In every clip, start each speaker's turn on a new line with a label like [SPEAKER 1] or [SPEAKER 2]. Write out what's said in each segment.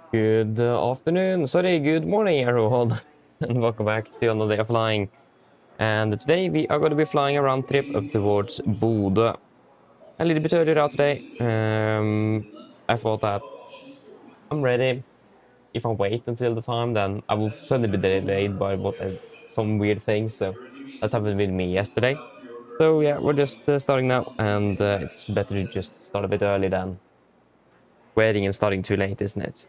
[SPEAKER 1] Good afternoon, sorry, good morning everyone, and welcome back to another day of flying. And today we are going to be flying a round trip up towards Bodø. A little bit earlier out today. I thought that I'm ready. If I wait until the time, then I will suddenly be delayed by some weird things. So that happened with me yesterday. So yeah, we're just starting now, and it's better to just start a bit early than waiting and starting too late, isn't it?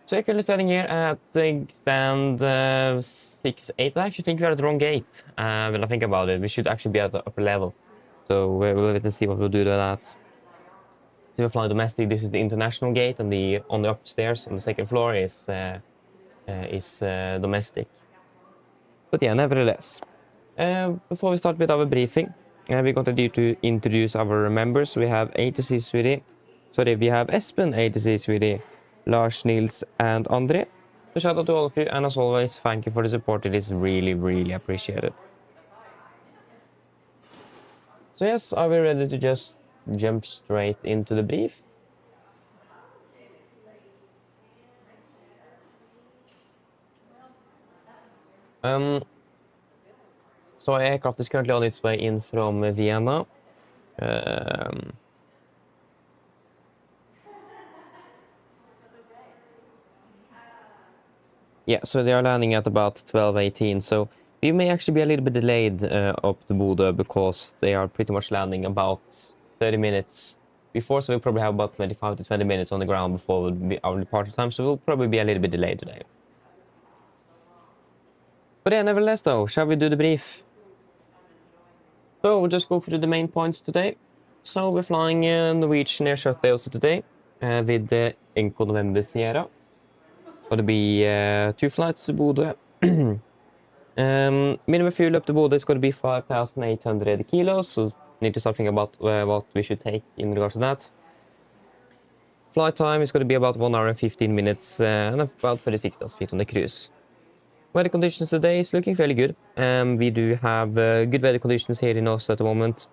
[SPEAKER 1] So you're currently standing here at stand 6-8. I actually think we are at the wrong gate. When I think about it, we should actually be at the upper level. So we'll wait and see what we'll do to that. So we're flying domestic. This is the international gate, and on the upstairs on the second floor is domestic. But yeah, nevertheless, before we start with our briefing, we're going to need to introduce our members. We have ATC Sweden. Sorry, we have Espen ATC Sweden, Lars, Nils, and Andre. So shout out to all of you, and as always, thank you for the support. It is really, really appreciated. So yes, are we ready to just jump straight into the brief? So our aircraft is currently on its way in from Vienna. Yeah, so they are landing at about 12:18, so we may actually be a little bit delayed up to Bodø because they are pretty much landing about 30 minutes before, so we'll probably have about 25 to 20 minutes on the ground before our departure time, so we'll probably be a little bit delayed today. But yeah, nevertheless though, shall we do the brief? So we'll just go through the main points today. So we're flying Norwegian Air Shuttle also today with the Enco November Sierra. Going to be 2 flights to Bodø. Minimum fuel up to Bodø is going to be 5,800 kilos, so need to start thinking about what we should take in regards to that. Flight time is going to be about 1 hour and 15 minutes and about 36,000 feet on the cruise. Weather conditions today is looking fairly good. We do have good weather conditions here in Oslo at the moment,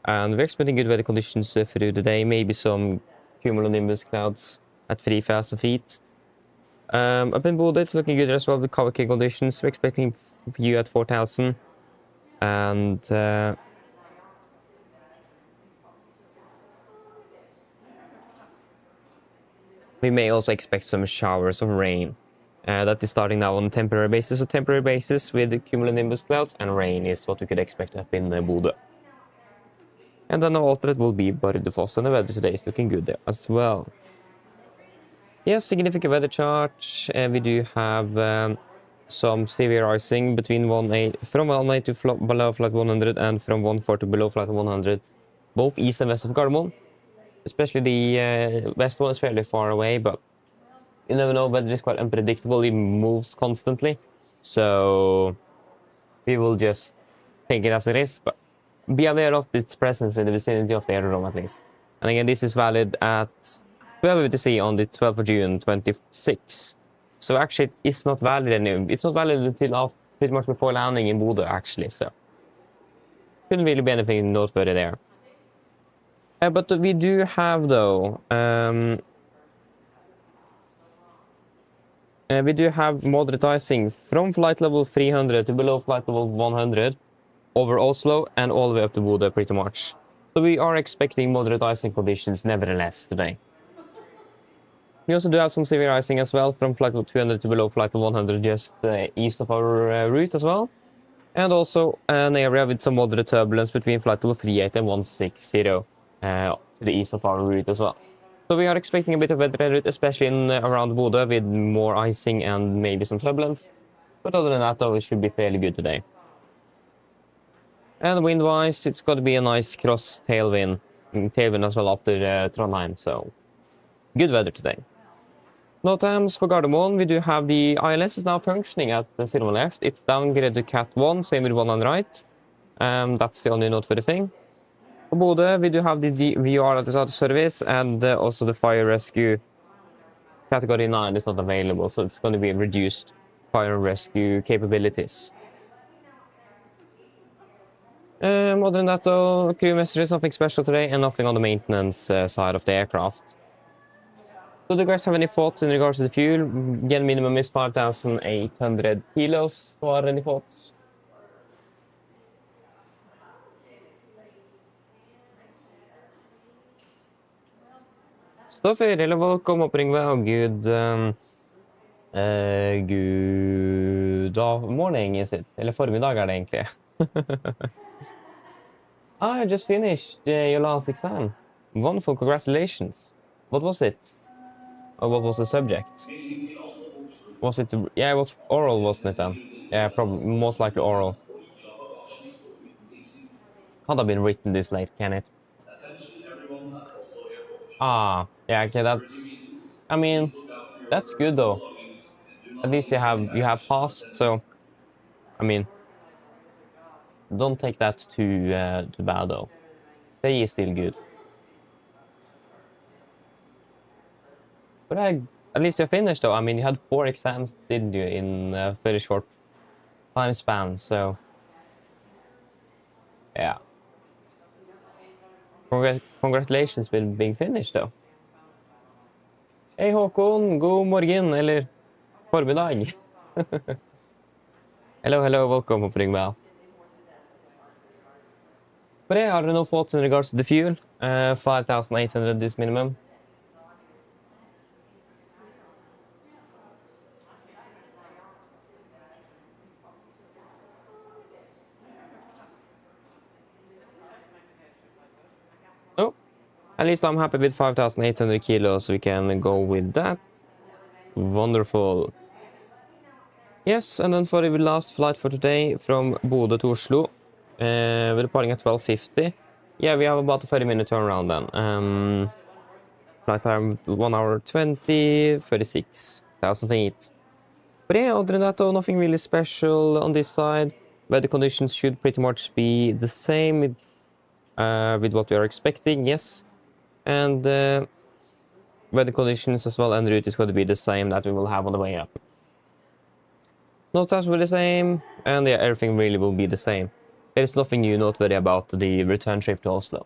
[SPEAKER 1] and we're expecting good weather conditions through the day, maybe some cumulonimbus clouds at 3,000 feet. Up in Bodø, it's looking good as well with cover conditions. We're expecting view at 4,000, and we may also expect some showers of rain. That is starting now on a temporary basis. So temporary basis with cumulonimbus clouds and rain is what we could expect up in Bodø. And then the alternate will be Bardufoss, and the weather today is looking good there as well. Yes, significant weather chart. We do have some severe icing between from 1A to below flight 100 and from 14 to below flight 100, both east and west of Gardermoen. Especially the west one is fairly far away, but you never know, weather is quite unpredictable. It moves constantly, so we will just take it as it is, but be aware of its presence in the vicinity of the aerodrome at least. And again, this is valid at 12 UTC on the 12th of June 26. So actually, it's not valid anymore. It's not valid until pretty much before landing in Bodø, actually. So couldn't really be anything noteworthy there. But we do have though. We do have moderate icing from flight level 300 to below flight level 100 over Oslo and all the way up to Bodø pretty much. So we are expecting moderate icing conditions nevertheless today. We also do have some severe icing as well from flight level 200 to below flight level 100 just east of our route as well. And also an area with some moderate turbulence between flight level 38 and 160 to the east of our route as well. So we are expecting a bit of weather, especially in around Bodø with more icing and maybe some turbulence. But other than that, though, it should be fairly good today. And wind-wise, it's got to be a nice cross tailwind as well after Trondheim. So good weather today. No times for Gardermoen. We do have the ILS is now functioning at the zero left. It's downgraded to Cat 1, same with 1 on right. That's the only note for the thing. For Bodø, we do have the VR that is out of service, and also the fire rescue category 9 is not available, so it's going to be reduced fire and rescue capabilities. Other than that, though, crew messages, nothing special today, and nothing on the maintenance side of the aircraft. So do you guys have any thoughts in regards to the fuel? Again, minimum is 5,800 kilos. So are there any thoughts? Stoffer, eller welcome, oppring well. Good morning, is it? Eller formiddag er det egentlig. I just finished your last exam. Wonderful, congratulations. What was it? Or what was the subject? Was it... Yeah, it was oral, wasn't it then? Yeah, probably, most likely oral. Can't have been written this late, can it? Ah, yeah, okay, that's... I mean, that's good though. At least you have passed, so... I mean... Don't take that too bad though. 3 is still good. But at least you finished though. I mean, you had 4 exams, didn't you, in a very short time span, so... Yeah. Congratulations with being finished though. Hei Håkon, god morgen, eller formiddag. Hello, welcome, oppring well. But yeah, are there no thoughts in regards to the fuel? 5,800 is minimum. Oh, at least I'm happy with 5,800 kilos, so we can go with that. Wonderful. Yes, and then for the last flight for today from Bodø to Oslo, we're departing at 12:50. Yeah, we have about a 30-minute turnaround then. Flight time 1 hour 20, 36,000 feet. But yeah, other than that though, nothing really special on this side. Weather conditions should pretty much be the same with what we are expecting, yes. And weather conditions as well, and route is going to be the same that we will have on the way up. No times will be the same, and yeah, everything really will be the same. There's nothing new noteworthy about the return trip to Oslo.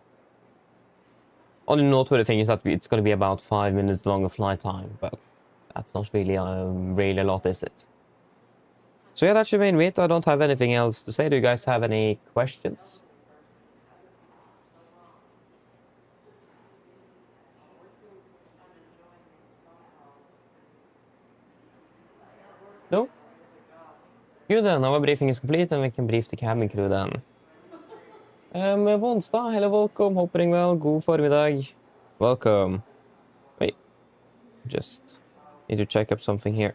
[SPEAKER 1] Only noteworthy thing is that it's going to be about 5 minutes longer flight time, but that's not really really a lot, is it? So yeah, that should be it. I don't have anything else to say. Do you guys have any questions? No? Good then, our briefing is complete and we can brief the cabin crew then. Vonstad, hello, welcome, hopping well, god formiddag. Welcome. Wait, just need to check up something here.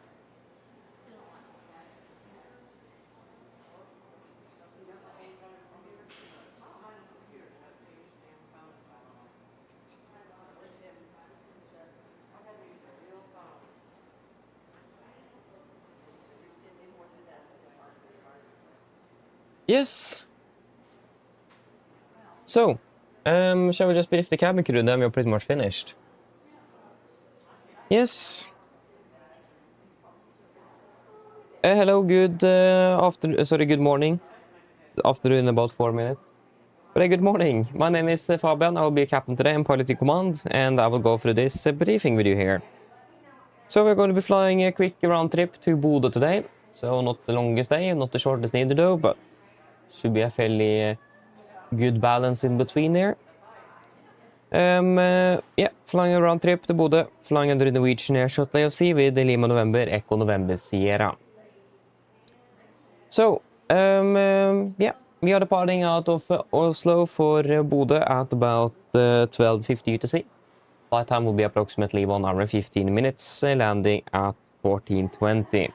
[SPEAKER 1] Yes. So, shall we just brief the cabin crew, then we're pretty much finished. Yes. Hello, good good morning. Afternoon in about 4 minutes. But good morning. My name is Fabian. I will be a captain today and pilot in command, and I will go through this briefing with you here. So we're going to be flying a quick round trip to Bodø today. So not the longest day, not the shortest neither though, but should be a fairly good balance in between there. Yeah, flying a round trip to Bodø, flying under the Norwegian Air Shuttle AFC with the Lima November, Echo November Sierra. So, yeah, we are departing out of Oslo for Bodø at about 12:50 UTC. Flight time will be approximately 1 hour and 15 minutes, landing at 14:20.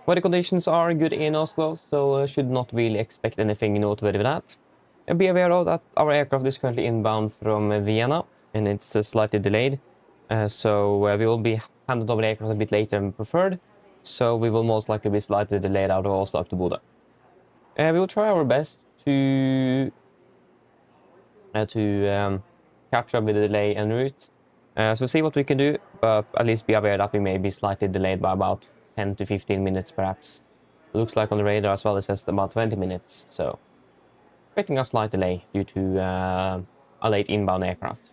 [SPEAKER 1] Weather conditions are good in Oslo, so should not really expect anything noteworthy with that. Be aware of that our aircraft is currently inbound from Vienna, and it's slightly delayed. So we will be handed over the aircraft a bit later than preferred, so we will most likely be slightly delayed out of Oslo up to Bodø. We will try our best to catch up with the delay en route. So we'll see what we can do, but at least be aware that we may be slightly delayed by about 10 to 15 minutes perhaps. It looks like on the radar as well it says about 20 minutes, so expecting a slight delay due to a late inbound aircraft.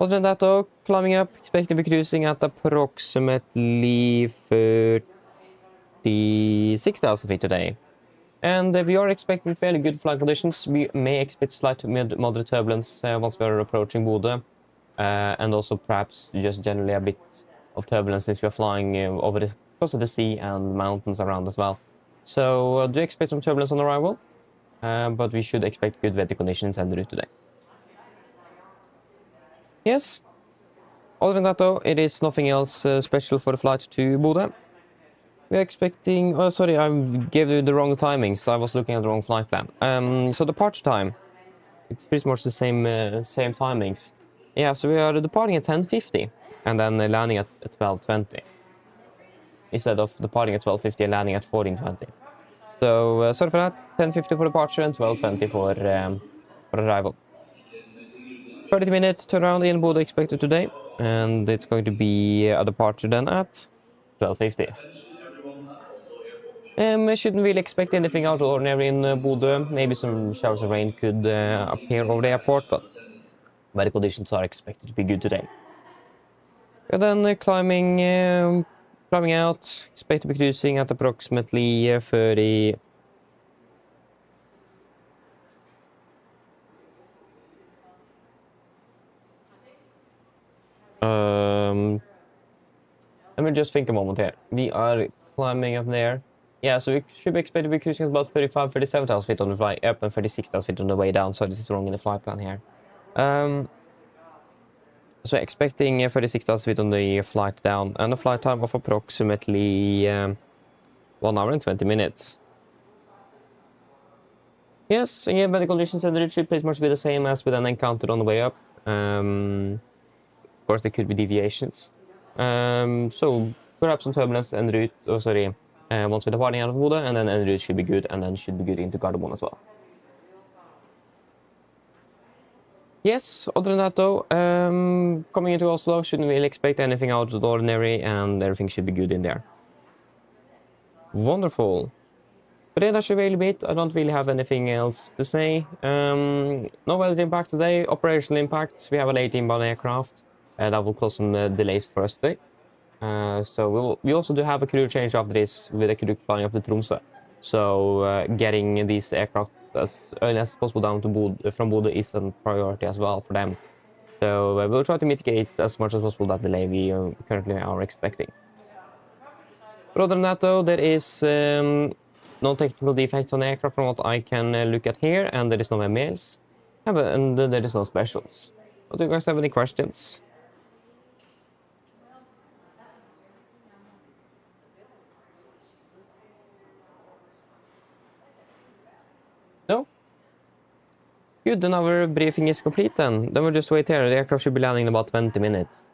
[SPEAKER 1] Other than that though, climbing up, expect to be cruising at approximately 36,000 feet today. And we are expecting fairly good flight conditions. We may expect slight moderate turbulence once we are approaching Bodø. And also perhaps just generally a bit of turbulence since we are flying over the coast of the sea and mountains around as well. So do expect some turbulence on arrival, but we should expect good weather conditions en route today. Yes. Other than that though, it is nothing else special for the flight to Bodø. We're expecting... Oh, sorry, I gave you the wrong timings. I was looking at the wrong flight plan. So departure time, it's pretty much the same timings. Yeah, so we are departing at 10:50 and then landing at 12:20. Instead of departing at 12:50 and landing at 14:20. So, sorry for that. 10:50 for departure and 12:20 for arrival. 30-minute turnaround in Bodø expected today. And it's going to be a departure then at 12:50. I shouldn't really expect anything out of the ordinary in Bodø. Maybe some showers of rain could appear over the airport, but weather conditions are expected to be good today. And then climbing out, expect to be cruising at approximately 30. Let me just think a moment here. We are climbing up there. Yeah, so we should be expected to be cruising at about 37,000 feet on the fly up and 36,000 feet on the way down. So this is wrong in the flight plan here. So expecting 36,000 feet on the flight down and a flight time of approximately 1 hour and 20 minutes. Yes, again, weather conditions and the route should pretty much be the same as we then encountered on the way up. Of course, there could be deviations. So perhaps some turbulence en route. Oh, sorry. Once we're departing out of Bodø, and then en route should be good, and then should be good into Gardermoen as well. Yes, other than that though, coming into Oslo, shouldn't really expect anything out of the ordinary, and everything should be good in there. Wonderful. But yeah, that should really be it. I don't really have anything else to say. No weather impact today. Operational impacts, we have a late inbound aircraft. That will cause some delays for us today. So we also do have a crew change after this, with a crew flying up to Tromsø. So getting these aircraft as early as possible down to Bodø, from Bodø is a priority as well for them. So we'll try to mitigate as much as possible that delay we currently are expecting. But other than that though, there is no technical defects on the aircraft from what I can look at here, and there is no MLs, and there is no specials. But do you guys have any questions? No? Good, then our briefing is complete then. Then we'll just wait here. The aircraft should be landing in about 20 minutes.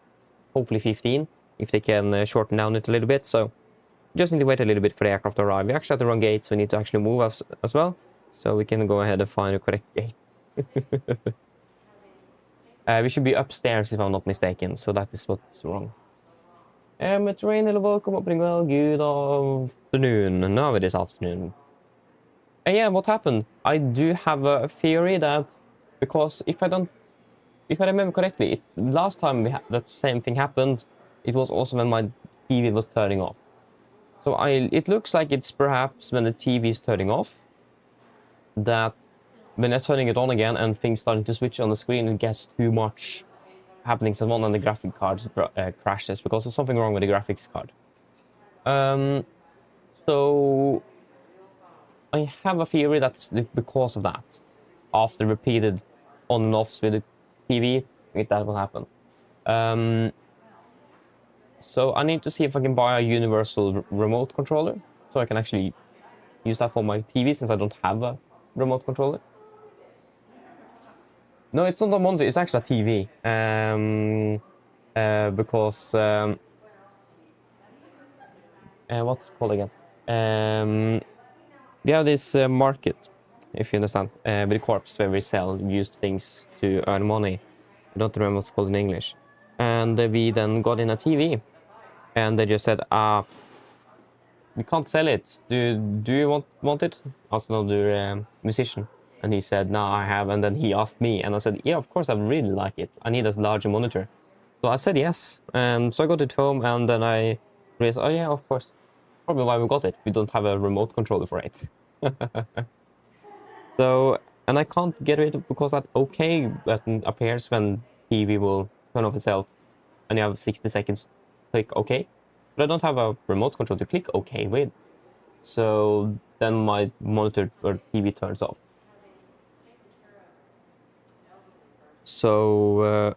[SPEAKER 1] Hopefully 15, if they can shorten down it a little bit. So just need to wait a little bit for the aircraft to arrive. We actually have the wrong gate, so we need to actually move us as well. So we can go ahead and find the correct gate. We should be upstairs if I'm not mistaken, so that is what's wrong. It's rain, hello, welcome, opening well, good afternoon. Now it is afternoon. And yeah, what happened? I do have a theory that, because if I remember correctly, last time that same thing happened, it was also when my TV was turning off. So it looks like it's perhaps when the TV is turning off, that when they're turning it on again and things starting to switch on the screen, it gets too much happenings at one and the graphic card crashes because there's something wrong with the graphics card. So I have a theory that's because of that. After repeated on and offs with the TV, that will happen. So I need to see if I can buy a universal remote controller, so I can actually use that for my TV since I don't have a remote controller. No, it's not a monitor, it's actually a TV. Because what's it called again? We have this market, if you understand, with the corpse where we sell used things to earn money. I don't remember what's called in English. And we then got in a TV, and they just said, we can't sell it. Do you want it? As another musician. And he said, no, I have. And then he asked me, and I said, yeah, of course, I really like it. I need a larger monitor. So I said yes. So I got it home, and then I realized, oh yeah, of course. Probably why we got it. We don't have a remote controller for it. So, and I can't get it because that OK button appears when TV will turn off itself, and you have 60 seconds to click OK. But I don't have a remote control to click OK with. So then my monitor or TV turns off. So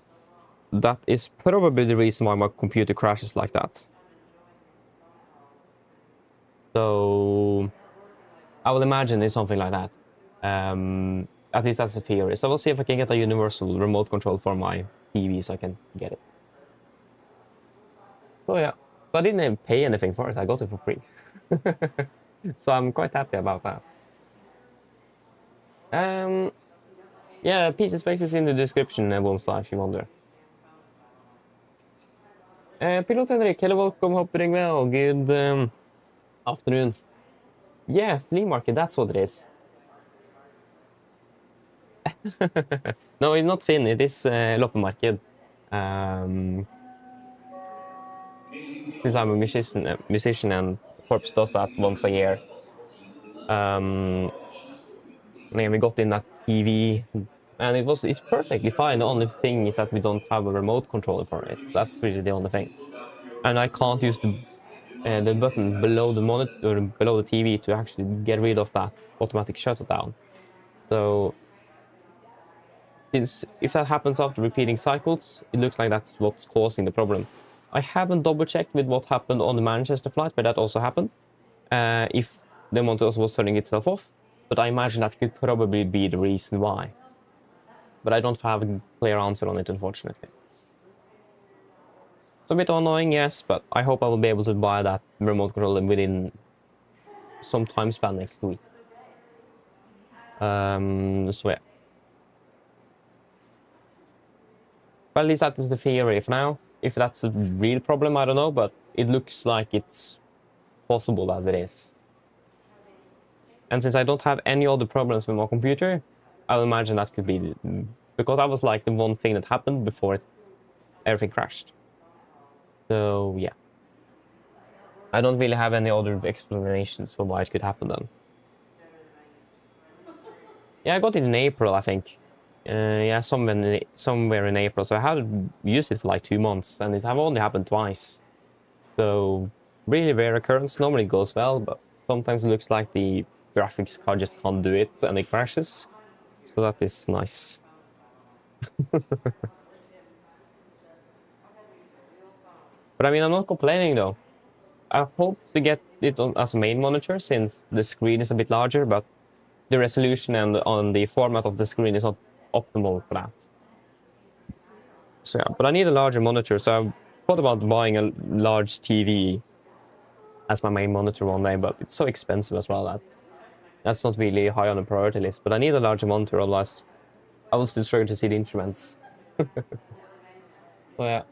[SPEAKER 1] that is probably the reason why my computer crashes like that. So I will imagine it's something like that. At least that's the theory. So we'll see if I can get a universal remote control for my TV so I can get it. So yeah, so I didn't even pay anything for it. I got it for free. So I'm quite happy about that. Yeah, PC Space is in the description, Volanta, if you wonder. Pilot Henrik, hello, welcome, hope you're doing well. Good afternoon. Yeah, flea market, that's what it is. No, it's not Finn, it is loppemarked. Since I'm a musician and Corps does that once a year. And we got in that TV, and it's perfectly fine. The only thing is that we don't have a remote controller for it. That's really the only thing. And I can't use the button below the monitor or below the TV to actually get rid of that automatic shutdown. So since if that happens after repeating cycles, it looks like that's what's causing the problem. I haven't double checked with what happened on the Manchester flight, but that also happened. If the monitor was turning itself off, but I imagine that could probably be the reason why. But I don't have a clear answer on it, unfortunately. It's a bit annoying, yes, but I hope I will be able to buy that remote controller within some time span next week. So yeah. But at least that is the theory for now. If that's a real problem, I don't know, but it looks like it's possible that it is. And since I don't have any other problems with my computer, I'll imagine that could be because that was like the one thing that happened before everything crashed. So yeah, I don't really have any other explanations for why it could happen then. Yeah, I got it in April, I think. Yeah, somewhere in April. So I had used it for like 2 months, and it have only happened twice. So really rare occurrence. Normally goes well, but sometimes it looks like the graphics card just can't do it and it crashes. So that is nice. But I mean, I'm not complaining though. I hope to get it on as a main monitor since the screen is a bit larger, but the resolution and on the format of the screen is not optimal for that. So yeah, but I need a larger monitor, so I thought about buying a large TV as my main monitor one day, but it's so expensive as well that that's not really high on the priority list. But I need a larger monitor, otherwise I will still struggle to see the instruments. So yeah.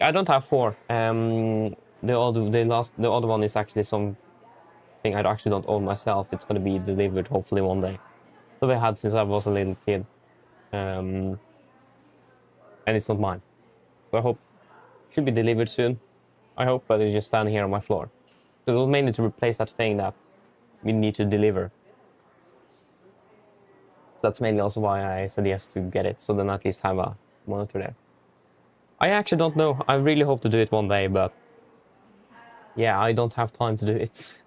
[SPEAKER 1] I don't have 4. The other one is actually something I actually don't own myself. It's gonna be delivered hopefully one day. So I had since I was a little kid. And it's not mine. So I hope it should be delivered soon. I hope, but it's just standing here on my floor. So it was mainly to replace that thing that we need to deliver. So that's mainly also why I said yes to get it, so then at least have a monitor there. I actually don't know. I really hope to do it one day, but yeah, I don't have time to do it.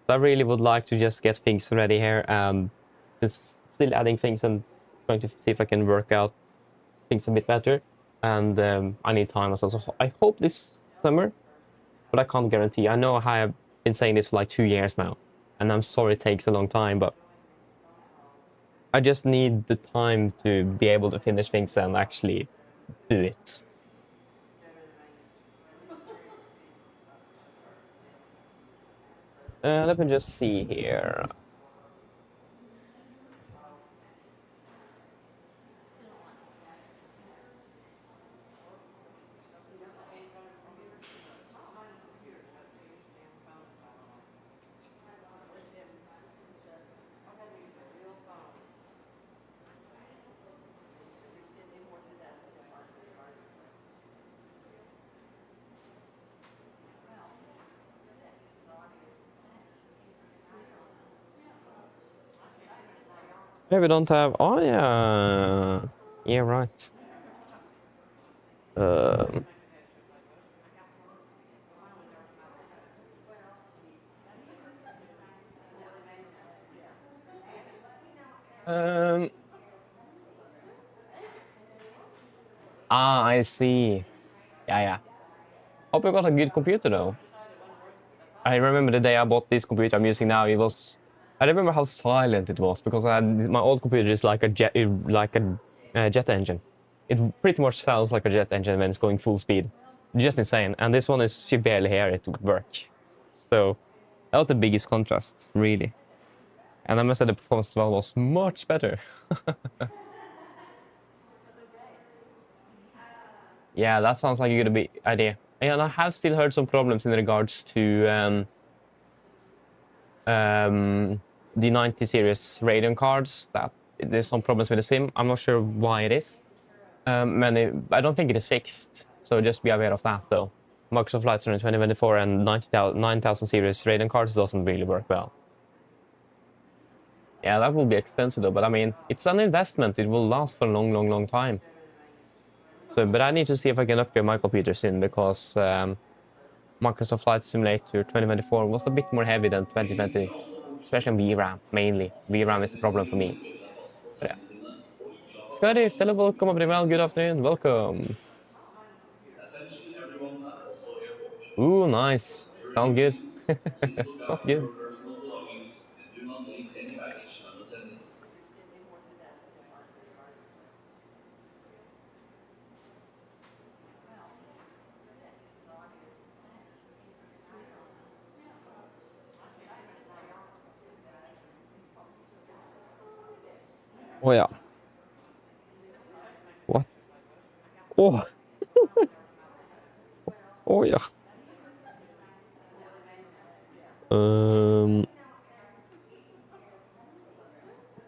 [SPEAKER 1] I really would like to just get things ready here and just still adding things and trying to see if I can work out things a bit better. And I need time as well. So I hope this summer, but I can't guarantee. I know I have been saying this for like 2 years now, and I'm sorry it takes a long time, but I just need the time to be able to finish things and actually do it. Let me just see here. Yeah, we don't have... Oh, yeah. Yeah, right. Um... Um... Ah, I see. Yeah, yeah. Hope you got a good computer, though. I remember the day I bought this computer I'm using now, it was... I remember how silent it was, because my old computer is like a jet engine. It pretty much sounds like a jet engine when it's going full speed. Just insane. And this one is, you barely hear it work. So, that was the biggest contrast, really. And I must say the performance as well was much better. Yeah, that sounds like a good idea. And I have still heard some problems in regards to the 90 series Radeon cards, that there's some problems with the sim. I'm not sure why it is. I don't think it is fixed, so just be aware of that though. Microsoft Flight Simulator 2024 and 9000 series Radeon cards doesn't really work well. Yeah, that will be expensive though, but I mean, it's an investment. It will last for a long, long, long time. So, but I need to see if I can upgrade my computer soon, because Microsoft Flight Simulator 2024 was a bit more heavy than 2020, especially on VRAM, mainly. VRAM is the problem for me. But yeah. Scotty, welcome, everyone. Good afternoon. Welcome. Ooh, nice. Sounds good. Sounds good. Oh, yeah. What? Oh. Oh, yeah.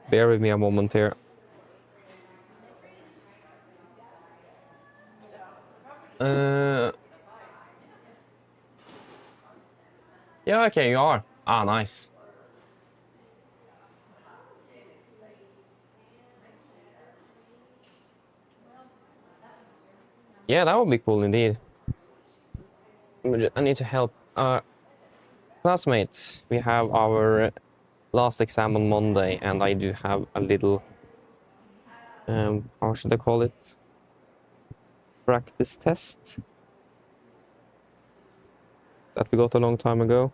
[SPEAKER 1] Bear with me a moment here. Yeah, okay, you are. Ah, nice. Yeah, that would be cool indeed. I need to help. Classmates, we have our last exam on Monday, and I do have a little, how should I call it? Practice test that we got a long time ago.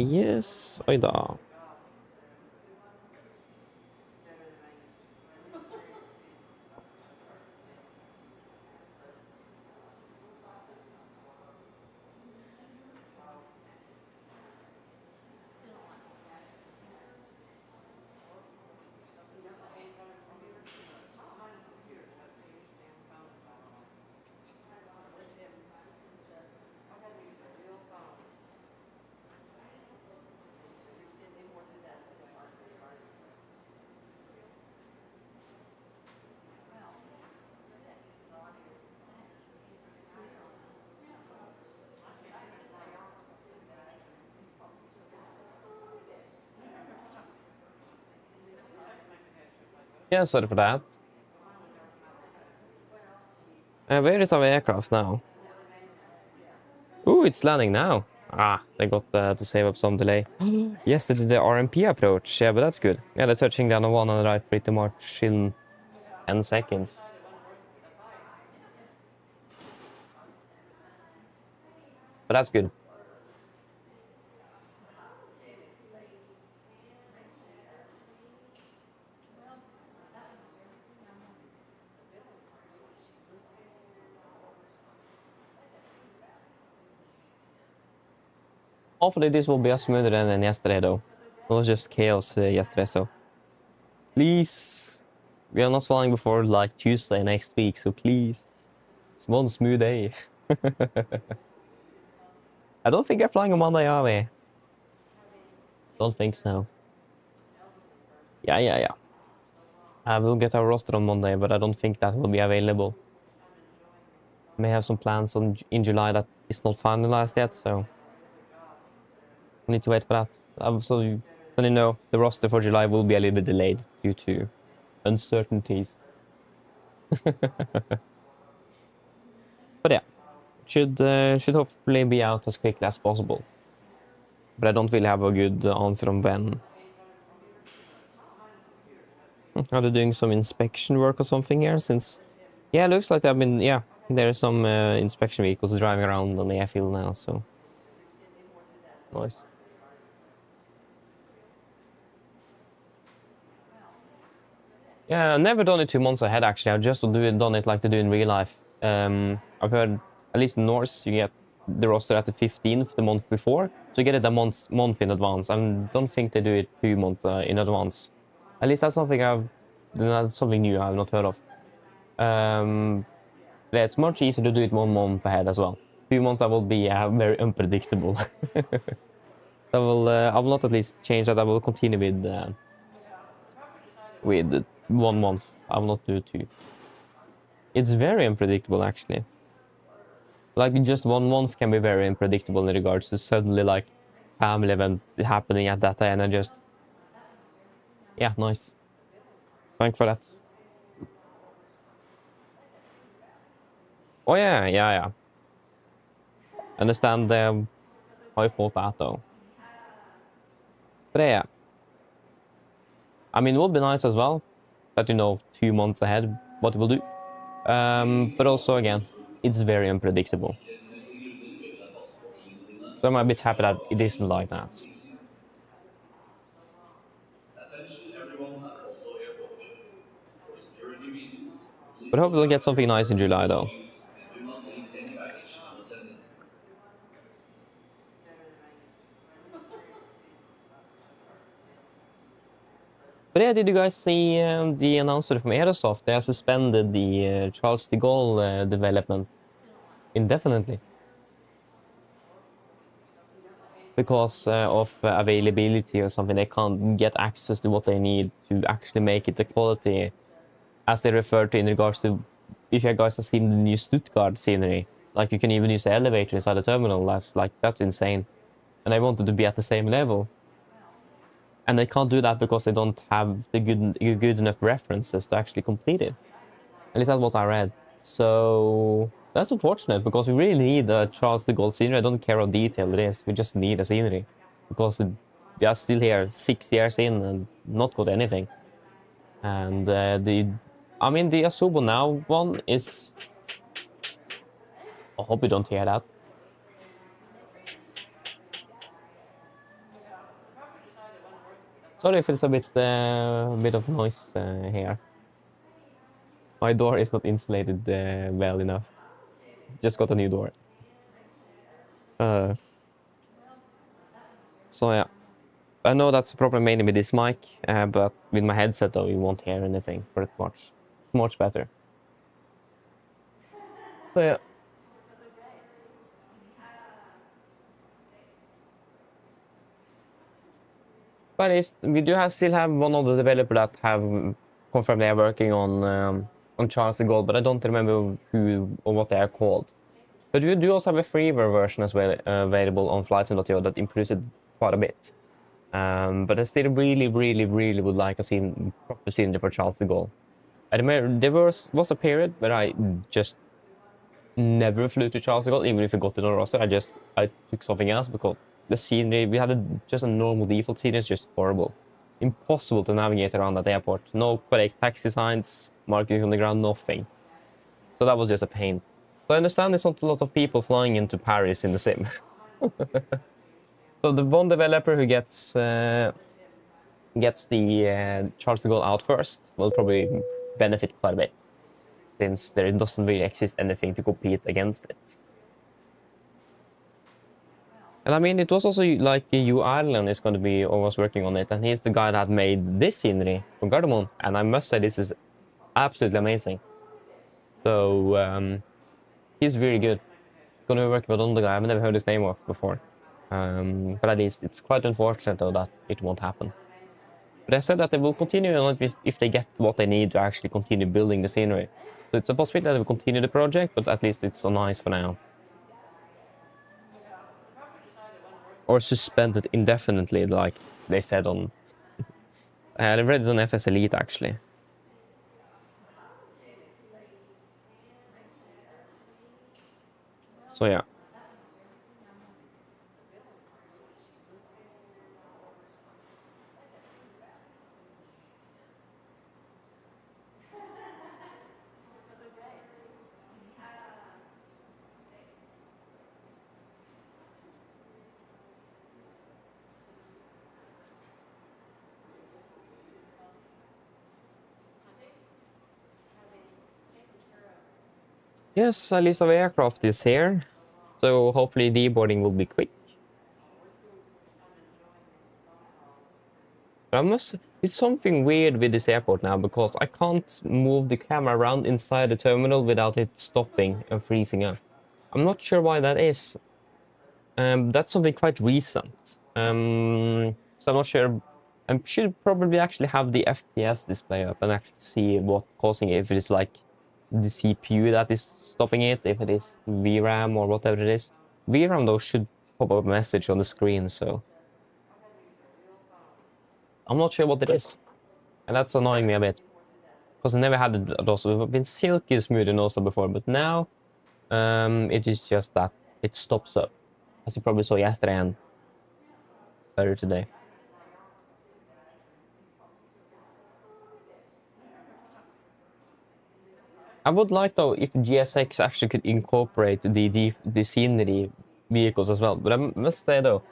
[SPEAKER 1] Yes, oj da. Yeah, sorry for that. Where is our aircraft now? Ooh, it's landing now. Ah, they got to save up some delay. Yes, they did the RMP approach. Yeah, but that's good. Yeah, they're touching down on one on the right pretty much in 10 seconds. But that's good. Hopefully this will be a smoother than yesterday though. It was just chaos yesterday, so please, we are not flying before like Tuesday next week, so please, it's one smooth day. I don't think I'm flying on Monday, are we? Don't think so. Yeah. We'll get our roster on Monday, but I don't think that will be available. May have some plans in July that is not finalized yet, so I need to wait for that. So you know, the roster for July will be a little bit delayed due to uncertainties. But yeah, should hopefully be out as quickly as possible. But I don't really have a good answer on when. Are they doing some inspection work or something here? Since, yeah, it looks like they've been, yeah, there are some inspection vehicles driving around on the airfield now, so nice. Yeah, I've never done it 2 months ahead, actually. I've just done it like they do in real life. I've heard, at least in Norse, you get the roster at the 15th the month before, so you get it a month in advance. I don't think they do it 2 months in advance. At least that's something new I've not heard of. Yeah, it's much easier to do it 1 month ahead as well. 2 months I will be very unpredictable. I will not at least change that. I will continue with 1 month. I will not do 2. It's very unpredictable, actually. Like, just 1 month can be very unpredictable in regards to suddenly, like, family event happening at that time, and I just... Yeah, nice. Thank for that. Oh, yeah. Understand how I thought that, though. But yeah. I mean, it would be nice as well that you know 2 months ahead what it will do. But also, again, it's very unpredictable. So I'm a bit happy that it isn't like that. But hopefully we'll get something nice in July, though. But yeah, did you guys see the announcement from Aerosoft? They have suspended the Charles de Gaulle development indefinitely. Because of availability or something, they can't get access to what they need to actually make it the quality as they refer to in regards to, if you guys have seen the new Stuttgart scenery, like you can even use the elevator inside the terminal. That's insane. And I wanted to be at the same level. And they can't do that because they don't have the good enough references to actually complete it. At least that's what I read. So that's unfortunate, because we really need a Charles de Gaulle scenery. I don't care how detailed it is. We just need a scenery, because we are still here 6 years in and not got anything. And the Asobo Now one is... I hope you don't hear that. Sorry if it's a bit of noise here. My door is not insulated well enough. Just got a new door. So yeah, I know that's a problem mainly with this mic, but with my headset though, you won't hear anything pretty much. Much better. So yeah. But we do still have one of the developers that have confirmed they are working on Charles de Gaulle, but I don't remember who or what they are called. But we do also have a freeware version as well available on FlightSim.io that improves it quite a bit. But I still really would like a proper scenery for Charles de Gaulle. I remember there was a period where I just never flew to Charles de Gaulle, even if I got it on the roster. I took something else, because the scenery, we had just a normal default scenery, is just horrible. Impossible to navigate around that airport. No correct taxi signs, markings on the ground, nothing. So that was just a pain. So I understand there's not a lot of people flying into Paris in the sim. So the one developer who gets the Charles de Gaulle out first will probably benefit quite a bit, since there doesn't really exist anything to compete against it. And I mean, it was also like Hugh Ireland is going to be almost working on it, and he's the guy that made this scenery for Gardermoen, and I must say this is absolutely amazing. So he's very good. Going to be working with another guy. I've never heard his name of before, but at least it's quite unfortunate though that it won't happen. But I said that they will continue on if they get what they need to actually continue building the scenery. So it's a possibility that they will continue the project, but at least it's on ice for now. Or suspended indefinitely, like they said on... I read it on FS Elite, actually. So yeah. Yes, at least our aircraft is here. So hopefully deboarding will be quick. But it's something weird with this airport now, because I can't move the camera around inside the terminal without it stopping and freezing up. I'm not sure why that is. That's something quite recent. So I'm not sure. I should probably actually have the FPS display up and actually see what's causing it. If it is like the CPU that is stopping it, if it is VRAM or whatever it is. VRAM though should pop up a message on the screen, so I'm not sure what it is, and that's annoying me a bit, because I never had it also. We've been silky smooth in Oslo before, but now it is just that it stops up, as you probably saw yesterday and better today. I would like though if GSX actually could incorporate the scenery vehicles as well, but I must say though,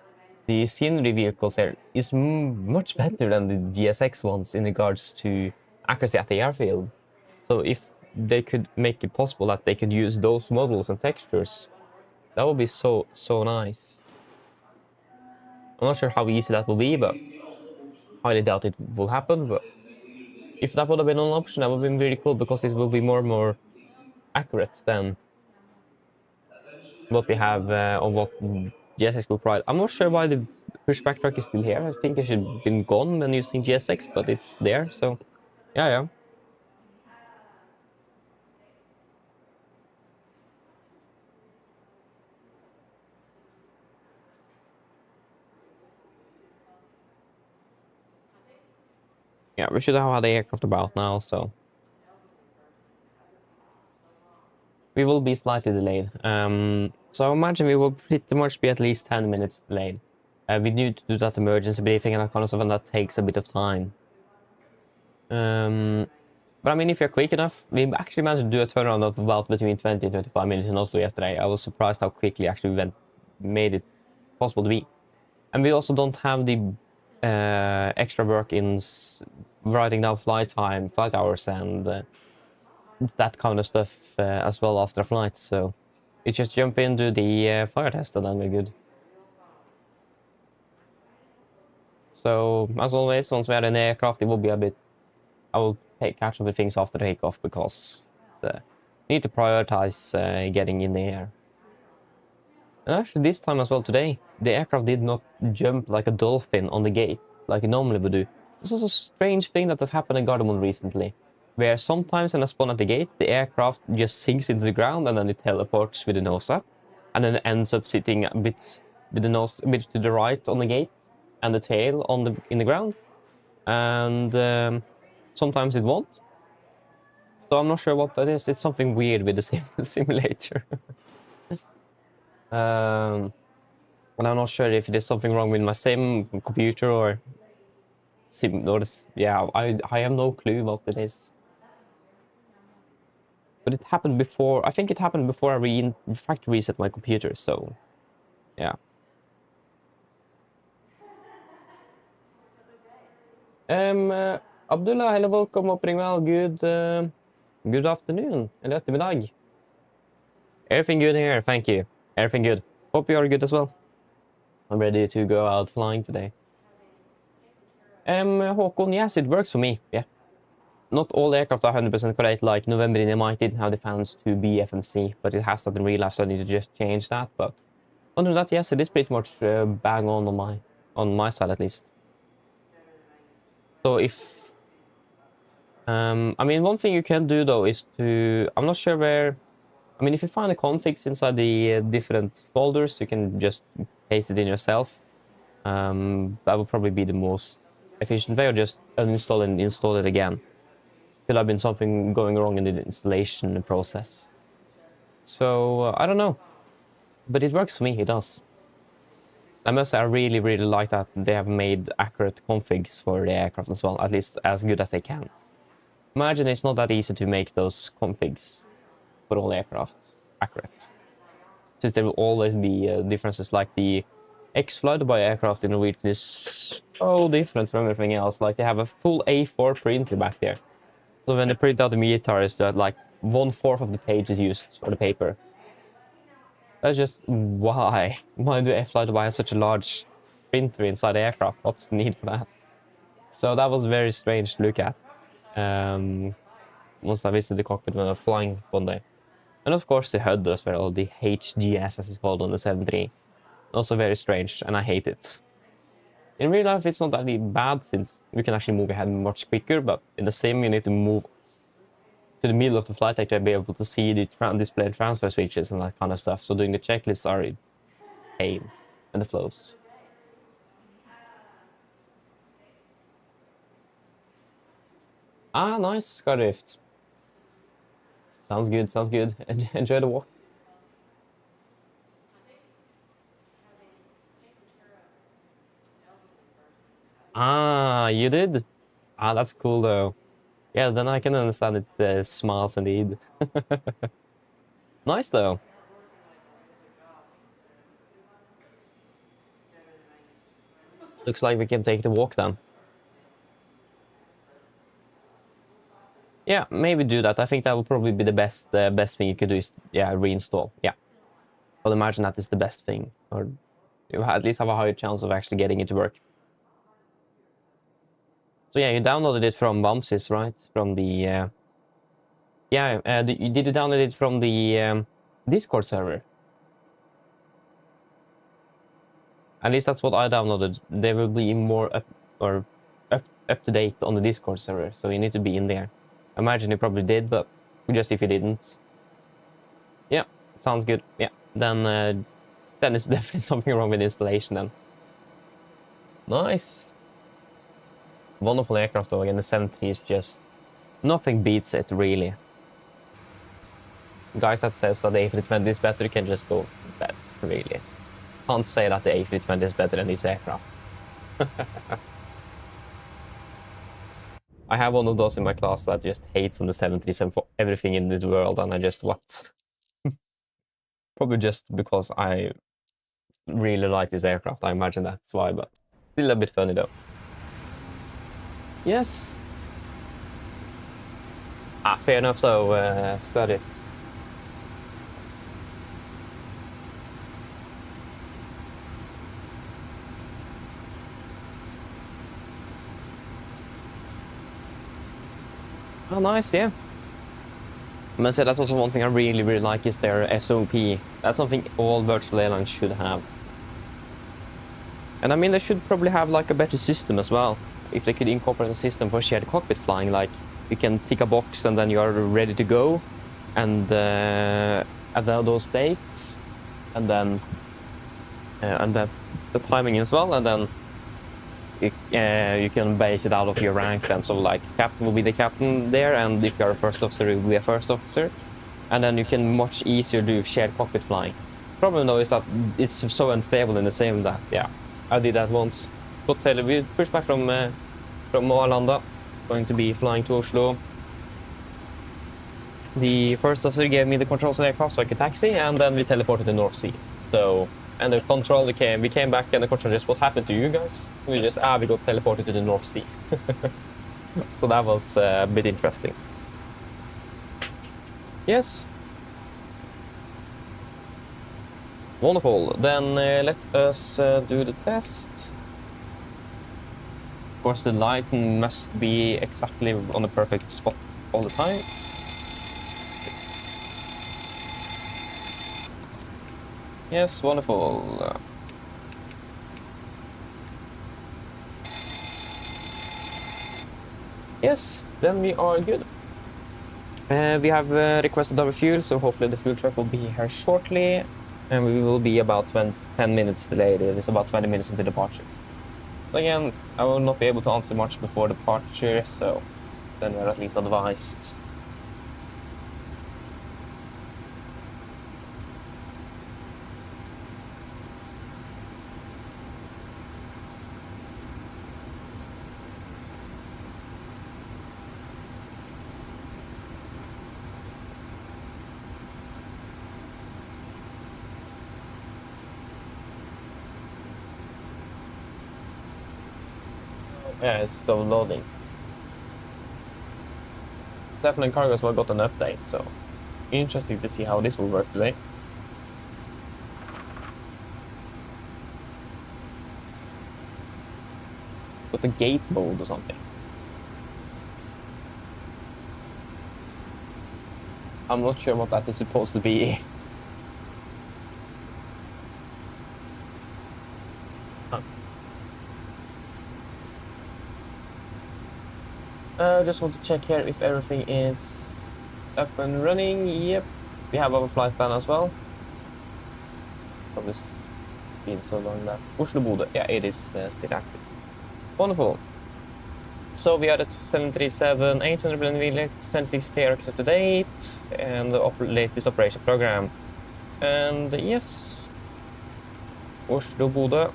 [SPEAKER 1] the scenery vehicles here is much better than the GSX ones in regards to accuracy at the airfield. So if they could make it possible that they could use those models and textures, that would be so nice. I'm not sure how easy that will be, but highly doubt it will happen. But if that would have been an option, that would have been really cool, because it will be more accurate than what we have on what GSX will provide. I'm not sure why the pushback truck is still here. I think it should have been gone when using GSX, but it's there, so yeah. Yeah, we should have had the aircraft about now, so we will be slightly delayed. So I imagine we will pretty much be at least 10 minutes delayed. We need to do that emergency briefing and that kind of stuff, and that takes a bit of time. But I mean, if you're quick enough, we actually managed to do a turnaround of about between 20 and 25 minutes in Oslo yesterday. I was surprised how quickly actually we made it possible to be. And we also don't have the extra work in writing down flight time, flight hours, and that kind of stuff as well after a flight. So we just jump into the fire test and then we're good. So as always, once we have an aircraft, it will be a bit... I will catch up with things after takeoff, because we need to prioritize getting in the air. And actually, this time as well today, the aircraft did not jump like a dolphin on the gate, like it normally would do. This is a strange thing that has happened in Gardermoen recently, where sometimes when I spawn at the gate, the aircraft just sinks into the ground and then it teleports with the nose up, and then it ends up sitting a bit with the nose a bit to the right on the gate, and the tail on in the ground, and sometimes it won't. So I'm not sure what that is. It's something weird with the simulator. And I'm not sure if there's something wrong with my sim computer or yeah, I have no clue what it is. But it happened before. I think it happened before I factory reset my computer. So yeah. Abdullah, hello, welcome up, well, good afternoon, eller ettermiddag. Everything good here, thank you. Everything good. Hope you are good as well. I'm ready to go out flying today. Håkon, yes, it works for me, yeah. Not all aircraft are 100% correct, like November in Mike didn't have the fans to be FMC, but it has that in real life, so I need to just change that. But under that, yes, it is pretty much bang on my side at least. So if... I mean, one thing you can do though is to... I'm not sure where... I mean, if you find the configs inside the different folders, you can just paste it in yourself. That would probably be the most efficient way, or just uninstall and install it again. Could have been something going wrong in the installation process. So, I don't know. But it works for me, it does. I must say, I really, really like that they have made accurate configs for the aircraft as well, at least as good as they can. Imagine it's not that easy to make those configs for all aircraft accurate. Since there will always be differences, like the IFLY, the aircraft in Norwegian, is so different from everything else. Like, they have a full A4 printer back there. So when they print out the meteors, that like 1/4 of the page is used, or the paper. That's just why? Why do AFLY have such a large printer inside the aircraft? What's the need for that? So that was very strange to look at. Once I visited the cockpit when I was flying one day. And of course the HUD as well, the HGS as it's called on the 7.3. Also very strange, and I hate it. In real life it's not that bad, since you can actually move ahead much quicker, but in the sim you need to move to the middle of the flight deck to be able to see the display transfer switches and that kind of stuff. So doing the checklists are a pain, and the flows. Ah, nice, Skyrift. Sounds good, sounds good. Enjoy the walk. Ah, you did? Ah, that's cool though. Yeah, then I can understand it smiles indeed. Nice though. Looks like we can take the walk then. Yeah, maybe do that. I think that will probably be the best thing you could do is, yeah, reinstall. Yeah. I'll imagine that is the best thing. Or you at least have a higher chance of actually getting it to work. So yeah, you downloaded it from Vamsis, right? From the... did you download it from the Discord server? At least that's what I downloaded. They will be more up to date on the Discord server, so you need to be in there. I imagine you probably did, but just if you didn't. Yeah, sounds good. Yeah, then it's definitely something wrong with the installation then. Nice. Wonderful aircraft though, again, the 7.3 is just... nothing beats it, really. Guys that says that the A320 is better can just go bad, really. Can't say that the A320 is better than this aircraft. I have one of those in my class that just hates on the 737 for everything in the world, and I just, what? Probably just because I really like this aircraft, I imagine that's why, but still a bit funny though. Yes. Ah, fair enough though, Skyrift. Oh, nice, yeah. I must say that's also one thing I really, really like is their SOP. That's something all virtual airlines should have. And I mean, they should probably have like a better system as well. If they could incorporate a system for shared cockpit flying, like you can tick a box and then you are ready to go, and at those dates, and then the timing as well, and then you can base it out of your rank. And so like captain will be the captain there, and if you're a first officer, you will be a first officer, and then you can much easier do shared cockpit flying. Problem though is that it's so unstable in the sim that, yeah, I did that once. But we pushed back from Arlanda, going to be flying to Oslo. The first officer gave me the controls of the aircraft so I could taxi, and then we teleported to North Sea. So, and the control we came back, and the control just, what happened to you guys? We just, we got teleported to the North Sea. So that was a bit interesting. Yes. Wonderful. Then let us do the test. Of course, the light must be exactly on the perfect spot all the time. Yes, wonderful. Yes, then we are good. We have requested our fuel, so hopefully the fuel truck will be here shortly. And we will be about 10 minutes delayed. It is about 20 minutes into departure. So again, I will not be able to answer much before departure, so then we're at least advised. Yeah, it's still loading. Definitely cargo as well got an update, so interesting to see how this will work today. Got the gate mode or something. I'm not sure what that is supposed to be. Just want to check here if everything is up and running. Yep, we have our flight plan as well. Probably been so long that Oslo Bodø, yeah, it is still active. Wonderful. So we are at 737, 800 billion VLX, 26K RX up to date, and the latest operation program. And yes, Oslo Bodø.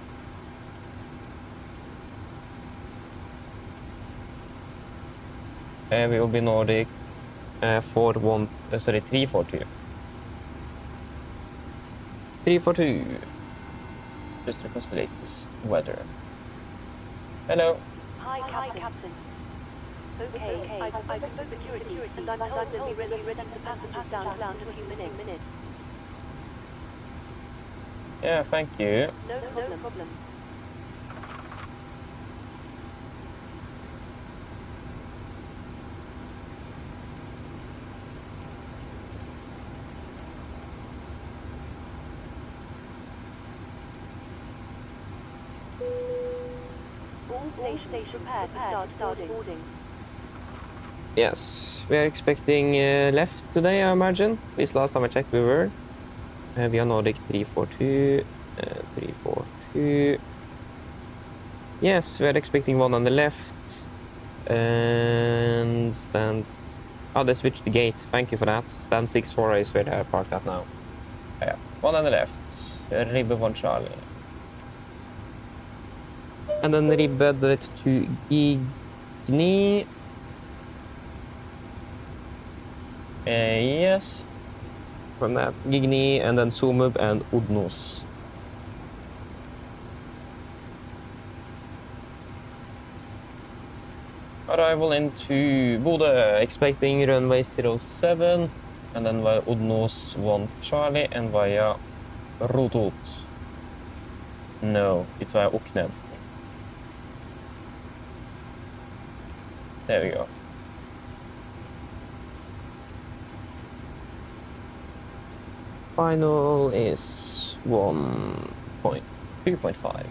[SPEAKER 1] We will be Nordic 342. 342. Just request the latest weather. Hello.
[SPEAKER 2] Hi, Captain. Okay, I've spoken to security and I'm told they'll be ready to passengers down in a few minutes.
[SPEAKER 1] Yeah, thank you.
[SPEAKER 2] No problem. Station prepared to start boarding.
[SPEAKER 1] Yes, we are expecting left today, I imagine. At least last time I checked, we were. We are Nordic 342, 342. Yes, we are expecting one on the left. And stand... Oh, they switched the gate. Thank you for that. Stand 64 is where they are parked at now. Yeah, one on the left. Ribbe 1 Charlie. And then ribbed it to Gigni. Yes. From that, Gigni, and then Sumub and Udnos. Arrival into Bodø, expecting runway 07, and then via Udnos 1 Charlie, and via Rotot. No, it's via Okned. There we go. Final is 2.5.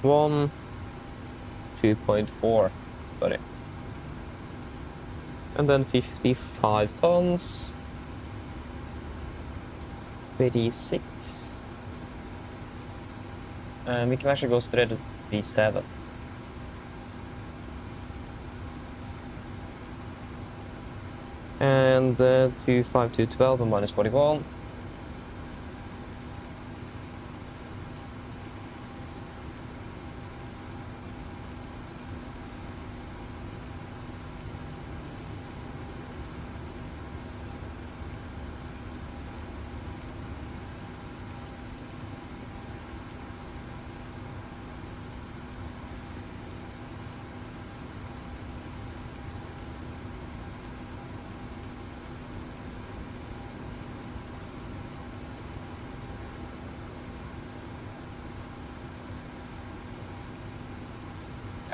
[SPEAKER 1] One 2.4, sorry. And then 55 tons. 36. And we can actually go straight to 37. And 25212 and minus 41.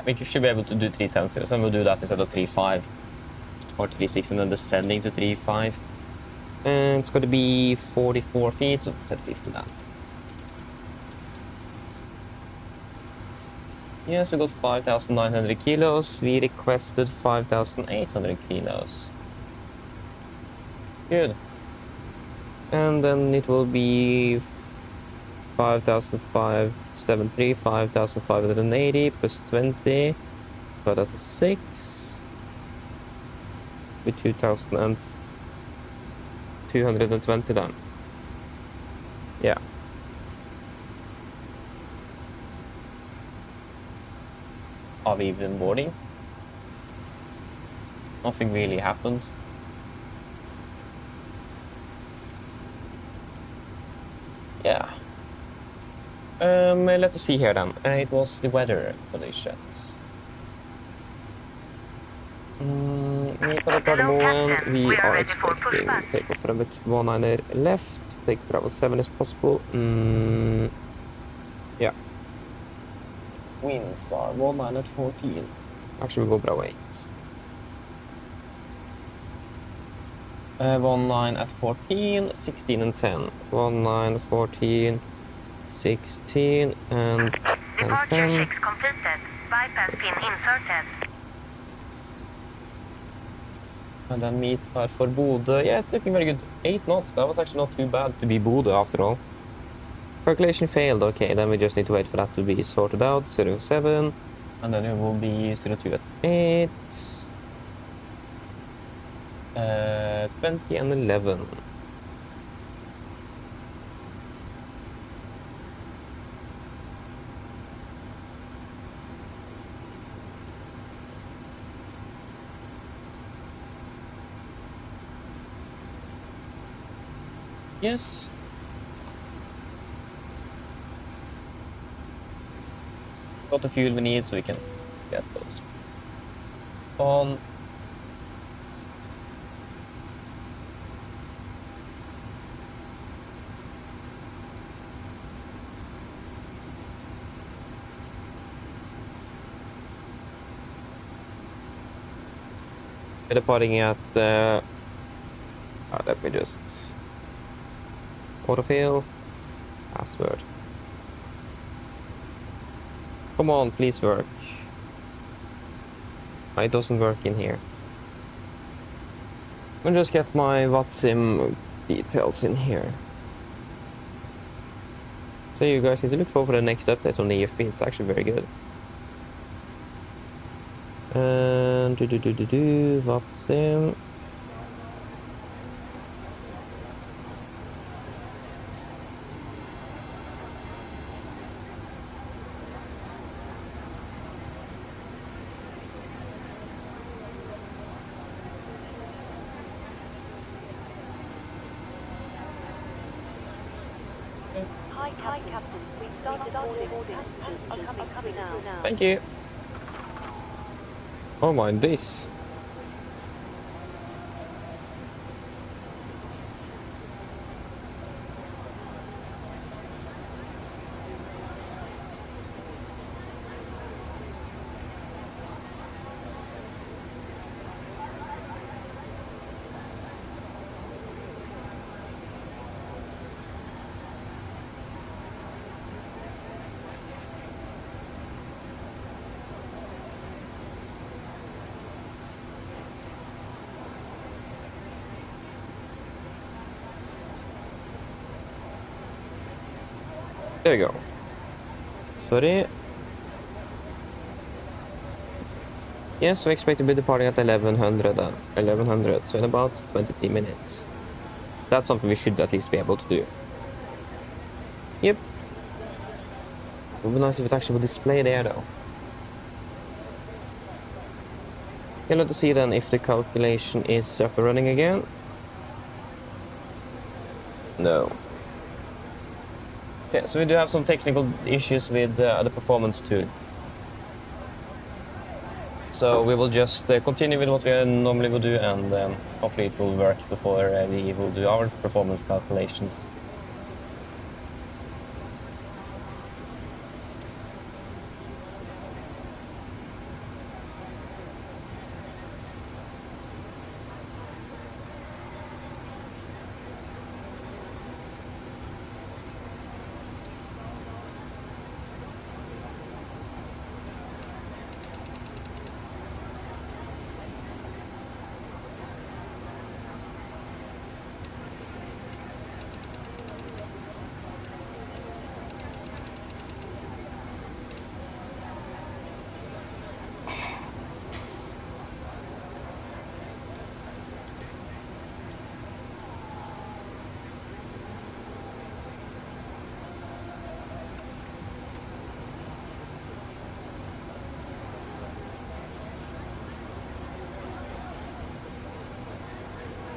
[SPEAKER 1] We should be able to do 370, so we'll do that instead of 3.5 or 3.6 and then descending to 3.5. And it's going to be 44 feet, so set 50 down. Yes, we got 5,900 kilos. We requested 5,800 kilos. Good. And then it will be 5,573, 5,580 plus 20. So that's a 6. With 2,220 then. Yeah. Are we even boarding? Nothing really happened. Yeah. Let us see here then. It was the weather conditions. We are expecting to take off from 19 left. Take Bravo 7 as possible. Yeah. Winds are 19 at 14. Actually, we go Bravo 8. 19 at 14, 16 and 10. 19, 14, 16 and 10.
[SPEAKER 3] Departure checks completed. Bypass pin inserted.
[SPEAKER 1] And then meet for Bodø. Yeah, it's looking very good. 8 knots. That was actually not too bad to be Bodø after all. Calculation failed. Okay, then we just need to wait for that to be sorted out. 07. And then it will be 02 at 8. 20 and 11. Yes. Got the fuel we need so we can get those on. We're departing at let me just autofill password. Come on, please work. It doesn't work in here. I'll just get my VATSIM details in here. So you guys need to look forward for the next update on the EFP. It's actually very good. And VATSIM.
[SPEAKER 2] Hi, Captain. We've started boarding. I'm coming now.
[SPEAKER 1] Thank you. Oh my, this. There we go. Sorry. Yes, we expect to be departing at 1100 then. 1100, so in about 23 minutes. That's something we should at least be able to do. Yep. It would be nice if it actually would display there though. Okay, let us see then if the calculation is up and running again. No. Okay, so we do have some technical issues with the performance tool. So we will just continue with what we normally would do, and hopefully it will work before we will do our performance calculations.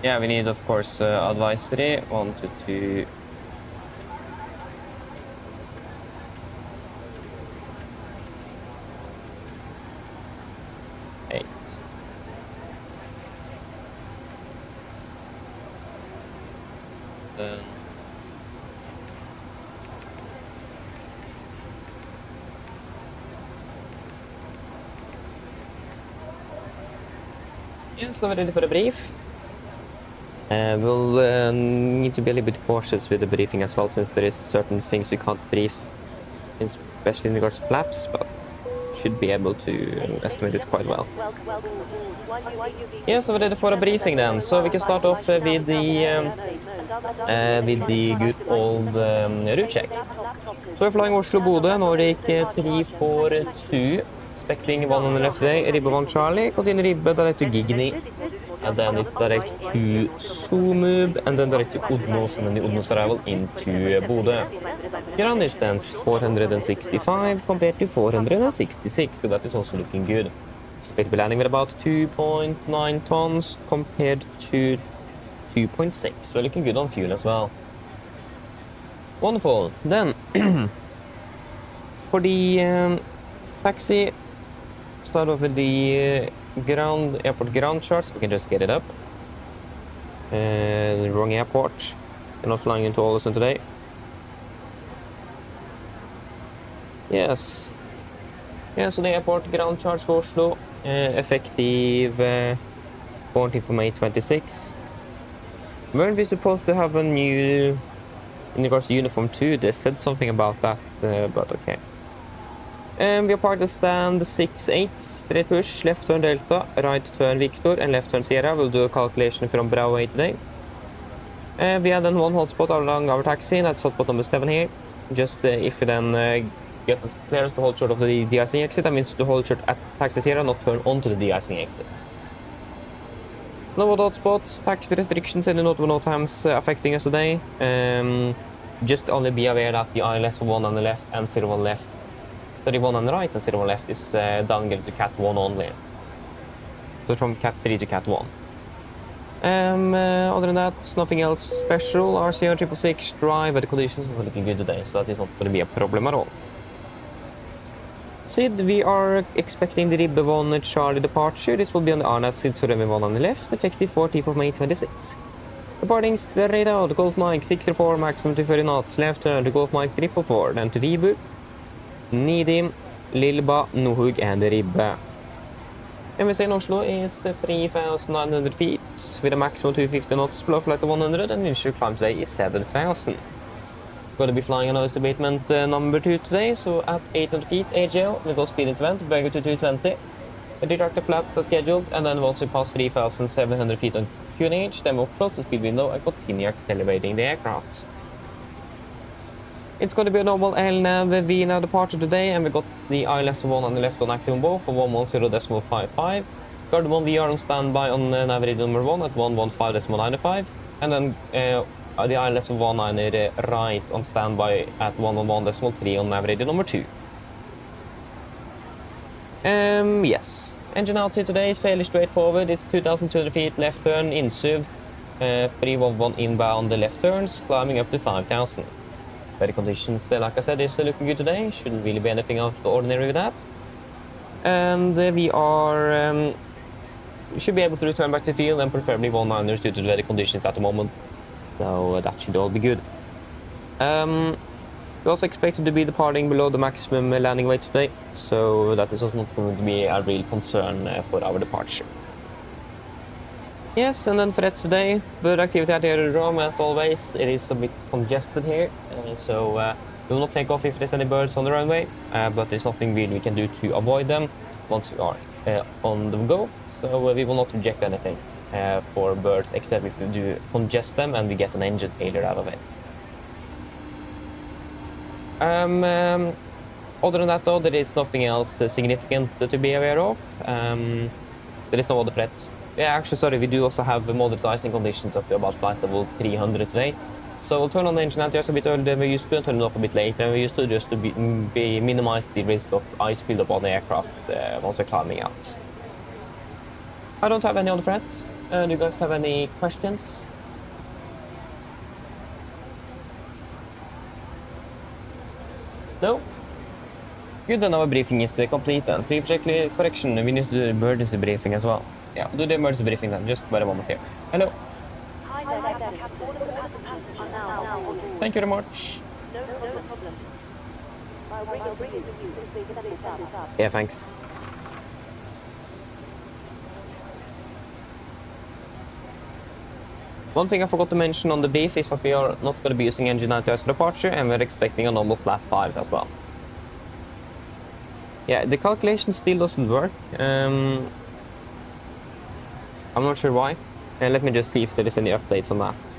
[SPEAKER 1] Yeah, we need, of course, advisory. 1 to 2. Yes, so we're ready for the brief. We'll need to be a little bit cautious with the briefing as well, since there is certain things we can't brief, especially in regards to flaps, but should be able to estimate this quite well. Yeah, so we're ready for a briefing then. So we can start off with the good old route check. So we're flying Oslo Bodø, Nordic 342, expecting 1 on the left today, ribbe 1 Charlie, continue ribbe direct to Gigni, and then it's direct to Sumub, and then direct to Odnos, and then the Odnos arrival into Bodø. Ground distance 465 compared to 466, so that is also looking good. Expect to be landing with about 2.9 tons compared to 2.6, so looking good on fuel as well. Wonderful. Then, for the taxi, start off with the airport ground charts. We can just get it up. The wrong airport. We're not flying into Ålesund today. Yes. Yeah, so the airport ground charts for Oslo, effective 14th of May 26. Weren't we supposed to have a new, in regards to Uniform 2, they said something about that, but okay. We are parked at stand 6-8, straight push, left turn Delta, right turn Victor, and left turn Sierra. We'll do a calculation from Bravo today. We had then one hotspot along our taxi, that's hotspot number 7 here. Just if we then get the clearance to hold short of the de-icing exit, that means to hold short at taxi Sierra, not turn onto the de-icing exit. No other hotspots, taxi restrictions in the notable times affecting us today. Just only be aware that the ILS 1 on the left and 01 left, 31 on the right and 01 left is downgraded to Cat 1 only. So from Cat 3 to Cat 1. Other than that, nothing else special. RCR 666 dry, but the conditions are looking good today, so that is not going to be a problem at all. Sid, we are expecting the Ribbe 1 Charlie departure. This will be on the Arna Sid Suremi 1 on the left, effective 14th of May 26. Departing straight out, Golf Mike 604, maximum to 30 knots, left turn to Golf Mike 344, then to Vibu, Nidim, Lilba, Nohug, and Ribbe. MSA in Oslo is 3,900 feet, with a maximum 250 knots below flight of 100, and initial climb today is 7,000. Going to be flying a noise abatement number 2 today, so at 800 feet AGL, we go speed into vent, Burger to 220. The detractor flaps are scheduled, and then once we pass 3,700 feet on QNH, then we'll close the speed window and continue accelerating the aircraft. It's going to be a normal LNAV VNAV departure today, and we got the ILS 1 on the left on active on both for 110.55. Guard 1 VR on standby on Navigraph number 1 at 115.95, and then the ILS 19 right on standby at 111.3 on Navigraph number 2. Yes. Engine outside today is fairly straightforward. It's 2,200 feet left turn, INSUV, 311 inbound left turns, climbing up to 5,000. Weather conditions, like I said, is looking good today. Shouldn't really be anything out of the ordinary with that. And we are should be able to return back to the field, and preferably 1-9ers due to the weather conditions at the moment. So that should all be good. We also expected to be departing below the maximum landing weight today, so that is also not going to be a real concern for our departure. Yes, and then for that today, bird activity at the aerodrome, as always, it is a bit congested here, so we will not take off if there's any birds on the runway, but there's nothing really we can do to avoid them once we are on the go, so we will not reject anything for birds, except if we do congest them and we get an engine failure out of it. Other than that though, there is nothing else significant to be aware of. There is no other threats. Yeah, actually, sorry, we do also have moderate icing conditions up to about flight level 300 today. So we'll turn on the engine anti-ice a bit earlier than we used to and turn it off a bit later than we used to, just to minimize the risk of ice build-up on the aircraft once we're climbing out. I don't have any other threats. Do you guys have any questions? No? Good, then our briefing is complete then. Please check the correction. We need to do the emergency briefing as well. Yeah, do the emergency briefing then. Just wait a moment here. Hello.
[SPEAKER 2] Hi there, Captain. All of the passengers are now on board.
[SPEAKER 1] Thank you very much.
[SPEAKER 2] No problem. I'll bring it to you if they set this up.
[SPEAKER 1] Yeah, thanks. One thing I forgot to mention on the brief is that we are not going to be using engine 90 for departure, and we're expecting a normal flat 5 as well. Yeah, the calculation still doesn't work. I'm not sure why. Let me just see if there is any updates on that.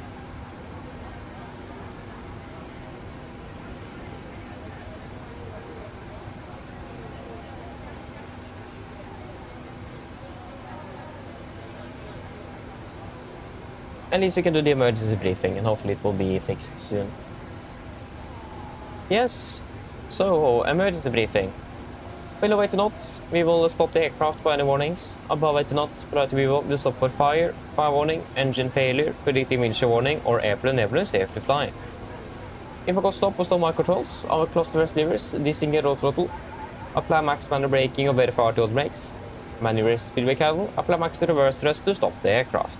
[SPEAKER 1] At least we can do the emergency briefing, and hopefully it will be fixed soon. Yes, so emergency briefing. Below 80 knots, we will stop the aircraft for any warnings. Above 80 knots, priority we will stop for fire warning, engine failure, predicting windshield warning, or airplane nebulous safe to fly. If I go stop or slow my controls, I will close the rest levers, disengage roll throttle, apply max manual braking or verify RTO brakes, maneuver speed brake handle, apply max reverse thrust to stop the aircraft.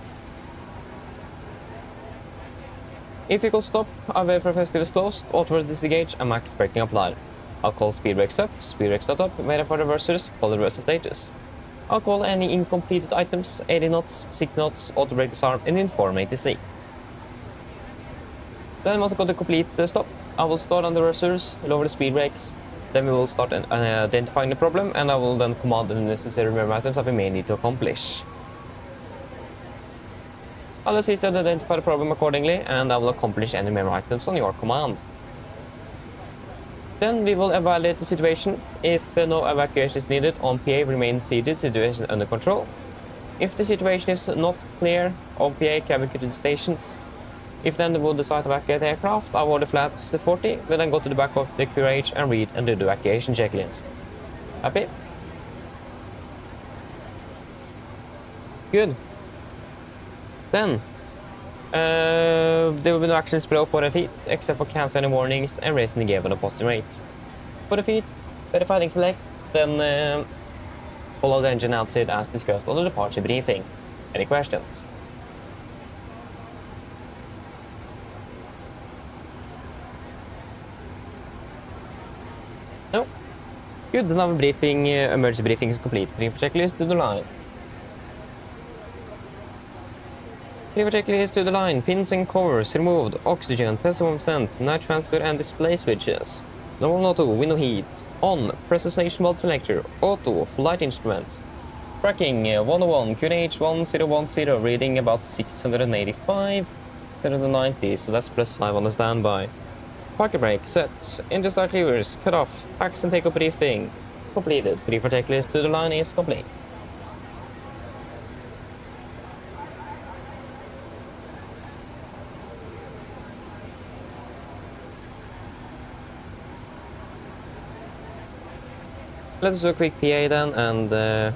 [SPEAKER 1] If you go stop, I verify first is closed, auto disengage, and max braking applied. I'll call speed brakes up, speed brakes not up, verify reversers, call the reverser status. I'll call any incompleted items, 80 knots, 60 knots, auto brake disarm, and inform ATC. Then once I got the complete stop, I will start on the reversers, lower the speed brakes, then we will start identifying the problem, and I will then command the necessary memory items that we may need to accomplish. I'll assist you to identify the problem accordingly, and I will accomplish any memory items on your command. Then we will evaluate the situation. If no evacuation is needed, on PA remains seated, situation under control. If the situation is not clear, on PA can we go to the stations. If then they will decide to evacuate the aircraft, I will the flaps 40, we then go to the back of the QRH and read and do the evacuation checklist. Happy? Good. Then, there will be no actions below 4 feet, except for cancelling warnings and raising the gear on the positive rates. 4 feet, verify and select, then follow the engine outside as discussed on the departure briefing. Any questions? No? Good, now the briefing, emergency briefing is complete. Brief checklist to the line. Brief checklist to the line. Pins and covers removed. Oxygen, test 1%, night transfer and display switches. Normal auto, window heat. On. Presentation mode selector. Auto, flight instruments. Tracking 101, QNH 1010, reading about 685, 690, so that's +5 on the standby. Parking brake set. Engine start levers cut off. Tax and takeoff briefing completed. Brief checklist to the line is complete. Let's do a quick PA then, and then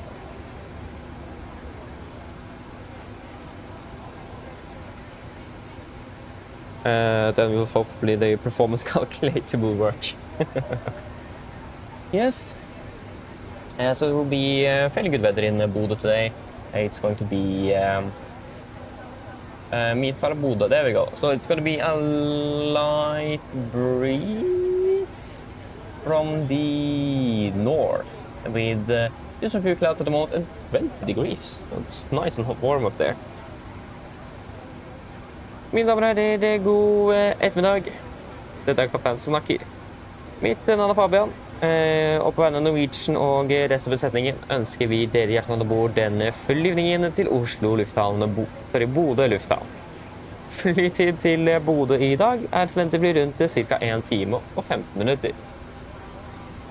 [SPEAKER 1] we'll hopefully the performance calculator will work. Yes. So it will be fairly good weather in Bodø today. It's going to be meet para Bodø. There we go. So it's going to be a light breeze from the north with just a few clouds at the moment and 20 degrees. It's nice and hot, warm up there. Mine damer og herrer, god ettermiddag. Dette er kaptein som snakker. Mitt navn er Fabian, og på vegne av Norwegian og resten av besetningen ønsker vi dere hjertelig om bord den flyvningen til Oslo lufthavn, Bodø lufthavn. Flytid til Bodø i dag er forventet å bli rundt ca. 1 time og 15 minutter.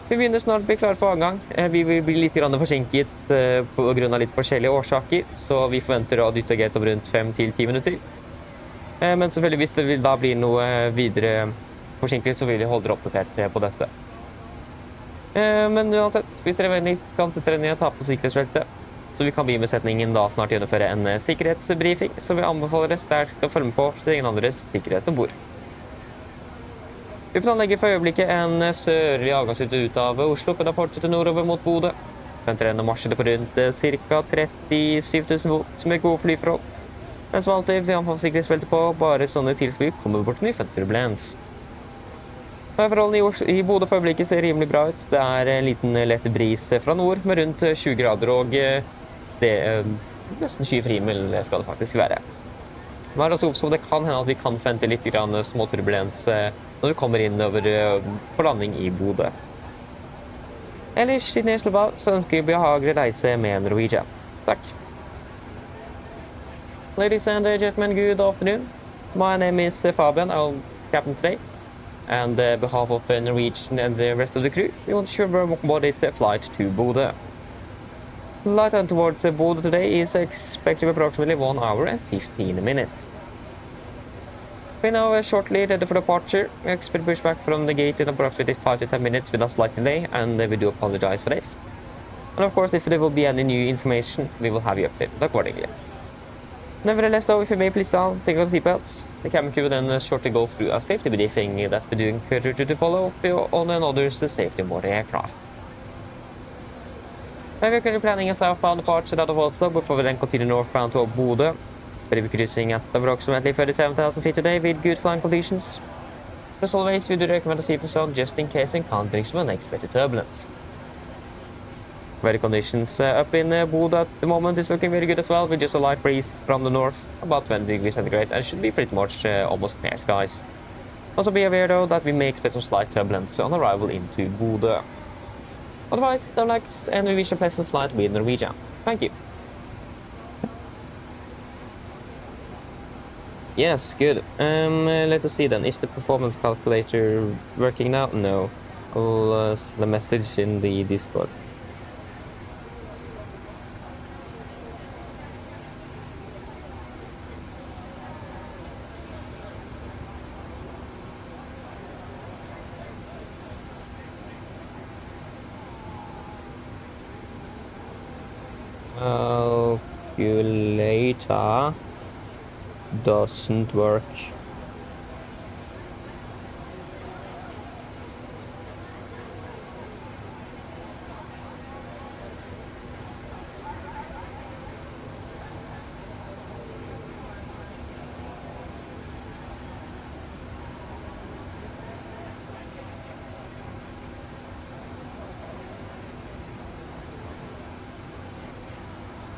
[SPEAKER 1] Vi begynner snart å bli klare for avgang. Vi vil bli litt forsinket på grunn av litt forskjellige årsaker, så vi forventer å dytte gate om rundt 5-10 minutter. Men selvfølgelig hvis det vil da bli noe videre forsinket, så vil vi holde dere oppdatert på dette. Men uansett, hvis dere er veldig kan til trening, ta på sikkerhetsfeltet. Så vi kan be besetningen da snart gjennomføre en sikkerhetsbriefing, så vi anbefaler dere sterkt å følge med på til ingen andres sikkerhet om bord. Vi planlegger for øyeblikket en sørlig avgangsrute ut av Oslo for å fortsette nordover mot Bodø. Venter en marsjere på rundt ca. 37 000 fot med gode flyforhold. Men som alltid, vi har sikkerhetsbelte på, bare sånne tilfly kommer bort ny turbulens. Forholdene i Bodø for øyeblikket ser rimelig bra ut. Det er en liten lett bris fra nord med rundt 20 grader, og det er nesten skyfri himmel skal det faktisk være. Vær også oppsom, det kan hende at vi kan forvente litt små turbulens når vi kommer inn over på landing i Bodø. Ellers, siden jeg slår av, så ønsker vi behagelig reise med Norwegian. Takk. Ladies and gentlemen, good afternoon. My name is Fabian, I'm captain today. And on behalf of Norwegian and the rest of the crew, we want to show what is the flight to Bodø. The flight on towards Bodø today is expected to be approximately 1 hour and 15 minutes. We now shortly ready for departure. We expect pushback from the gate in approximately 5 to 10 minutes with a slight delay, and we do apologize for this. And of course, if there will be any new information, we will have you updated accordingly. Nevertheless, though, if you may please down, take off the seatbelts. The cabin crew will then shortly go through a safety briefing that we're doing further to follow on another safety mode aircraft. We're currently planning a southbound departure out of Oslo before we then continue northbound to Bodø. We'll be cruising at approximately 37,000 feet today with good flying conditions. As always, we do recommend a seatbelt on just in case encountering some unexpected turbulence. Weather conditions up in Bodø at the moment is looking very good as well, with just a light breeze from the north, about 20 degrees centigrade, and should be pretty much almost clear skies. Also be aware though that we may expect some slight turbulence on arrival into Bodø. Otherwise, relax and we wish a pleasant flight with Norwegian. Thank you. Yes, good. Let us see then. Is the performance calculator working now? No. I'll send a message in the Discord. Calculator doesn't work.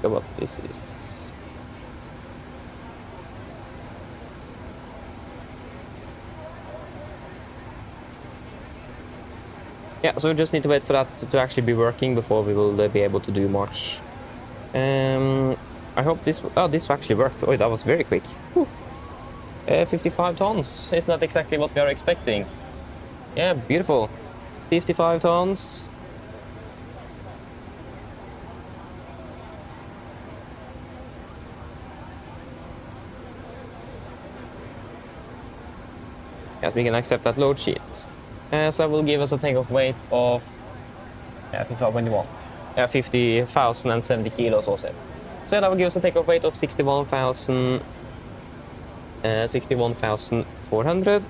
[SPEAKER 1] What this is. Yeah, so we just need to wait for that to actually be working before we will be able to do March. I hope this... Oh, this actually worked. Oh, that was very quick. 55 tons. Isn't that exactly what we are expecting? Yeah, beautiful. 55 tons. Yeah, we can accept that load sheet. So that will give us a takeoff weight of 50,070 kilos also. So yeah, that will give us a takeoff weight of 61,400.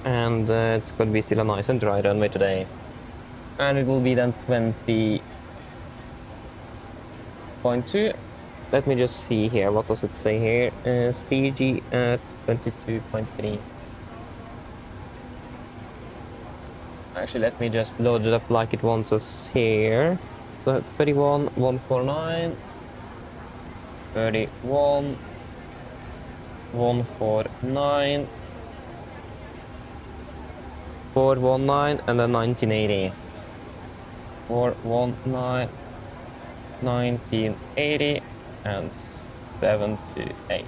[SPEAKER 1] And it's going to be still a nice and dry runway today. And it will be then 20.2. Let me just see here. What does it say here? CG at 22.3. Actually, let me just load it up like it wants us here. So 31,149, 31,149, 419, and then 1980. 419, 1980, and 78.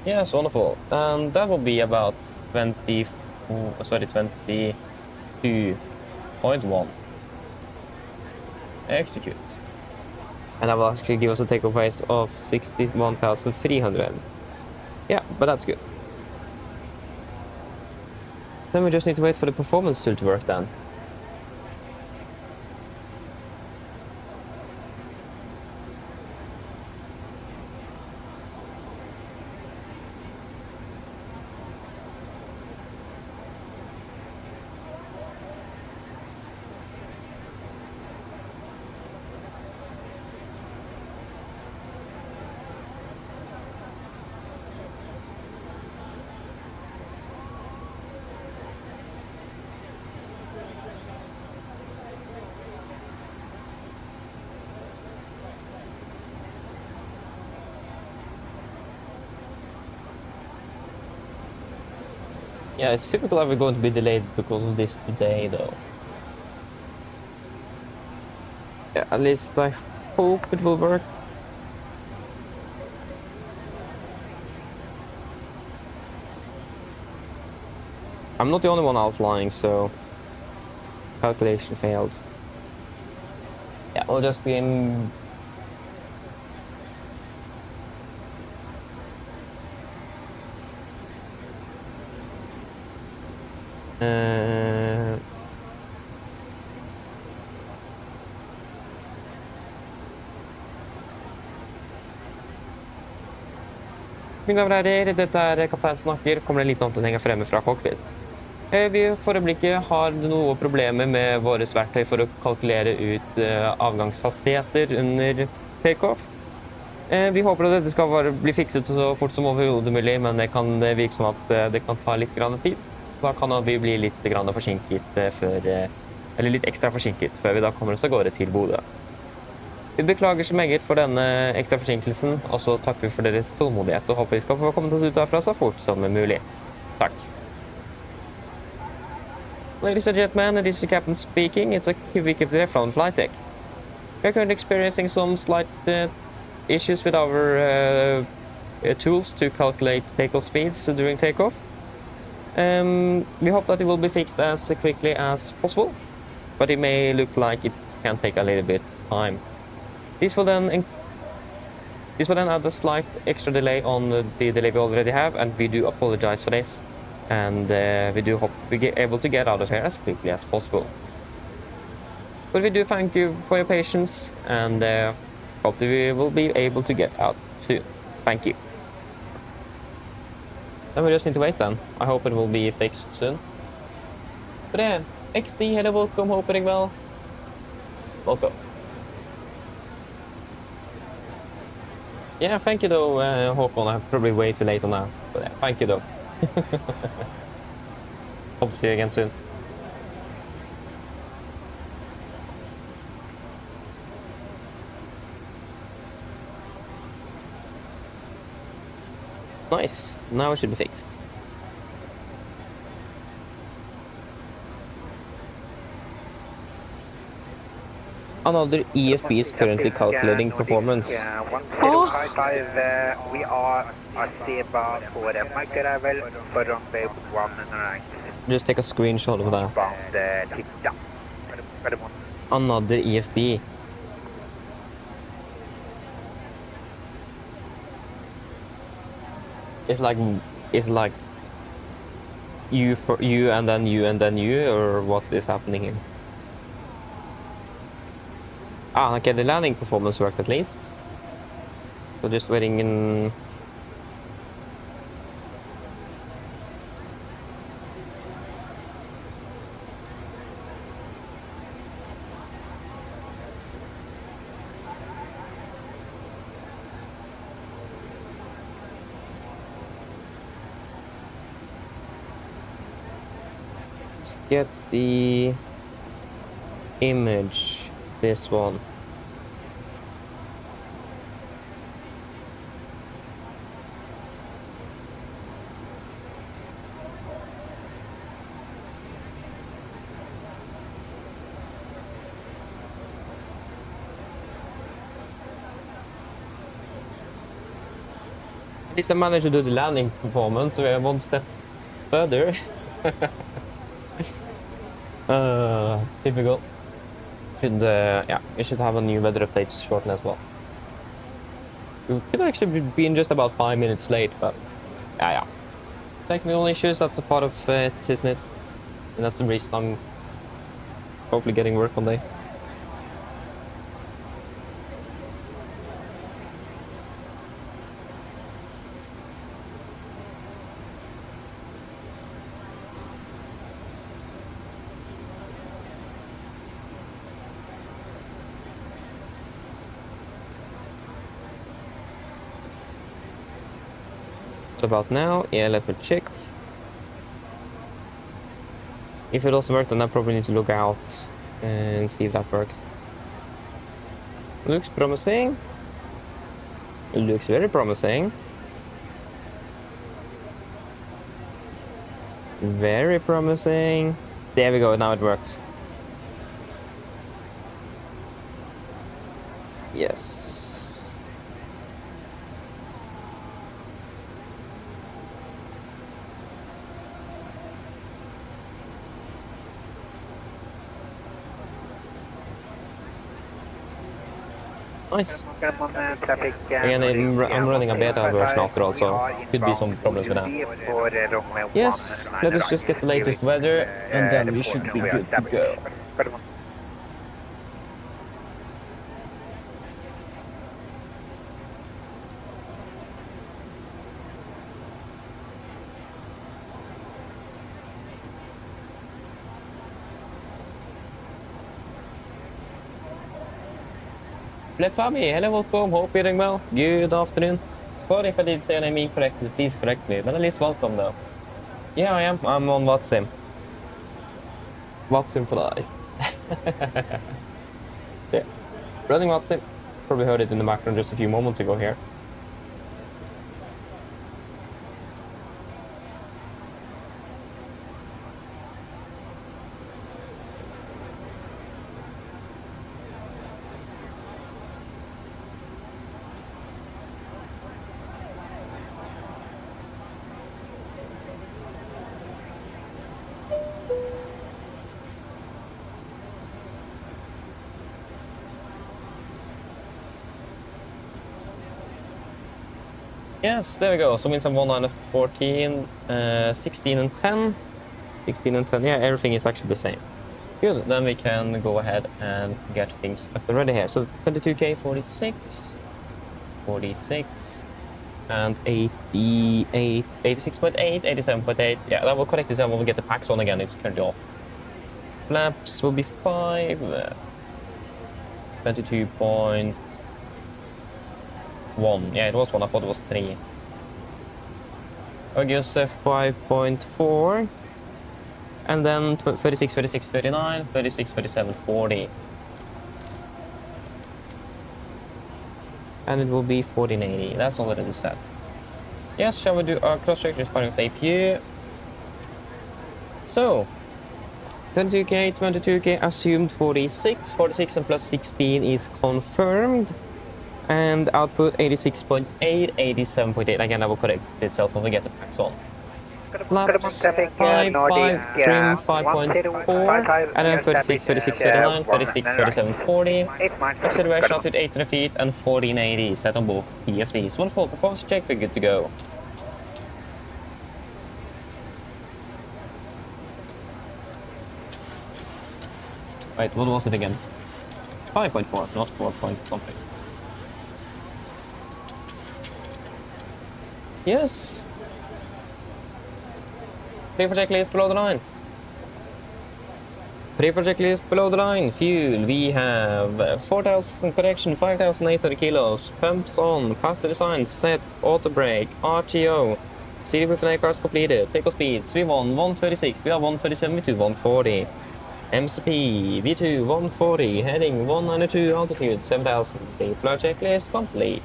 [SPEAKER 1] Yes, wonderful. And that will be about 22.1. Execute. And that will actually give us a takeoff weight of 61,300. Yeah, but that's good. Then we just need to wait for the performance tool to work then. Yeah, it's typical that we're going to be delayed because of this today, though. Yeah, at least I hope it will work. I'm not the only one out flying, so calculation failed. Yeah, we'll just game. Mine damer og herrer, dette er kaptein snakker. Kommer en liten oppdatering fremme fra cockpit. Vi for øyeblikket har noe problemer med våres verktøy for å kalkulere ut avgangshastigheter under takeoff. Vi håper at dette skal bli fikset så fort som overhodet mulig, men det kan virke som at det kan ta litt grann tid. Så da kan vi bli litt grann forsinket eller litt ekstra forsinket før vi da kommer oss av gårde til Bodø. Vi beklager så meget for denne ekstra forsinkelsen, og så takker vi for deres tålmodighet og håper vi skal få kommet oss ut herfra så fort som mulig. Takk. Ladies and gentlemen, this is the captain speaking. It's a Navigraph from FlyTech. We are currently experiencing some slight issues with our tools to calculate takeoff speeds during takeoff. We hope that it will be fixed as quickly as possible, but it may look like it can take a little bit of time. This will then add a slight extra delay on the delay we already have, and we do apologize for this. And we do hope we get able to get out of here as quickly as possible. But we do thank you for your patience, and hope that we will be able to get out soon. Thank you. Then we just need to wait then. I hope it will be fixed soon. But yeah, XD, hello, welcome, hope it well. Welcome. Yeah, thank you though, Håkon. I'm probably way too late on that. But yeah, thank you though. Hope to see you again soon. Nice. Now it should be fixed. Another EFB is currently calculating performance.
[SPEAKER 4] Yeah, 1055, we are about for the Navigraph for runway 19.
[SPEAKER 1] Just take a screenshot of that. Another EFB. It's like you for you and then you and then you, or what is happening here? Ah, okay, the landing performance worked at least. So just waiting in. Get the image, this one. At least I managed to do the landing performance, so we are one step further. Typical. Yeah, we should have a new weather update shortly as well. We could actually be in just about 5 minutes late, but yeah. Technical issues, that's a part of it, isn't it? And that's the reason I'm hopefully getting work one day. What about now? Yeah, let me check. If it doesn't work, then I probably need to look out and see if that works. Looks promising. It looks very promising. Very promising. There we go, now it works. Yes. Nice. Again, I'm running a beta version after all, so could be some problems with that. Yes, let us just get the latest weather, and then we should be good to go. Let Fabi, hello, welcome, hope you're doing well. Good afternoon. Sorry if I did say your name incorrectly, please correct me, but at least welcome though. Yeah, I am. I'm on WhatsApp. WhatsApp for life. Yeah, running WhatsApp. Probably heard it in the background just a few moments ago here. Yes, there we go. So means I'm 1 9 14, 16 and 10. 16 and 10, yeah, everything is actually the same. Good, then we can go ahead and get things up and ready here. So 22K, 46, 46, and 88, 86.8, 87.8. Yeah, that will correct this and we'll get the packs on again. It's currently off. Flaps will be 5, 22.1. Yeah, it was 1. I thought it was 3. I guess 5.4. And then 36, 36, 39, 36, 37, 40. And it will be 1480. That's already set. Yes, shall we do our cross-check firing with APU? So, 22K, 22K, assumed 46. 46 and plus 16 is confirmed. And output 86.8, 87.8. Again, I will correct itself when we get the packs on. Flaps 5, 5, trim 5.4, and then 36, 36, 39, 36, 37, 40. Acceleration altitude 800 feet and 1480 set on both PFDs. One full performance check, we're good to go. Wait, what was it again? 5.4, not 4 point something. Yes. Pre-for checklist below the line. Pre-for checklist below the line. Fuel, we have 4,000 correction, 5,800 kilos. Pumps on, pass the design, set, auto brake, RTO. CD with an cars completed. Takeoff speeds, V1, 136, we have 137, V2, 140. MCP, V2, 140, heading 192, altitude 7,000. Pre-for checklist complete.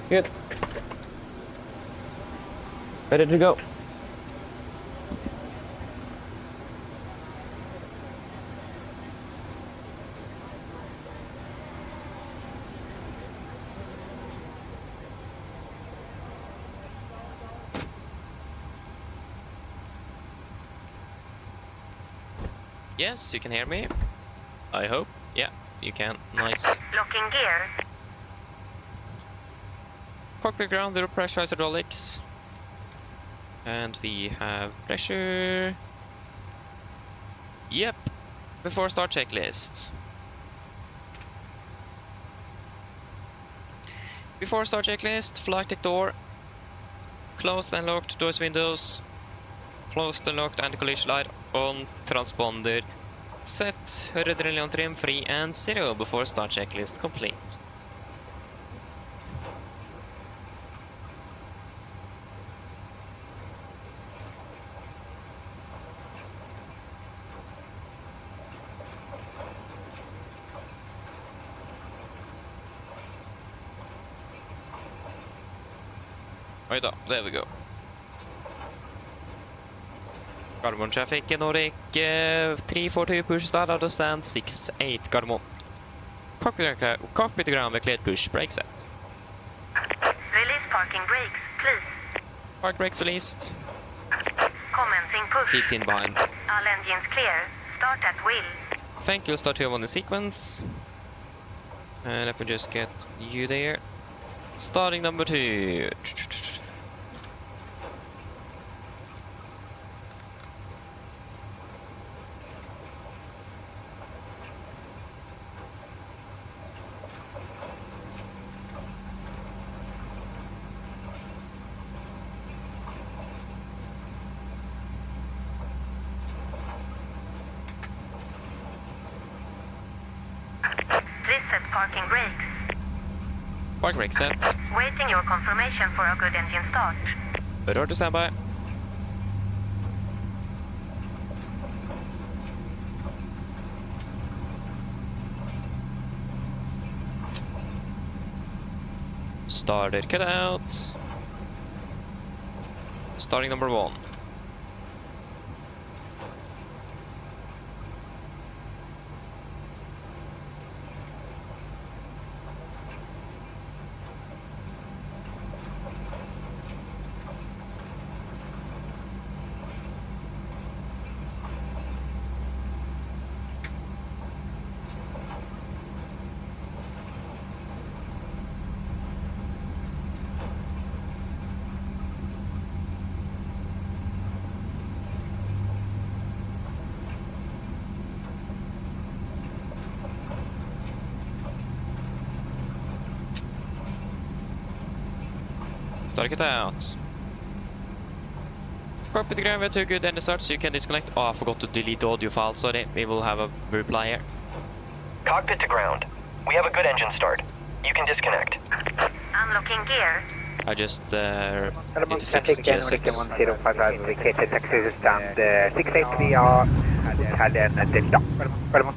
[SPEAKER 1] Good. Ready to go. Yes, you can hear me. I hope. Yeah, you can. Nice.
[SPEAKER 3] Locking gear.
[SPEAKER 1] Cockpit ground, zero pressurized hydraulics. And we have pressure. Yep. Before start checklist. Before start checklist, flight deck door. Closed and locked doors, windows. Closed and locked anti-collision light on transponder. Set adrenaline trim free and 0 before start checklist complete. Right up, there we go. Gardermoen traffic, Nordic 342, push start out of stand 68, Gardermoen. Cockpit ground, cleared push, brake set.
[SPEAKER 3] Release parking brakes, please.
[SPEAKER 1] Park brakes released.
[SPEAKER 3] Commencing push.
[SPEAKER 1] 15 behind.
[SPEAKER 3] All engines clear. Start at wheel.
[SPEAKER 1] Thank you, start 2 on the sequence. And let me just get you there. Starting number 2.
[SPEAKER 3] Reset parking brakes.
[SPEAKER 1] Park brake set.
[SPEAKER 3] Waiting your confirmation for a good engine start.
[SPEAKER 1] Rör to standby. Started cut out. Starting number 1. Started cut out. Cockpit ground, we had 2 good engine starts, so you can disconnect. Oh, I forgot to delete the audio file, sorry. We will have a reply here.
[SPEAKER 5] Cockpit to ground. We have a good engine start. You can disconnect.
[SPEAKER 3] Unlocking gear.
[SPEAKER 1] I just need to
[SPEAKER 4] Gardermoen
[SPEAKER 1] fix
[SPEAKER 4] traffic,
[SPEAKER 1] GSX.
[SPEAKER 4] 1055, vacated taxi stand 68, we are had en delta. Gardermoen.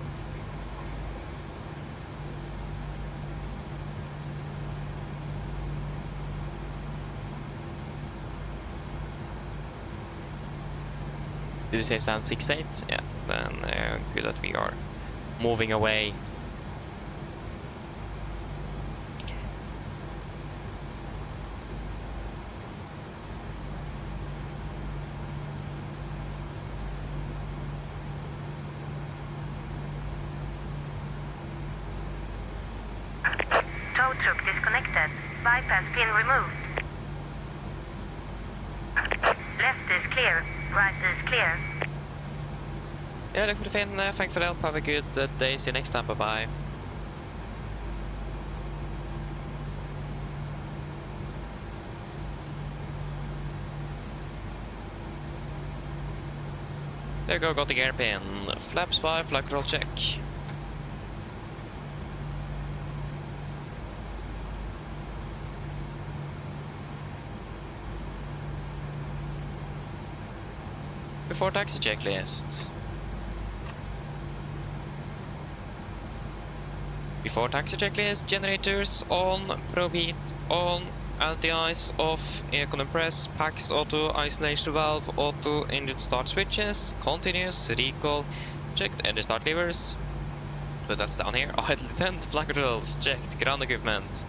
[SPEAKER 1] Did you say stand 68? Yeah, then good that we are moving away.
[SPEAKER 3] Tow truck disconnected. Bypass pin removed. Left is clear. Right is clear.
[SPEAKER 1] Yeah, look for the fin. Thanks for the help. Have a good day. See you next time. Bye bye. There you go. Got the gear pin. Flaps 5. Flight control check. Before taxi checklist. Before taxi checklist, generators on, probe heat on, anti-ice off, aircon press, packs auto, isolation valve, auto, engine start switches, continuous, recall, checked, engine start levers. So that's down here. Idle tent, flight controls, checked, ground equipment.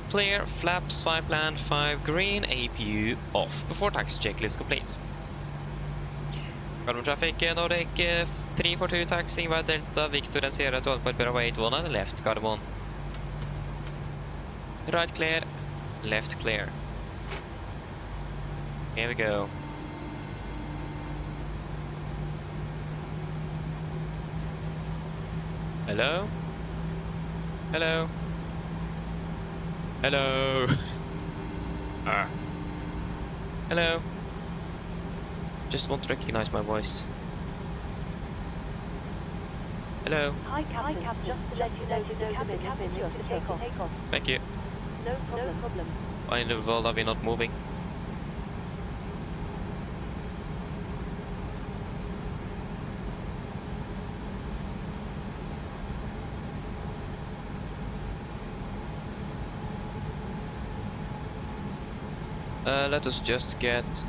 [SPEAKER 1] Clear, flaps, 5 plan, 5 green, APU off. Before taxi checklist complete. Gardermoen traffic, Nordic 342 taxi by Delta, Victor and Sierra 12 by Bravo 81 and left, Gardermoen. Right clear, left clear. Here we go. Hello? Hello? Hello? Hello? Just want to recognize my voice. Hello.
[SPEAKER 2] Hi, Captain. Just to let you know, the cabin is yours to take off.
[SPEAKER 1] Thank you.
[SPEAKER 2] No problem.
[SPEAKER 1] Why in the world are we not moving? Let us just get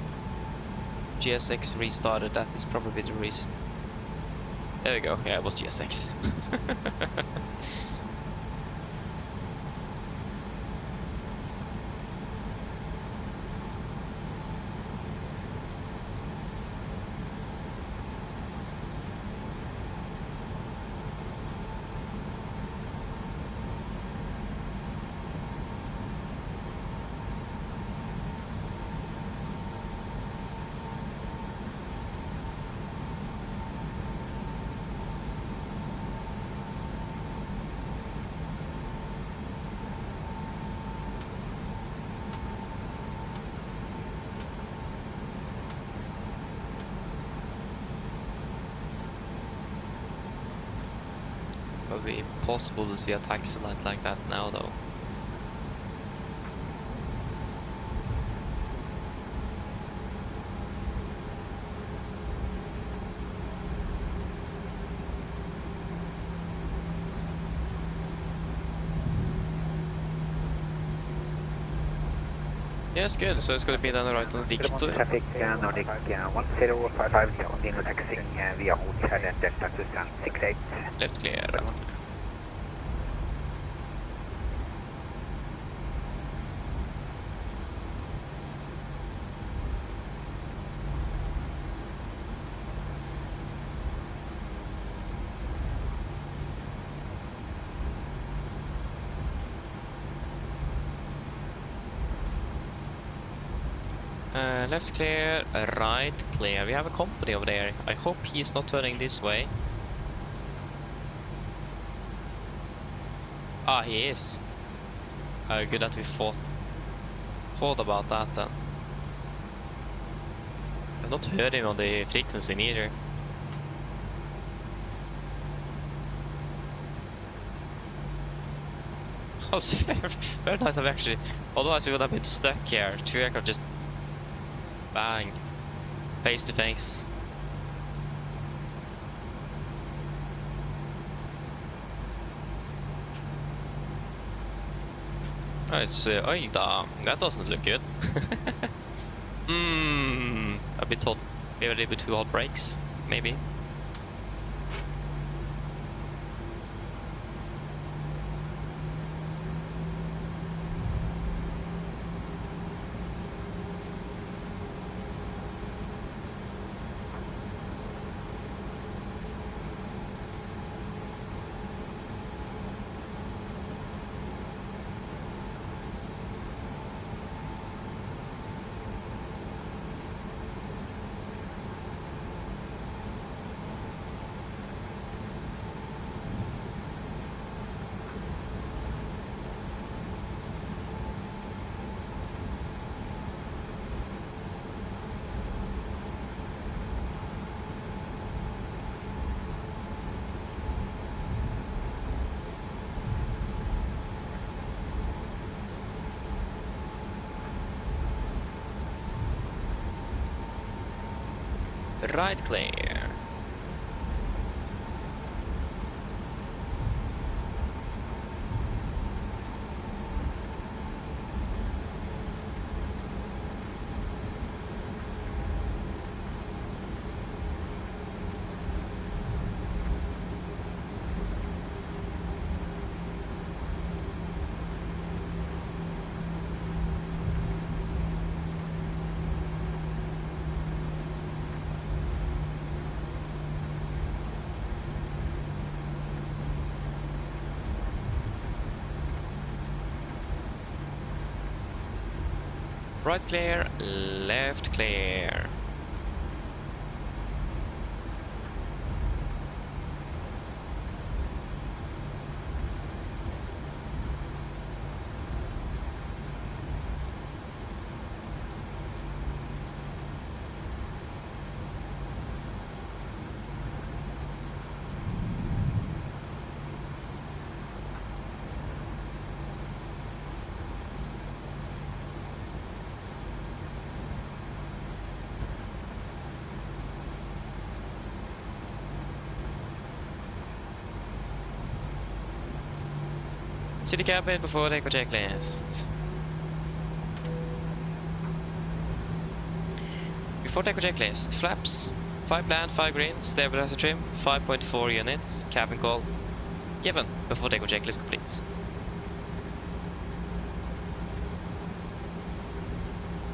[SPEAKER 6] GSX restarted. That is probably the reason. There we go. Yeah, it was GSX. It would be impossible to see a taxi light like that now, though. Yes, good. So it's going to be then right on Victor.
[SPEAKER 4] Traffic Nordic 1055 continue taxiing via hotel and Delta 268.
[SPEAKER 6] Left clear. Left clear. Left clear, right clear. We have a company over there. I hope he's not turning this way. Ah, he is. Good that we thought about that then. I've not heard him on the frequency neither. That was very nice of actually. Otherwise we would have been stuck here. Two aircraft just bang, face to face. Oh, it's oi da, that doesn't look good. A bit hot, maybe a little bit too hot brakes, maybe. Right clear. Right clear, left clear. City cabin before echo checklist. Before takeoff checklist, flaps, 5 land, 5 green, stabilizer trim, 5.4 units, cabin call, given before takeoff checklist complete.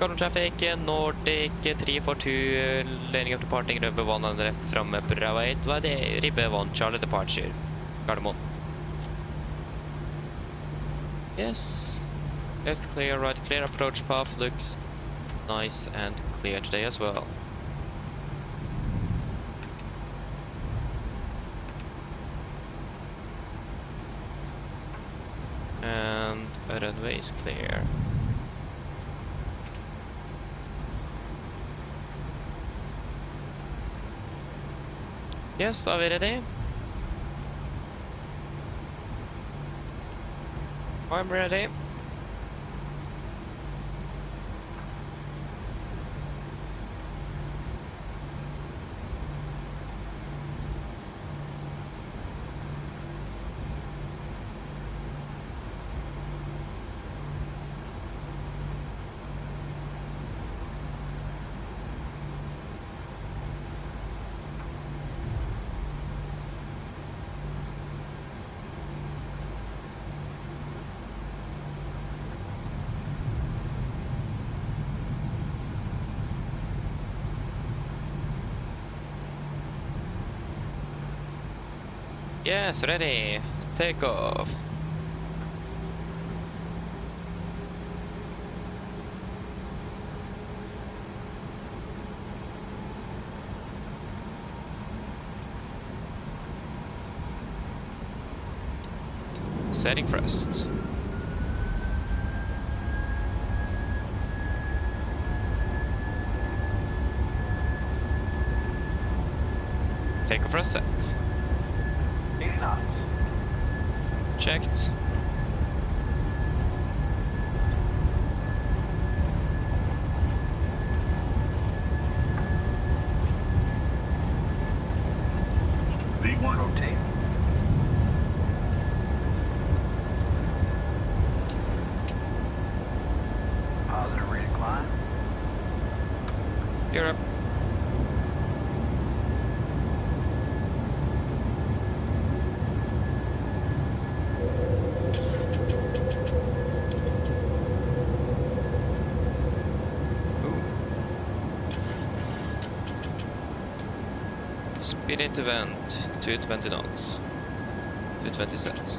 [SPEAKER 6] Golden traffic, Nordic 342, landing up departing, rubber 1 rett framme, Bravo 8, hva er det? Ribbe 1, Charlie departure, Gardermoen. Yes, left clear, right clear, approach path looks nice and clear today as well. And a runway is clear. Yes, are we ready? I'm ready. Yes, ready. Take off. Setting first. Take off for a set. Checked.
[SPEAKER 7] V1 rotate. Positive rate of climb.
[SPEAKER 6] Gear up. Speed into vent, 220 knots, 220 sets.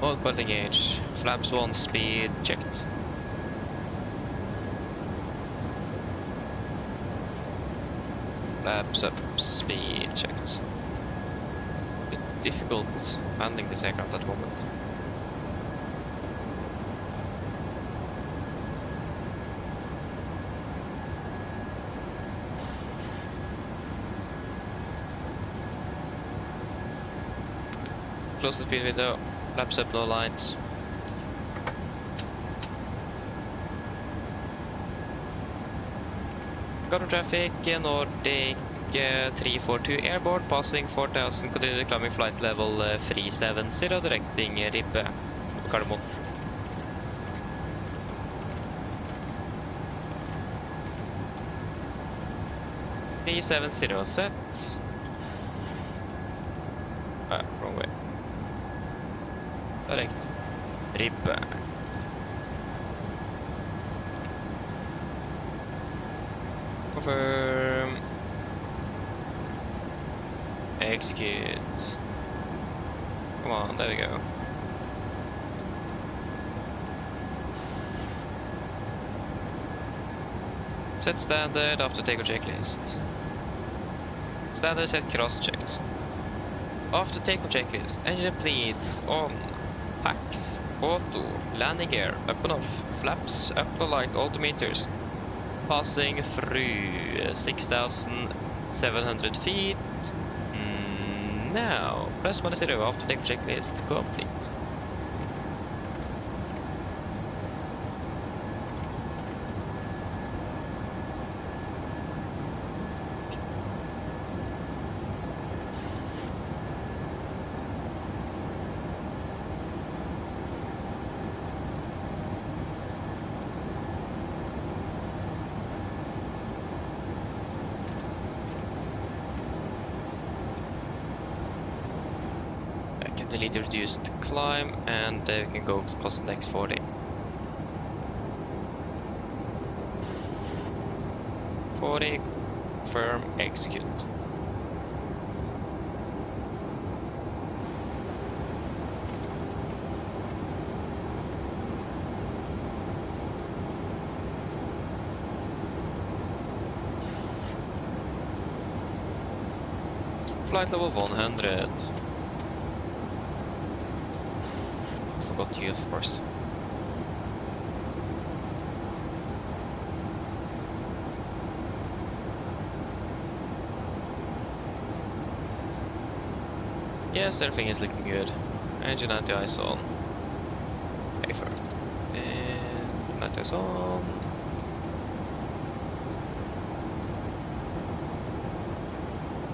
[SPEAKER 6] Hold point engage. Flaps 1 speed checked. Flaps up speed checked. Bit difficult handling this aircraft at the moment. Close the speed window. Flaps up, no lines. Garden traffic, Nordic 342 airborne, passing 4000, continue climbing flight level 370, directing Ribbe, Gardermoen. set. Wrong way. Direkt. Ribbe. Confirm. Execute. Come on, there we go. Set standard after takeoff checklist. Standard set cross-checked. After takeoff checklist, engine bleeds on. Packs. Auto, landing gear, up and off, flaps, up and light, altimeters. Passing through 6,700 feet. Now, press 10 after take checklist complete. Delete the reduced climb, and we can go cost next 40. 40, firm, execute. Flight level 100. Forgot you, of course. Yes, everything is looking good. Engine anti-ice on. Paper. And anti-ice on.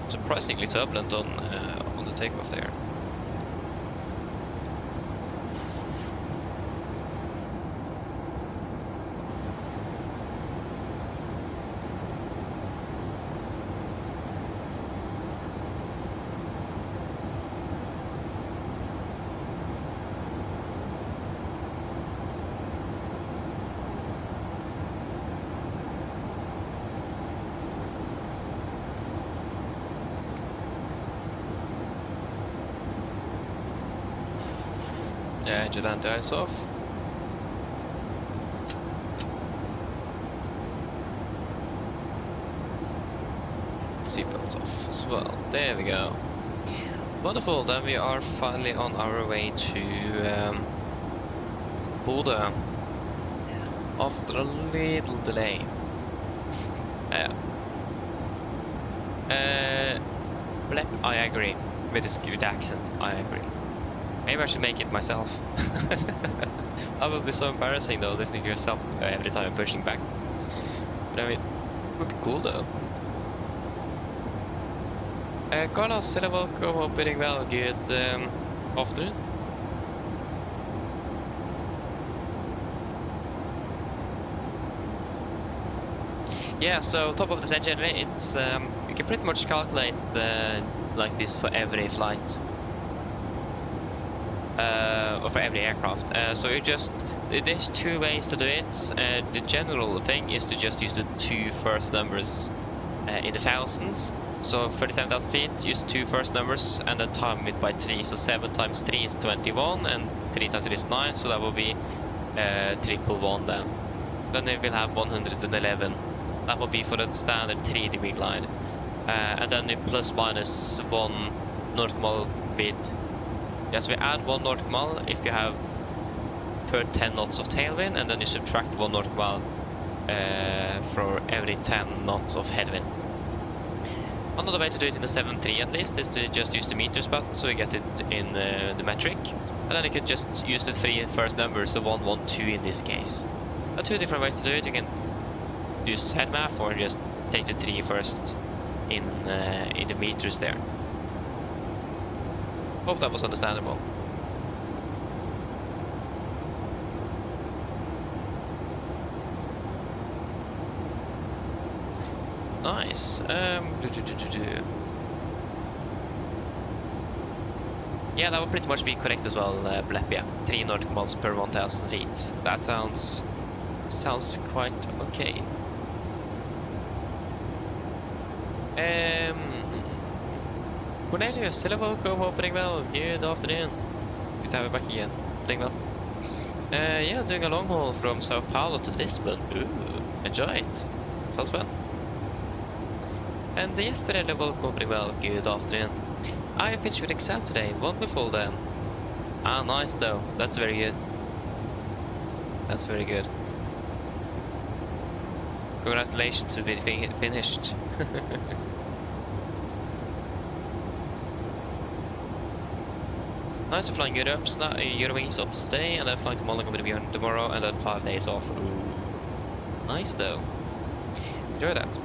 [SPEAKER 6] Surprisingly turbulent on the takeoff there. Engine anti-ice off. Seatbelts off as well. There we go. Wonderful, then we are finally on our way to Bodø after a little delay. Blep, I agree. With a skewed accent, I agree. Maybe I should make it myself. That would be so embarrassing though, listening to yourself every time I'm pushing back. But I mean, it would be cool though. Carlos, hello, welcome, hope you're doing well. Good afternoon. Yeah, so top of the set generally, it's you can pretty much calculate like this for every flight. Or for every aircraft. So you just, there's two ways to do it. The general thing is to just use the two first numbers in the thousands. So 37,000 feet, use the two first numbers and then time it by 3. So 7 times 3 is 21 and 3 times 3 is 9. So that will be 111 then. Then we will have 111. That will be for the standard 3-degree glide. And then you plus minus 1 nautical with. Yes, we add 1 nautical mile if you have per 10 knots of tailwind, and then you subtract 1 nautical mile for every 10 knots of headwind. Another way to do it in the 7.3 at least is to just use the meter spot, so you get it in the metric, and then you could just use the 3 first numbers, so 1, 1, 2 in this case. There are 2 different ways to do it. You can use head math or just take the 3 first in the meters there. Hope that was understandable. Nice. Yeah, that would pretty much be correct as well, Blep, yeah. 3 nautical miles per 1,000 feet. That sounds quite okay. Cornelius, hello, welcome, hoping well. Good afternoon. Good to have you back again. Doing well. Yeah, doing a long haul from Sao Paulo to Lisbon. Ooh, enjoy it. Sounds fun. And Jesper, hello, welcome, well. Good afternoon. I finished with exam today. Wonderful then. Ah, nice though. That's very good. That's very good. Congratulations to be finished. Nice, we're flying Europeans today, and then flying to Malaga tomorrow, and then 5 days off. Ooh. Nice though. Enjoy that.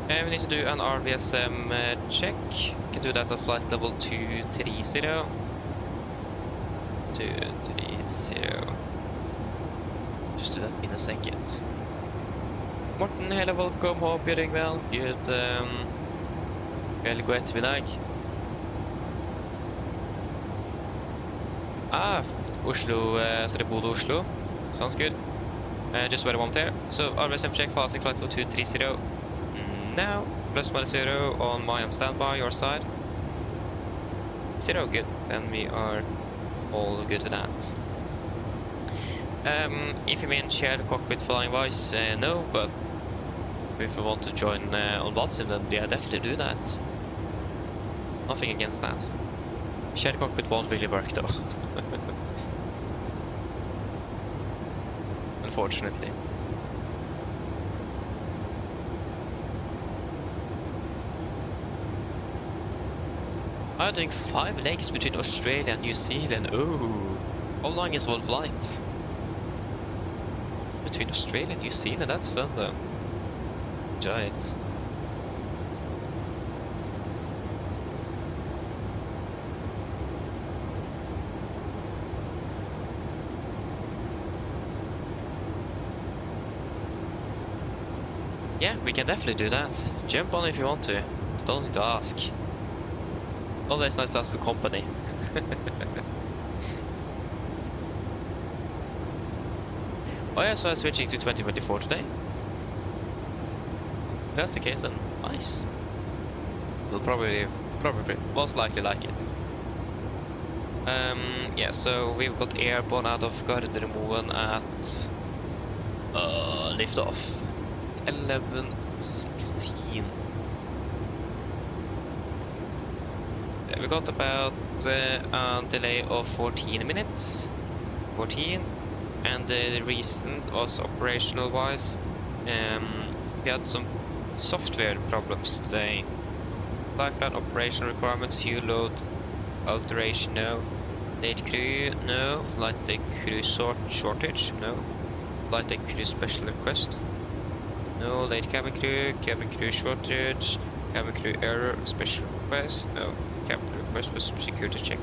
[SPEAKER 6] And we need to do an RVSM check. We can do that at flight level 230. 230. Just do that in a second. Morten, hello, welcome. Hope you're doing well. Good. Veldig god ettermiddag. Oslo, so the Bodø Oslo. Sounds good. Just wait a moment here. So RVSM check, passing flight 230. Now, +/0 on my and standby, your side. 0, good. Then we are all good with that. If you mean shared cockpit flying wise, no, but if you want to join on WhatsApp, then yeah, definitely do that. Nothing against that. Shared cockpit won't really work though. Unfortunately. I'm doing 5 legs between Australia and New Zealand. Ooh, how long is one flight? Between Australia and New Zealand, that's fun though. Enjoy it. Yeah, we can definitely do that. Jump on if you want to. Don't need to ask. Always nice to ask the company. Oh yeah, so I'm switching to 2024 today. If that's the case, then nice. We'll probably, most likely like it. Yeah, so we've got airborne out of Gardermoen at liftoff 11:16. We got about a delay of 14 minutes. 14. And the reason was operational wise. We had some software problems today. Like that, operational requirements, fuel load, alteration, no. Late crew, no. Flight deck crew shortage, no. Flight deck crew special request, no. Late cabin crew shortage, cabin crew error, special request, no. Cabin request was security check,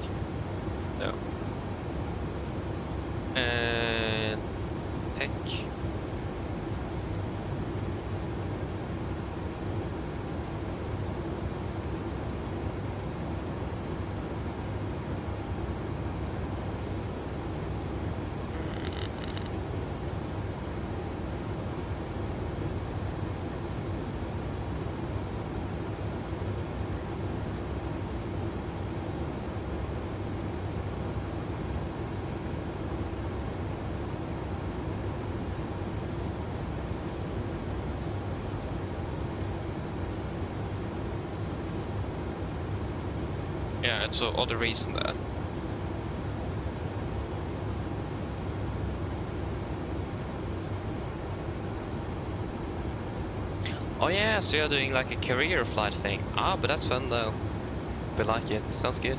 [SPEAKER 6] no. Tech. Yeah, it's other reason that. Oh yeah, so you're doing like a career flight thing. Ah, but that's fun though. We like it. Sounds good.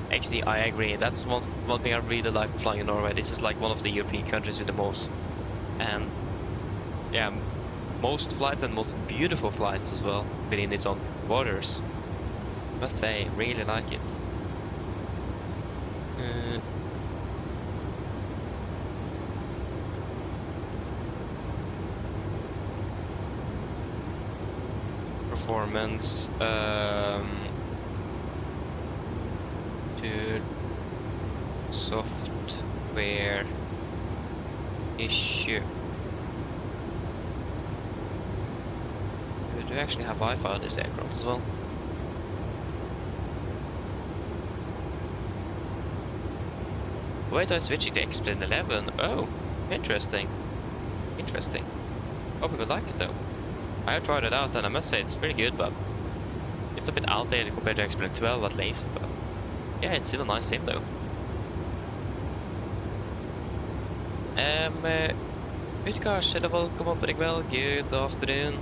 [SPEAKER 6] Actually, I agree. That's one thing I really like flying in Norway. This is like one of the European countries with the most, and yeah, most flights and most beautiful flights as well within its own waters. Must say, really like it. Performance to software issue. Do we actually have Wi-Fi on this aircraft as well? Wait, I'm switching to X-Plane 11. Oh, interesting. Interesting. Hope you would like it though. I have tried it out and I must say it's pretty good, but it's a bit outdated compared to X-Plane 12 at least. But yeah, it's still a nice sim though. Utgars, welcome up, well, good afternoon.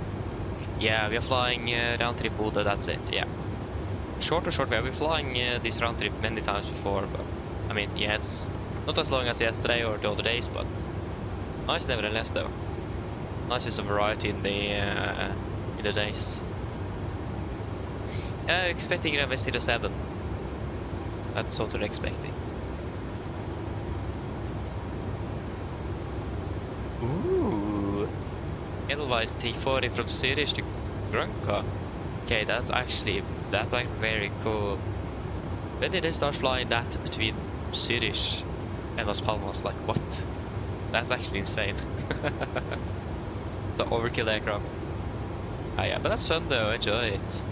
[SPEAKER 6] Yeah, we are flying round trip Bodø, that's it, yeah. Short, we have been flying this round trip many times before, but I mean, yeah, it's not as long as yesterday or the other days, but nice nevertheless though. Nice with some variety in the days. Expecting a FSLTL. That's what we're expecting. Ooh, Edelweiss 340 from Zurich to Granca. Okay, that's like very cool. When did they start flying that between Zurich and Las Palmas? Like what? That's actually insane. The overkill aircraft. Ah, yeah, but that's fun though. Enjoy it.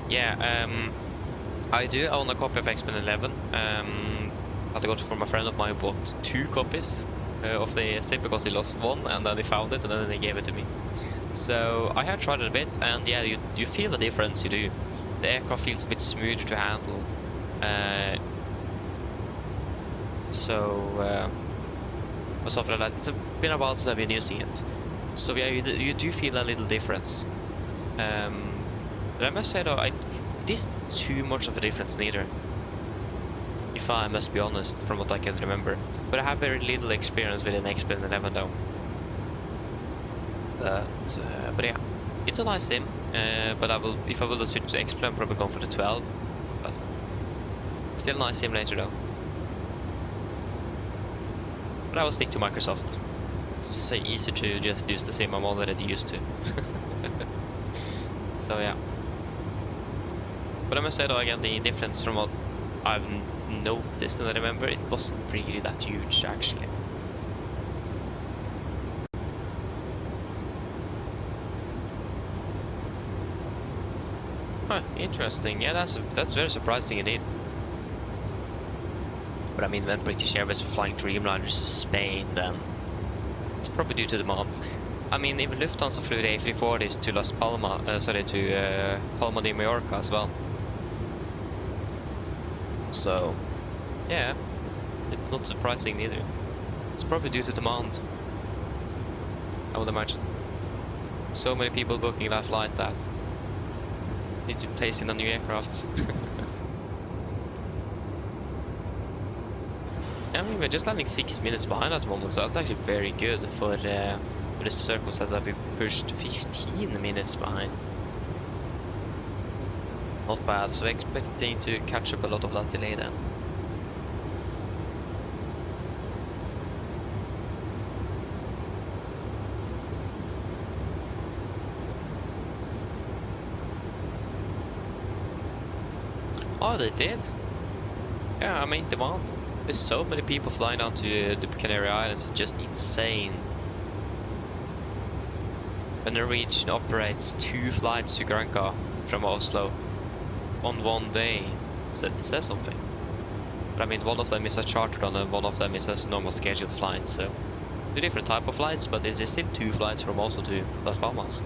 [SPEAKER 6] Yeah, I do own a copy of X-Men 11. I got it from a friend of mine who bought 2 copies of the SIP because he lost one, and then he found it and then he gave it to me. So I have tried it a bit, and yeah, you feel the difference. You do. The aircraft feels a bit smoother to handle. Or something like that. It's been a while since I've been using it. So yeah, you do feel a little difference. But I must say though, it isn't too much of a difference neither. If I must be honest, from what I can remember. But I have very little experience with an X-Men 11 though. But yeah, it's a nice sim. But if I will switch to X-Men, I'm probably going for the 12. But still a nice simulator though. But I will stick to Microsoft. It's easy to just use the sim I'm already used to. So yeah. But I must say though, again, the difference from what I've noticed and I remember, it wasn't really that huge actually. Huh, interesting. Yeah, that's very surprising indeed. But I mean, when British Airways were flying Dreamliners to Spain, then it's probably due to demand. I mean, even Lufthansa flew the A340s to Las Palmas, to Palma de Mallorca as well. So, yeah, it's not surprising either. It's probably due to demand, I would imagine. So many people booking that flight that need to place in a new aircraft. I mean, we're just landing 6 minutes behind at the moment, so that's actually very good for the circumstance that we pushed 15 minutes behind. Not bad, so expecting to catch up a lot of that delay then. Oh, they did? Yeah, I mean, demand. There's so many people flying down to the Canary Islands, it's just insane. When Norwegian operates 2 flights to Granca from Oslo on one day, so it says something. But I mean, one of them is a chartered one and one of them is a normal scheduled flight, so 2 different type of flights, but it is still 2 flights from Oslo to Las Palmas.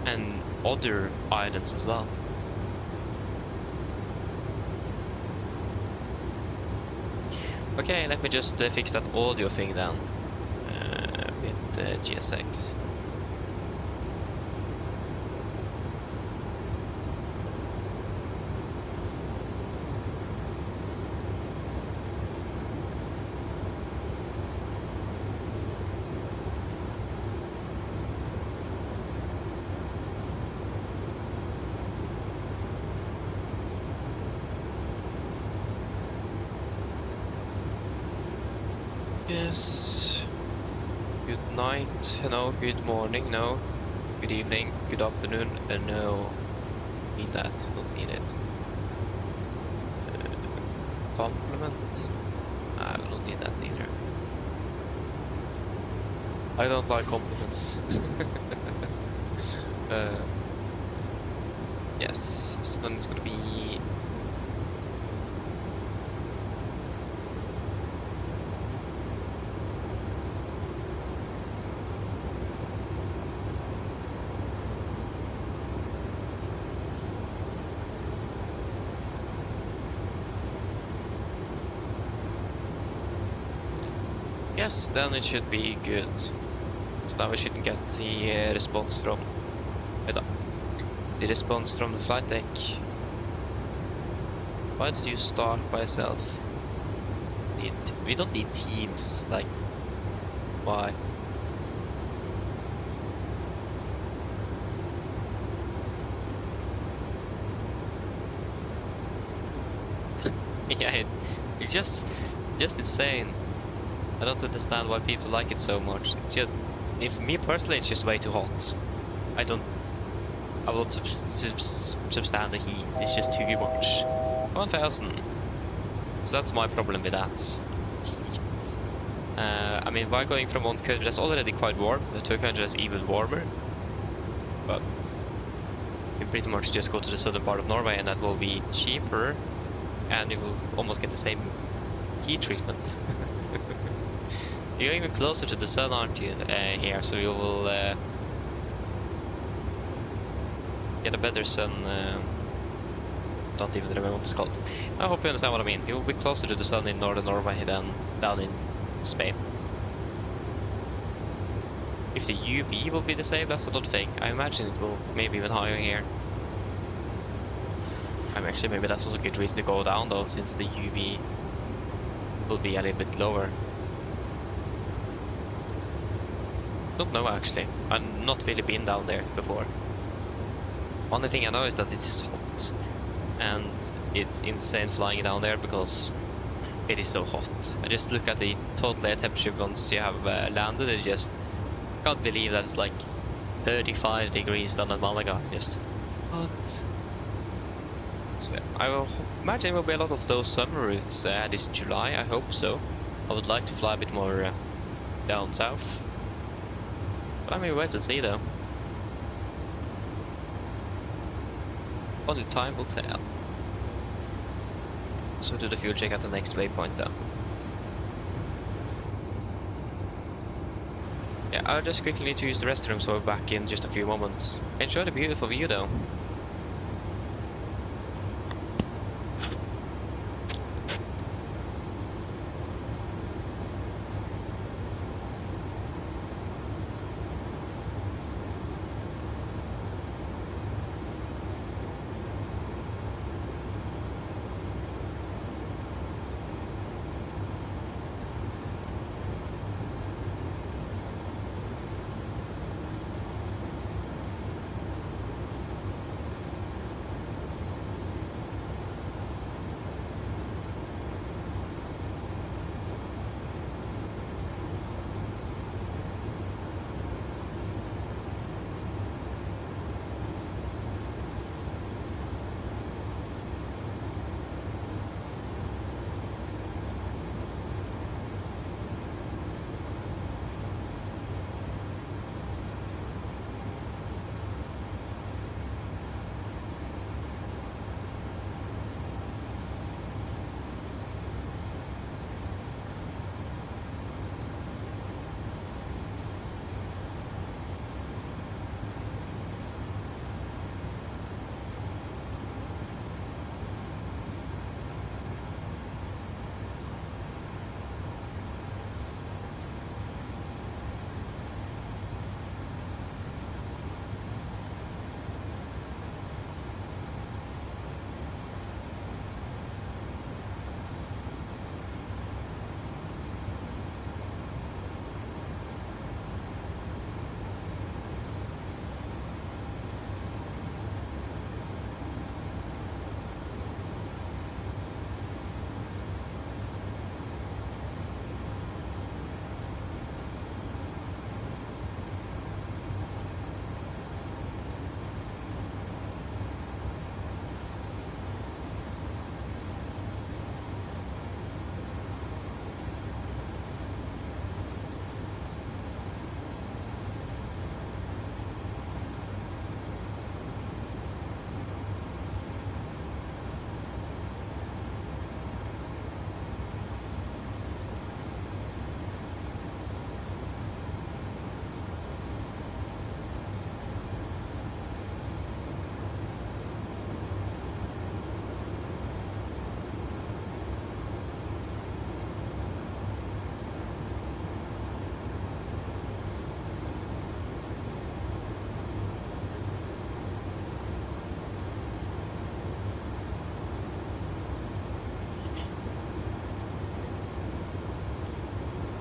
[SPEAKER 6] And other islands as well. Okay, let me just fix that audio thing down with GSX. Yes. Good night. No. Good morning. No. Good evening. Good afternoon. No. Need that. Don't need it. Compliment. I don't need that neither. I don't like compliments. Yes. So then it's gonna be. Yes, then it should be good. So now we shouldn't get the response from... the response from the flight deck. Why did you start by yourself? We don't need teams, like... Why? Yeah, it's just insane. I don't understand why people like it so much. It's just, if me personally, it's just way too hot. I won't substand the heat. It's just too much. 1000. So that's my problem with that heat. I mean, by going from 100 that's already quite warm, the 200 is even warmer. But you pretty much just go to the southern part of Norway, and that will be cheaper, and you will almost get the same heat treatment. You're even closer to the sun, aren't you, here, so you will get a better sun. Don't even remember what it's called. I hope you understand what I mean. You will be closer to the sun in northern Norway than down in Spain. If the UV will be the same, that's another thing. I imagine it will maybe even higher here. Actually, maybe that's also a good reason to go down though, since the UV will be a little bit lower. Don't know actually. I've not really been down there before. Only thing I know is that it's hot, and it's insane flying down there because it is so hot. I just look at the total air temperature once you have landed, and just can't believe that it's like 35 degrees down in Malaga. Just what? So I will imagine there will be a lot of those summer routes this July. I hope so. I would like to fly a bit more down south. But I mean, wait to see though. Only time will tell. So do the fuel check at the next waypoint though. Yeah, I'll just quickly need to use the restroom, so we're back in just a few moments. Enjoy the beautiful view though.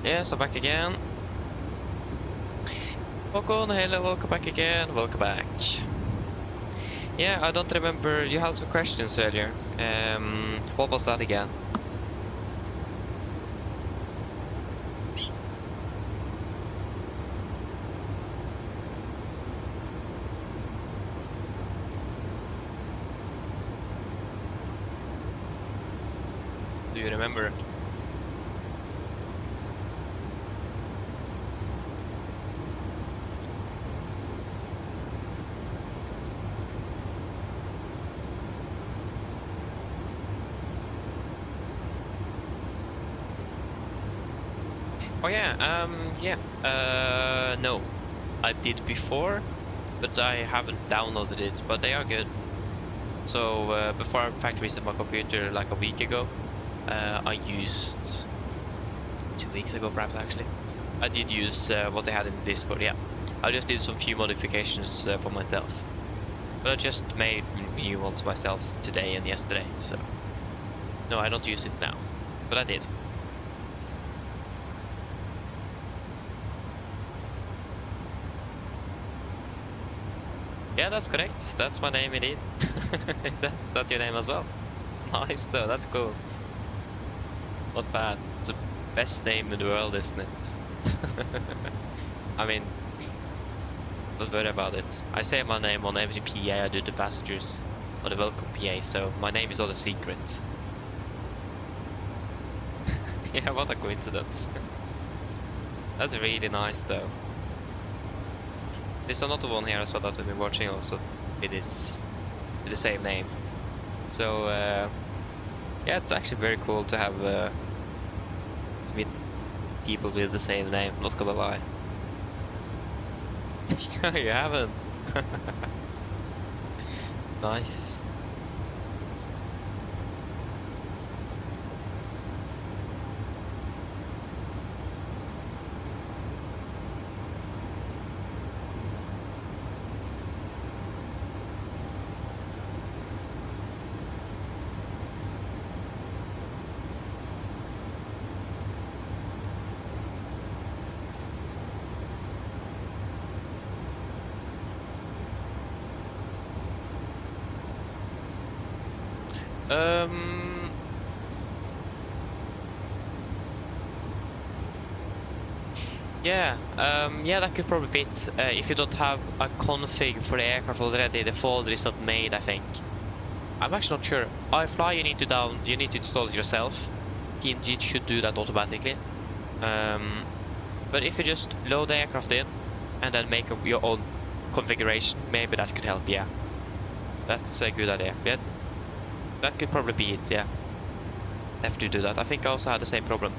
[SPEAKER 6] Yes, I'm back again. Welcome, hello, welcome back again, welcome back. Yeah, I don't remember, you had some questions earlier. What was that again? Do you remember? Oh yeah, no. I did before, but I haven't downloaded it, but they are good. So before I factory reset my computer like a week ago, I used 2 weeks ago perhaps actually. I did use what they had in the Discord, yeah. I just did some few modifications for myself. But I just made new ones myself today and yesterday, so... No, I don't use it now, but I did. Yeah, that's correct. That's my name indeed. That's your name as well. Nice though, that's cool. Not bad. It's the best name in the world, isn't it? I mean, don't worry about it. I say my name on every PA I do to passengers on the welcome PA, so my name is not a secret. Yeah, what a coincidence. That's really nice though. There's another one here as well that I've been watching also with the same name. So yeah, it's actually very cool to have to meet people with the same name, not gonna lie. You haven't. Nice. Yeah, that could probably fit if you don't have a config for the aircraft already. The folder is not made, I think. I'm actually not sure. IFLY, you need to install it yourself. PMDG should do that automatically. But if you just load the aircraft in and then make up your own configuration, maybe that could help. Yeah, that's a good idea. Yeah, that could probably be it. Yeah, have to do that. I think I also had the same problem.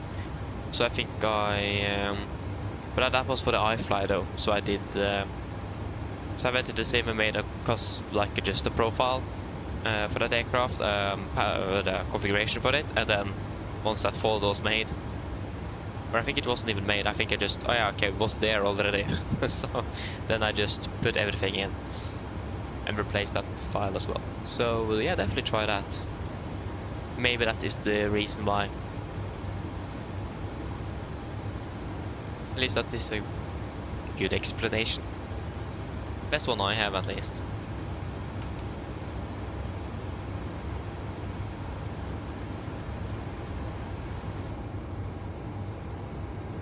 [SPEAKER 6] So I think but that was for the IFLY though. So I did. So I went to the sim and made just a profile for that aircraft, the configuration for it, and then once that folder was made, or I think it wasn't even made. I think I just it was there already. So then I just put everything in and replaced that file as well. So yeah, definitely try that. Maybe that is the reason why. At least that is a good explanation. Best one I have, at least.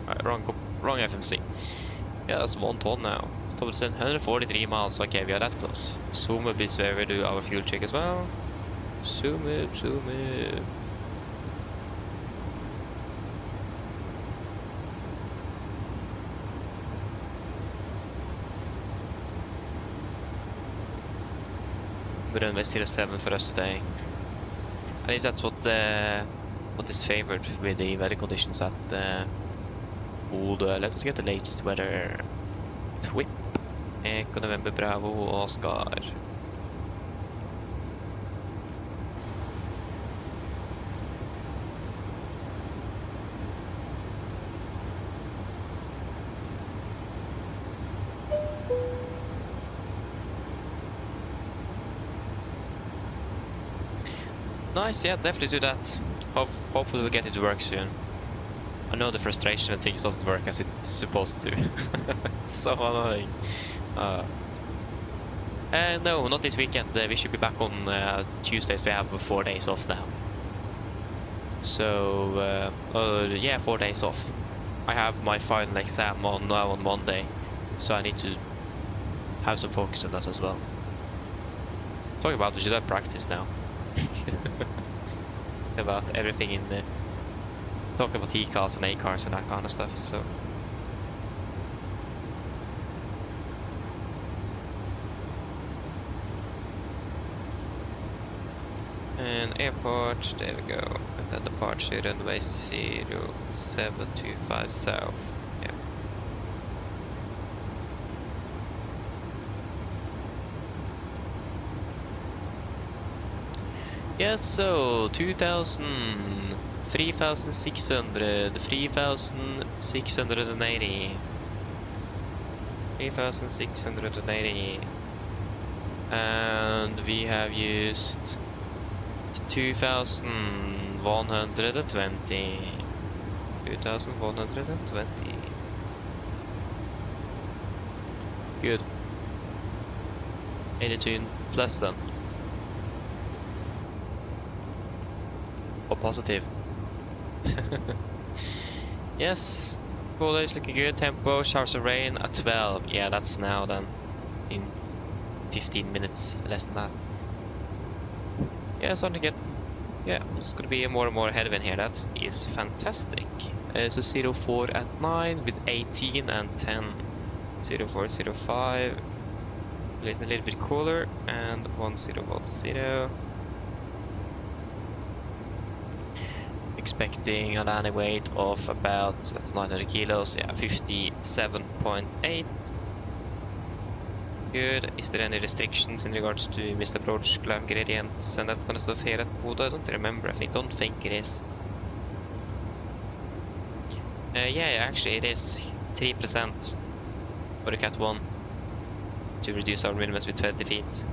[SPEAKER 6] Right, wrong FMC. Yeah, that's 1 ton now. Towards 143 miles. Okay, we are that close. Zoom a bit where we do our fuel check as well. Zoom it, zoom it. We're in West 7 for us today. At least that's what is favored with the weather conditions at Bodø. Let us get the latest weather. TWIP. Echo November Bravo Oscar. Nice, yeah, definitely do that. Hopefully we'll get it to work soon. I know the frustration when things doesn't work as it's supposed to. It's so annoying. No, not this weekend. We should be back on Tuesdays. We have 4 days off now. So, yeah, 4 days off. I have my final exam on Monday, so I need to have some focus on that as well. Talking about, we should have practice now. About everything in the... Talking about E-cars and A-cars and that kind of stuff, so... And airport, there we go. And then departure runway 0725 south. Yeah. Yes, so 2000, 3600, 3680, 3680, and we have used 2120, 2120. Good. 82 plus then. Or positive. Yes, Bodø is looking good. Tempo, showers of rain at 12. Yeah, that's now then. In 15 minutes, less than that. Yeah, starting to get... Yeah, it's going to be more and more headwind here. That is fantastic. So 04 at 9 with 18 and 10. 04, 05. It's a little bit cooler. And 1010. Expecting a landing weight of about, that's 900 kilos, yeah, 57.8. Good. Is there any restrictions in regards to missed approach, climb gradients, and that kind of stuff here at Bodø? I don't remember. I don't think it is. Yeah, actually it is 3% for the Cat 1 to reduce our minimums with 20 feet.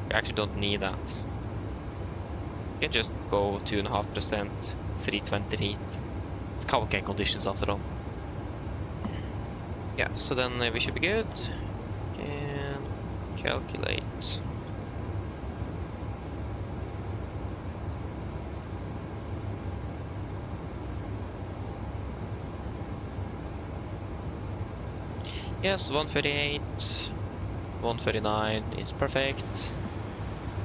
[SPEAKER 6] We actually don't need that. You can just go 2.5%, 320 feet. It's cavalcade conditions after all. Yeah, so then we should be good. Can calculate. Yes, 138, 139 is perfect.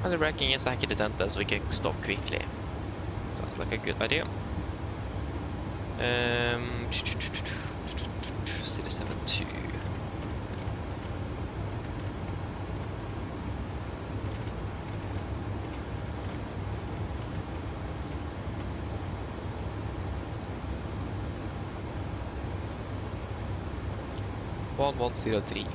[SPEAKER 6] And the braking is actually dented, so we can stop quickly. Sounds like a good idea. 072. One 103.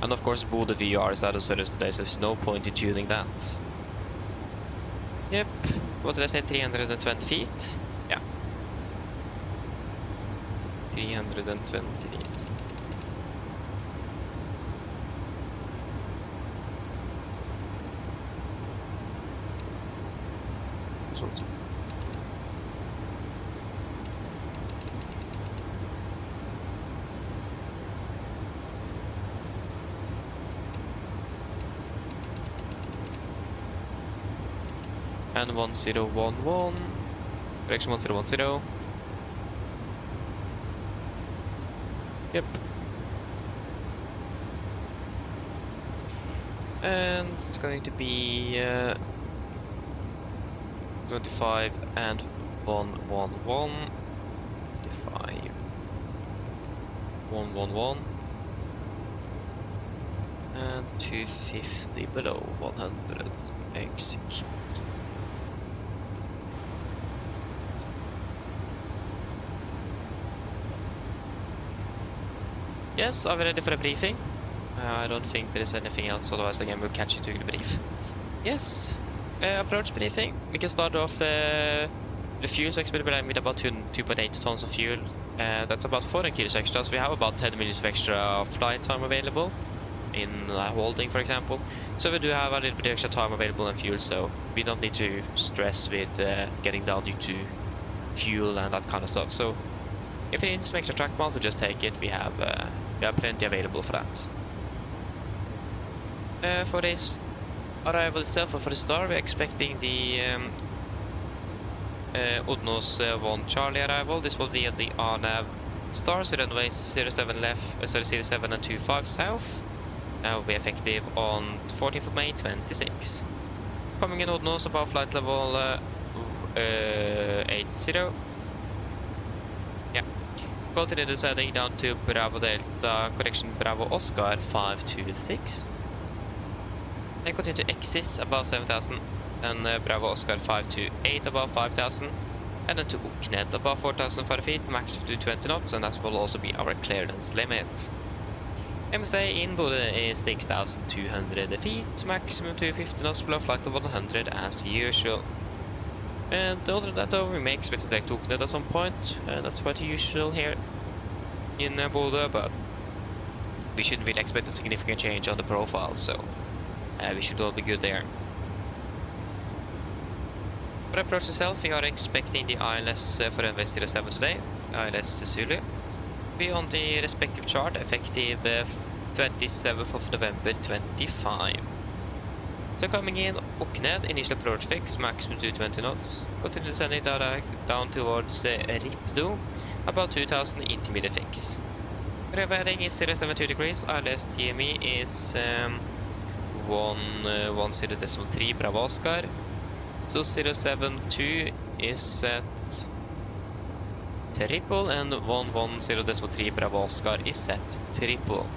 [SPEAKER 6] And of course Bodø VR is out of service today, so there's no point in tuning that. Yep, what did I say, 320 feet? Yeah. 320 feet. And 1011, direction 1010. Yep. And it's going to be 25 and 111. 25. 111. And 250 below 100. Execute. Yes, are we ready for a briefing? I don't think there is anything else, otherwise again we'll catch you to the brief. Yes, approach briefing. We can start off the fuel experimented with about 2.8 tons of fuel. That's about 400 kilos extra, so we have about 10 minutes of extra flight time available. in holding, for example. So we do have a little bit extra time available and fuel, so we don't need to stress with getting down due to fuel and that kind of stuff. So if we need some extra track miles, we'll just take it. We have plenty available for that. For this arrival itself, or for the start, we're expecting the Odnos 1 Charlie arrival. This will be at the RNAV star, so runway 07 left, 07 and 25 south. Will be effective on 14th of May 26. Coming in Odnos above flight level 80. Yeah. Continue descending down to Bravo Delta, correction Bravo Oscar 526. Then continue to Exis above 7000, and Bravo Oscar 528 above 5000, and then to Okned above 4000 feet, max to 20 knots, and that will also be our clearance limit. MSA in Bodø is 6200 feet, maximum to 50 knots below flight level 100 as usual. And other than that though, we may expect to take to Okned at some point, that's quite usual here in Bodø, but we shouldn't really expect a significant change on the profile, so we should all be good there. For approach itself, we are expecting the ILS for runway 07 today, ILS Zulu. Be on the respective chart, effective 27th of November 25. So coming in, Okned, initial approach fix, maximum to 20 knots. Continue descending down towards Ripdo, about 2000 intermediate fix. Revetting is 072 degrees, ILS TME is 110.3 Bravo Oscar. So 072 is set triple, and 110.3 Bravo Oscar is set triple.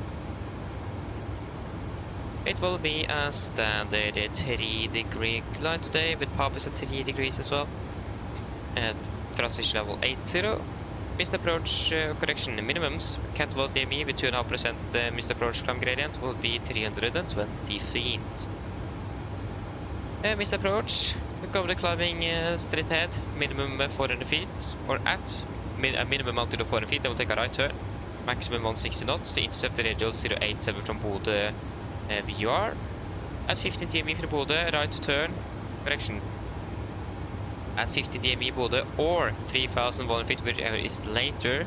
[SPEAKER 6] It will be a standard 3-degree glide today, with PABs at 3 degrees as well. And transition level 80. Missed approach correction minimums. Catwalk DME with 2.5% missed approach climb gradient will be 320 feet. Missed approach, cover the climbing straight ahead, minimum 400 feet, or at a minimum altitude of 400 feet, I will take a right turn, maximum 160 knots to intercept the radial 087 from Bodø VR. At 15 DME from Bodø, right turn, correction. At 15 DME Bodø or 3100 feet, whichever is later,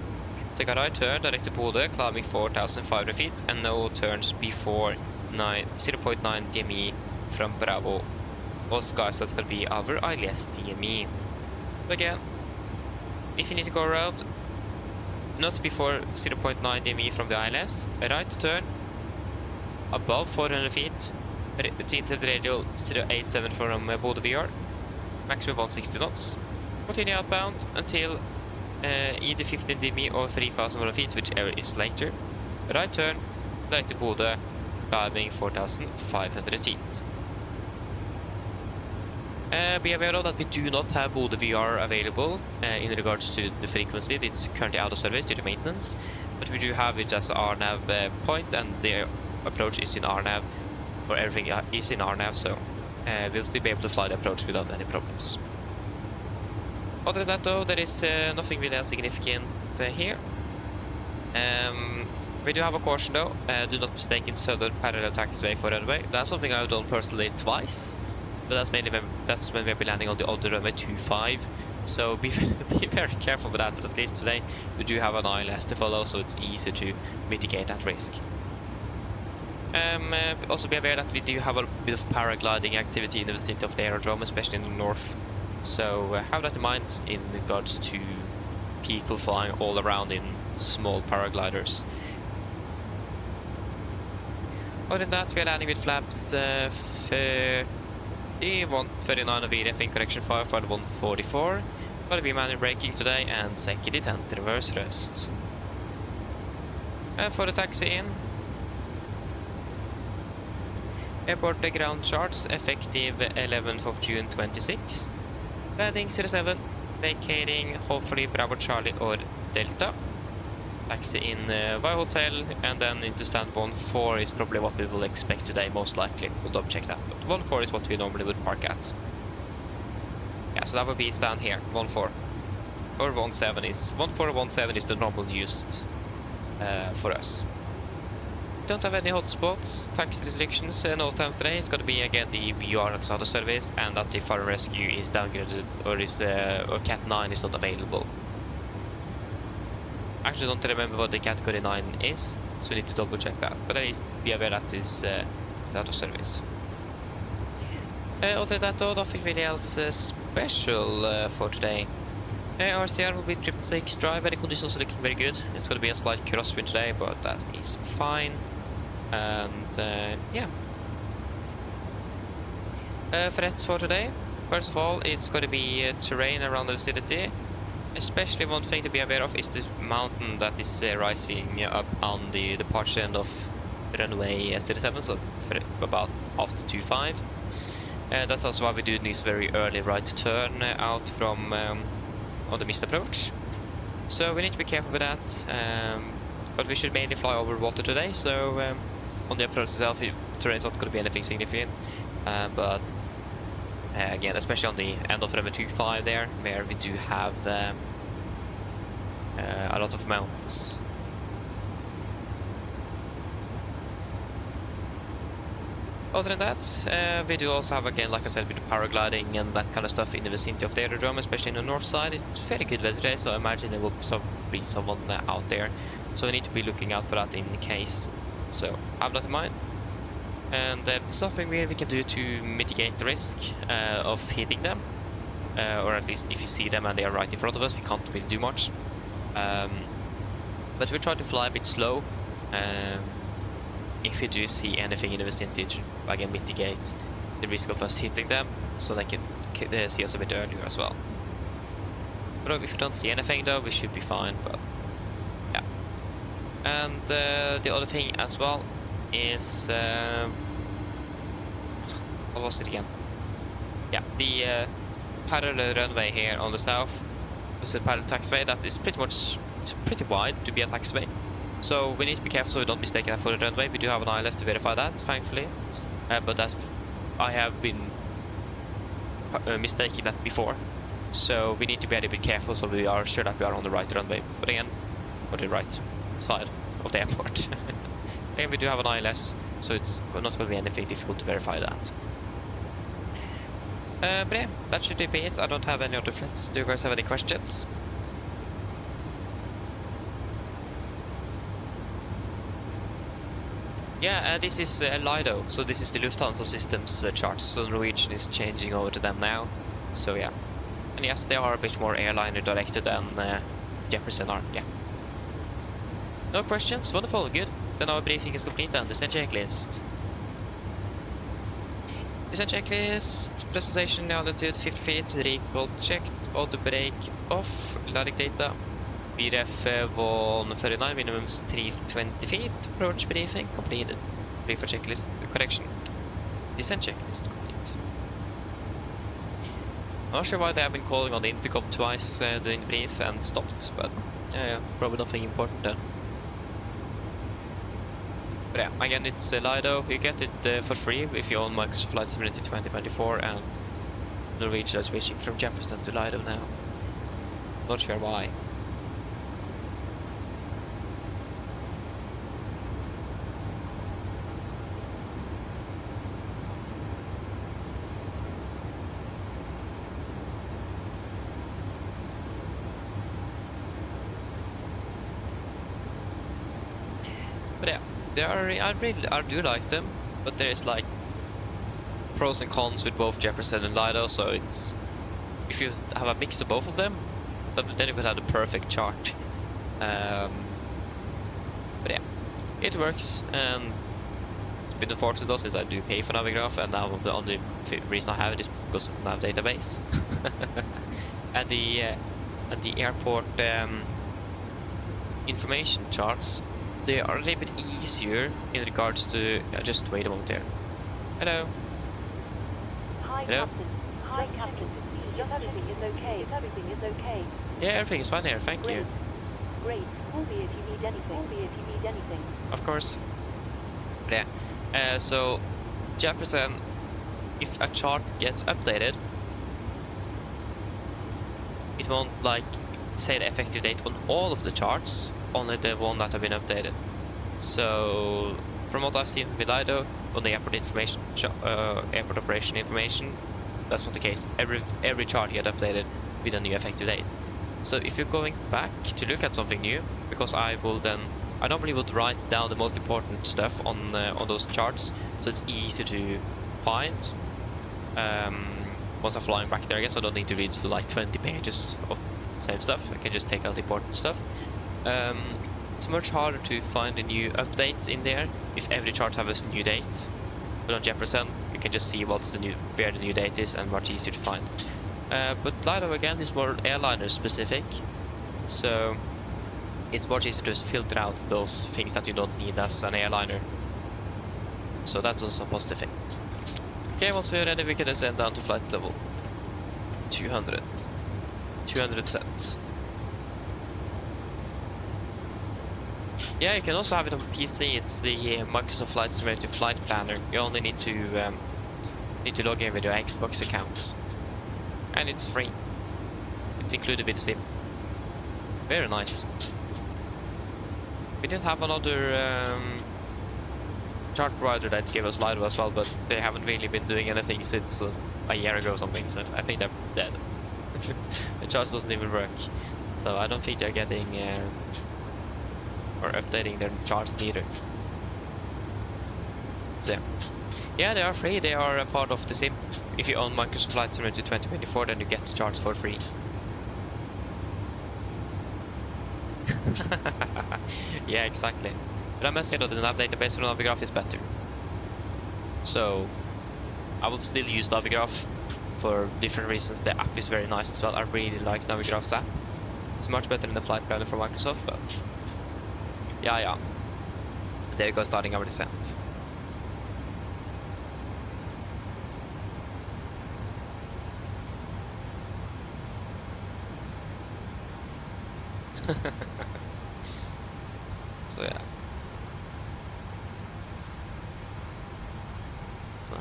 [SPEAKER 6] take a right turn direct to Bodø, climbing 4500 feet, and no turns before 0.9 DME from Bravo Oscar, so that's going to be our ILS DME. So again, if you need to go around, not before 0.9 DME from the ILS, a right turn above 400 feet, to intercept the radial 087 from Bodø VR, maximum 160 knots. Continue outbound until either 15 DME or 3100 feet, whichever is later. Right turn, direct to Bodø, climbing 4500 feet. Be aware of that we do not have Bodø VR available in regards to the frequency. It's currently out of service due to maintenance, but we do have it as RNAV point, and the approach is in RNAV, or everything is in RNAV, so we'll still be able to fly the approach without any problems. Other than that though, there is nothing really significant here. We do have a caution though, do not mistake in southern parallel taxiway for runway. That's something I've done personally twice, but that's mainly when we'll be landing on the other runway 25. So be very careful with that, but at least today we do have an ILS to follow, so it's easy to mitigate that risk. Also be aware that we do have a bit of paragliding activity in the vicinity of the aerodrome, especially in the north. So have that in mind in regards to people flying all around in small paragliders. Other than that, we are landing with flaps 139 of VRF, correction 5 for 144. Gonna be manual braking today and second detent reverse thrust. For the taxi in, airport ground charts effective 11th of June 26. Landing 07, vacating hopefully Bravo Charlie or Delta. Taxi in Y Hotel, and then into stand 14 is probably what we will expect today, most likely. We'll double check that, but 14 is what we normally would park at. Yeah, so that would be stand here, 14. Or 17 is, 14 or 17 is the normal used for us. don't have any hotspots, tax restrictions, no times today. It's going to be again the VR that's out of service, and that the fire and rescue is downgraded or Cat 9 is not available. Actually, don't remember what the category 9 is, so we need to double check that. But at least be aware that is out of service. Other than that, though, nothing really else special for today. RCR will be 666 drive, and the conditions are looking very good. It's going to be a slight crosswind today, but that is fine. And yeah. Threats for today. First of all, it's going to be terrain around the vicinity. Especially one thing to be aware of is the mountain that is rising up on the departure end of runway S37, so about after 25. That's also why we do this very early right turn out from on the missed approach. So we need to be careful with that. But we should mainly fly over water today, so on the approach itself, the terrain is not going to be anything significant. But again, especially on the end of runway 25 there, where we do have a lot of mountains. Other than that, we do also have, again, like I said, with the paragliding and that kind of stuff in the vicinity of the aerodrome, especially in the north side. It's very good weather today, so I imagine there will be someone out there. So we need to be looking out for that in case. So have that in mind. And there's nothing really we can do to mitigate the risk of hitting them. Or at least if you see them and they are right in front of us, we can't really do much. But we try to fly a bit slow. If you do see anything in the vicinity, to again mitigate the risk of us hitting them, so they can see us a bit earlier as well. But if you don't see anything though, we should be fine. But yeah. And the other thing as well is what was it again? Yeah, the parallel runway here on the south. It's a parallel taxiway that is pretty wide to be a taxiway. So we need to be careful so we don't mistake that for the runway. We do have an ILS to verify that, thankfully. But I have been mistaking that before. So we need to be a little bit careful so we are sure that we are on the right runway. But again, on the right side of the airport. Again, we do have an ILS, so it's not going to be anything difficult to verify that. But yeah, that should be it. I don't have any other threats. Do you guys have any questions? Yeah, this is Lido, so this is the Lufthansa Systems charts, so Norwegian is changing over to them now, so yeah. And yes, they are a bit more airliner directed than Jefferson are, yeah. No questions? Wonderful, good. Then our briefing is complete and descent checklist. Descent checklist, presentation altitude 50 feet, recall checked, auto brake off, landing data. BRF 149, minimums 320 feet, approach briefing completed. Brief for checklist correction. Descent checklist complete. I'm not sure why they have been calling on the intercom twice during the brief and stopped, but yeah, probably nothing important then. But yeah, again, it's Lido. You get it for free if you own Microsoft Flight Simulator 2024, and Norwegian is switching from Jefferson to Lido now. Not sure why. But yeah, I do like them, but there's like pros and cons with both Jefferson and Lido. So it's, if you have a mix of both of them, then you would have the perfect chart. But yeah, it works, and it's been unfortunate though, since I do pay for Navigraph, and now the only reason I have it is because I don't have database. And the airport information charts, they are a little bit easier in regards to... just wait a moment here. Hello.
[SPEAKER 2] Hi,
[SPEAKER 6] Hello?
[SPEAKER 2] Captain. Hi, Captain. Just everything is okay. Everything is okay.
[SPEAKER 6] Yeah, everything is fine here, thank you.
[SPEAKER 2] Great. Call me if you need anything.
[SPEAKER 6] Of course. But yeah, so Jefferson, if a chart gets updated, it won't like say the effective date on all of the charts, only the one that have been updated. So from what I've seen with IDO on the airport information, airport operation information, that's not the case. Every chart get updated with a new effective date. So if you're going back to look at something new, because I normally would write down the most important stuff on those charts, so it's easy to find. Once I'm flying back there, I guess I don't need to read through like 20 pages of the same stuff. I can just take out the important stuff. It's much harder to find the new updates in there if every chart has a new date. But on Jefferson, you can just see where the new date is, and much easier to find. But Lido again is more airliner specific, so it's much easier to just filter out those things that you don't need as an airliner. So that's also a positive thing. Okay, once we're ready, we can descend down to flight level 200. 200 sets. Yeah, you can also have it on PC. It's the Microsoft Flight Simulator Flight Planner. You only need to log in with your Xbox account, and it's free. It's included with the Steam. Very nice. We did have another chart provider that gave us Lido as well, but they haven't really been doing anything since a year ago or something. So I think they're dead. The charts doesn't even work. So I don't think they're getting or updating their charts neither. So yeah, they are free. They are a part of the sim. If you own Microsoft Flight Simulator 2024, then you get the charts for free. Yeah, exactly. But I must say that the nav database for Navigraph is better. So I would still use Navigraph for different reasons. The app is very nice as well. I really like Navigraph's app. It's much better than the flight planner from Microsoft, but yeah. There we go, starting our descent. So yeah.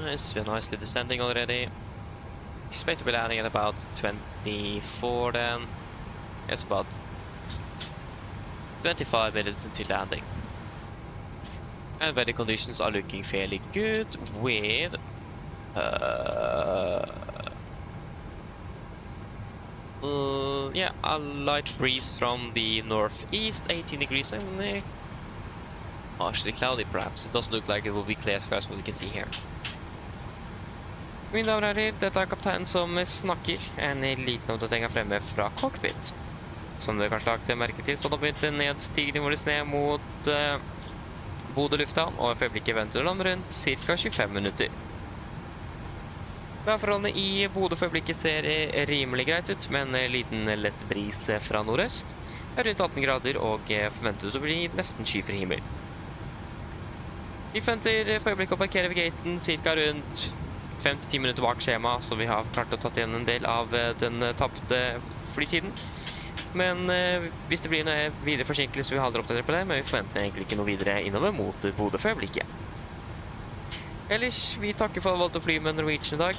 [SPEAKER 6] Nice, we're nicely descending already. Expect to be landing at about 24 then. It's about 25 minutes until landing. And weather conditions are looking fairly good with yeah, a light breeze from the northeast, 18 degrees only. Partially cloudy perhaps. It doesn't look like it will be clear skies, what you can see here. Mine damer og herrer, dette er kapteinen som snakker. En liten oppdatering fremme fra cockpit. Som dere kanskje lagt merke til, så har det begynt nedstigning vår ned mot Bodø lufthavn, og for øyeblikket venter den rundt ca. 25 minutter. Værforholdene i Bodø for øyeblikket ser rimelig greit ut, med en liten lett bris fra nordøst. Det er rundt 18 grader og forventet å bli nesten skyfri himmel. Vi forventer for øyeblikket å parkere ved gaten ca. rundt 5-10 minutter bak skjema, så vi har klart å tatt igjen en del av den tapte flytiden. Men hvis det blir noe videre forsinkelse, vi holder oppdatert på det, men vi forventer egentlig ikke noe videre innover mot Bodø for øyeblikket. Ellers, vi takker for å ha valgt å fly med Norwegian i dag,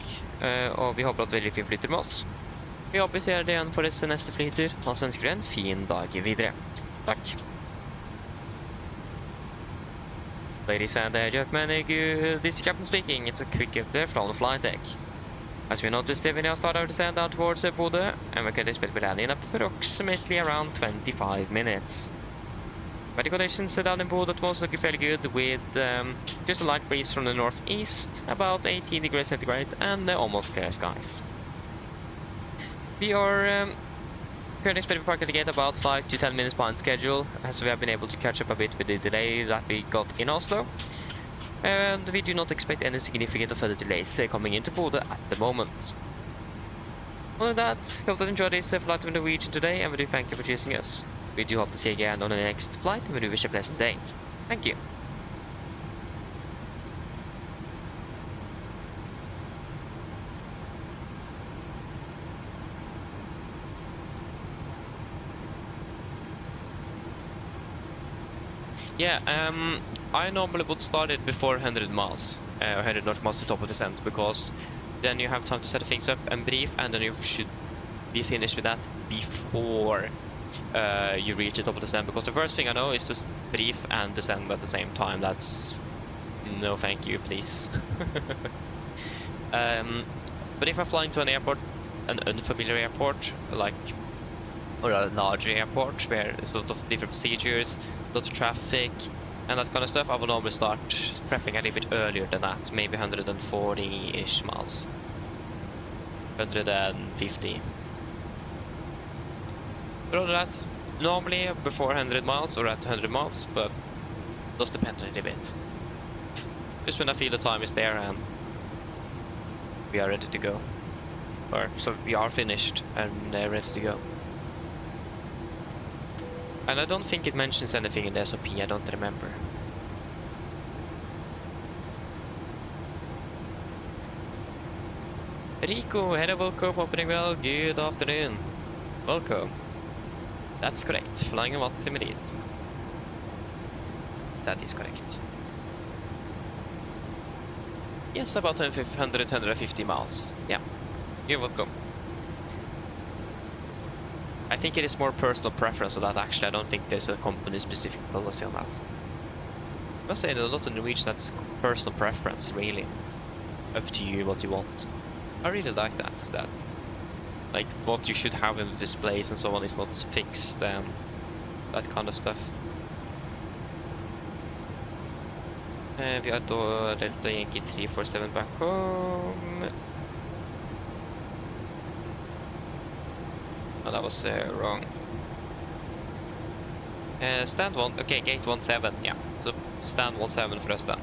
[SPEAKER 6] og vi håper at veldig fin flyter med oss. Vi håper vi ser det igjen for deres neste flyter, og så ønsker vi en fin dag videre. Takk! Ladies and gentlemen, this is Captain speaking. It's a quick update from the flight deck. As we noticed, we now start our descent down towards Bodø, and we can expect to be landing in approximately around 25 minutes. Weather conditions down in Bodø at most looking fairly good, with just a light breeze from the northeast, about 18 degrees centigrade, and almost clear skies. We are currently expected to park at the gate about 5 to 10 minutes behind schedule, as we have been able to catch up a bit with the delay that we got in Oslo. And we do not expect any significant or further delays coming into Bodø at the moment. Other than that, we hope that you enjoyed this flight with Norwegian today, and we do thank you for choosing us. We do hope to see you again on the next flight, and we do wish you a pleasant day. Thank you. Yeah, I normally would start it before 100 miles, 100 knot miles to top of descent, because then you have time to set things up and brief, and then you should be finished with that before you reach the top of descent, because the first thing I know is to brief and descend at the same time. That's No, thank you, please. But if I fly into an airport, an unfamiliar airport, like, or a larger airport where there's lots of different procedures, lots of traffic, and that kind of stuff, I will normally start prepping a little bit earlier than that, maybe 140-ish miles. 150. But other than that, normally before 100 miles or at 100 miles, but does depend a little bit. Just when I feel the time is there and we are ready to go. Or, so we are finished and ready to go. And I don't think it mentions anything in the SOP, I don't remember. Rico, hello, welcome, opening well, good afternoon. Welcome. That's correct, flying a Watts indeed. That is correct. Yes, about 150 miles. Yeah, you're welcome. I think it is more personal preference on that, actually. I don't think there's a company-specific policy on that. I must say, a lot of Norwegian, that's personal preference, really. Up to you, what you want. I really like that, like, what you should have in the displays and so on is not fixed, and that kind of stuff. Vi har då Delta Yankee 347 back home. Oh, that was wrong. Stand 1, okay, gate 17, yeah. So stand 17 for us then.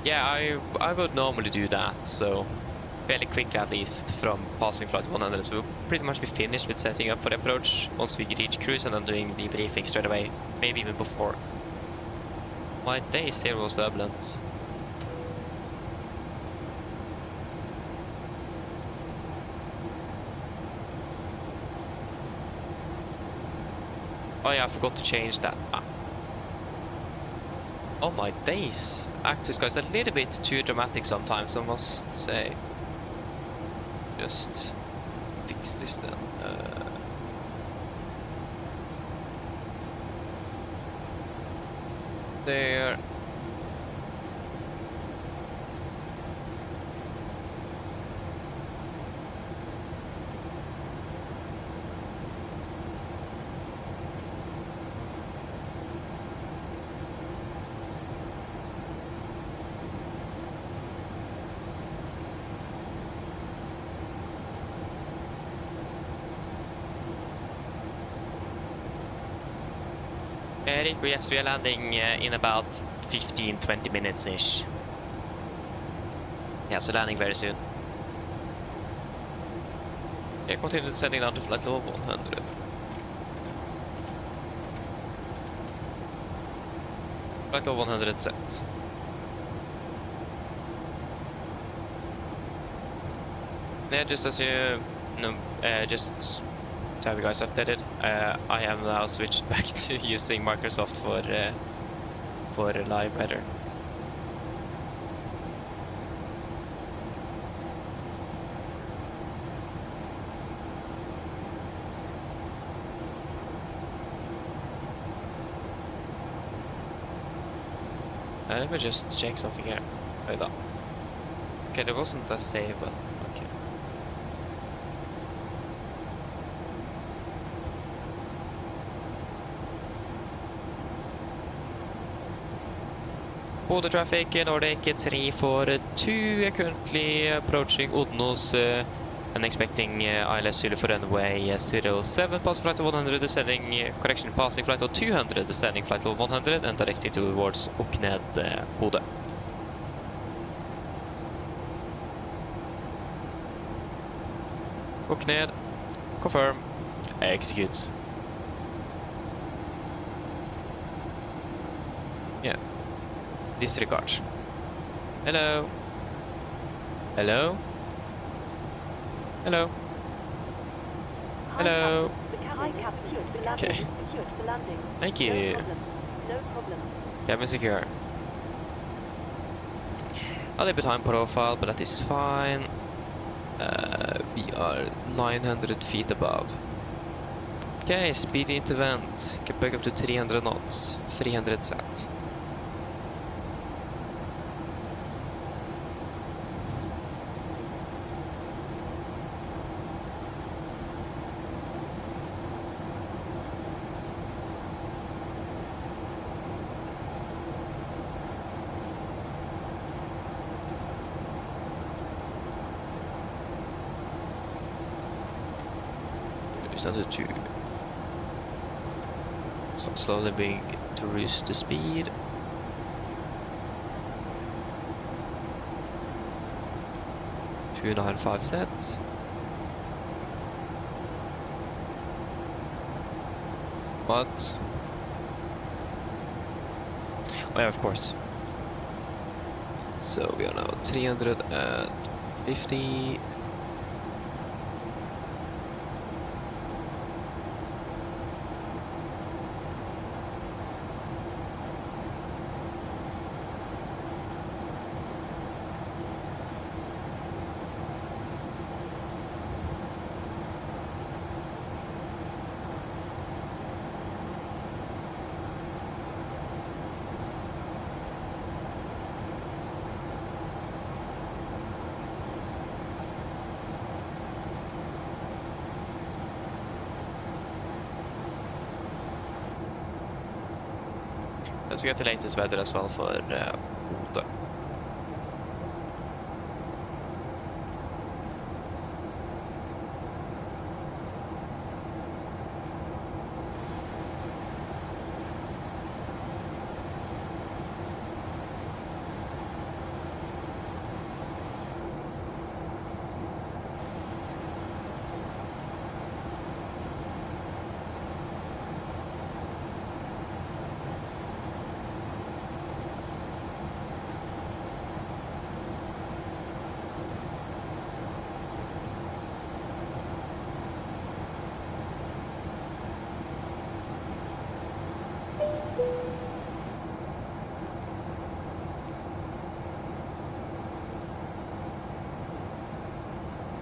[SPEAKER 6] Yeah, I would normally do that, so fairly quickly at least from passing flight 100, so we'll pretty much be finished with setting up for the approach once we reach cruise and then doing the briefing straight away, maybe even before. My days here was turbulent. Oh yeah, I forgot to change that. Oh my days! Actually, guys, a little bit too dramatic sometimes, I must say. Just fix this then. There. Rico, yes, we are landing in about 15-20 minutes-ish. Yeah, so landing very soon. Yeah, continue sending down to flight level 100. Flight level 100 set. Yeah, just as you know, just to have you guys updated, I have now switched back to using Microsoft for live weather. Let me just check something here. Wait up. Okay, there wasn't a save button. Okay. Bodø traffic, Nordic 342, currently approaching Odnos and expecting ILS Zulu for runway 07, passing flight of 100, descending, correction, passing flight of 200, descending flight of 100 and directing towards Okned, Bodø. Okned, confirm, execute. Yeah. Disregard. Hello. Hello. Hello. Hello. Okay. Thank you.
[SPEAKER 2] No problem.
[SPEAKER 6] Cabin secure. A little bit time profile, but that is fine. We are 900 feet above. Okay, speed into vent. Get back up to 300 knots. 300 set. Another 2. So slowly being to reduce the speed. Two 9.5 set. What? Oh yeah, of course. So we are now 350. Let's get the latest weather as well for Bodø.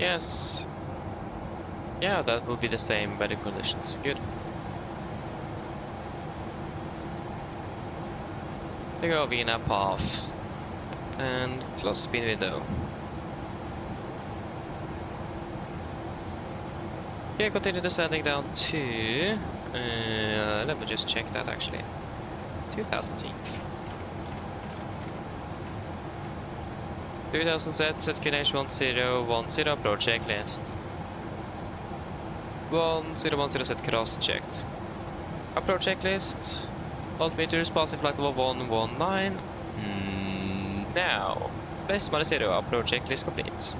[SPEAKER 6] Yes. Yeah, that will be the same weather conditions. Good. There you go, VNAP off. And close speed window. Okay, continue descending down to... let me just check that actually. 2,000 feet. 2000 set QNH 1010 approach checklist. 1010 set cross checked. Approach checklist. Altimeters passing flight level 119. Now, place -0 approach checklist complete.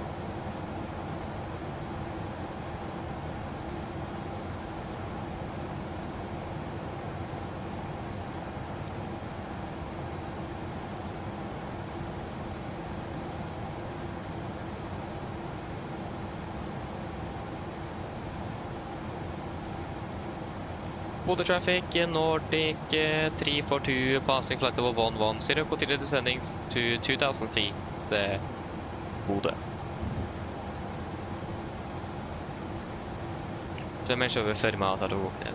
[SPEAKER 6] Bodø traffic, Nordic 342, passing flight level 110, continue descending to 2,000 feet, Bodø. Så make sure we're 30 miles out of walk then.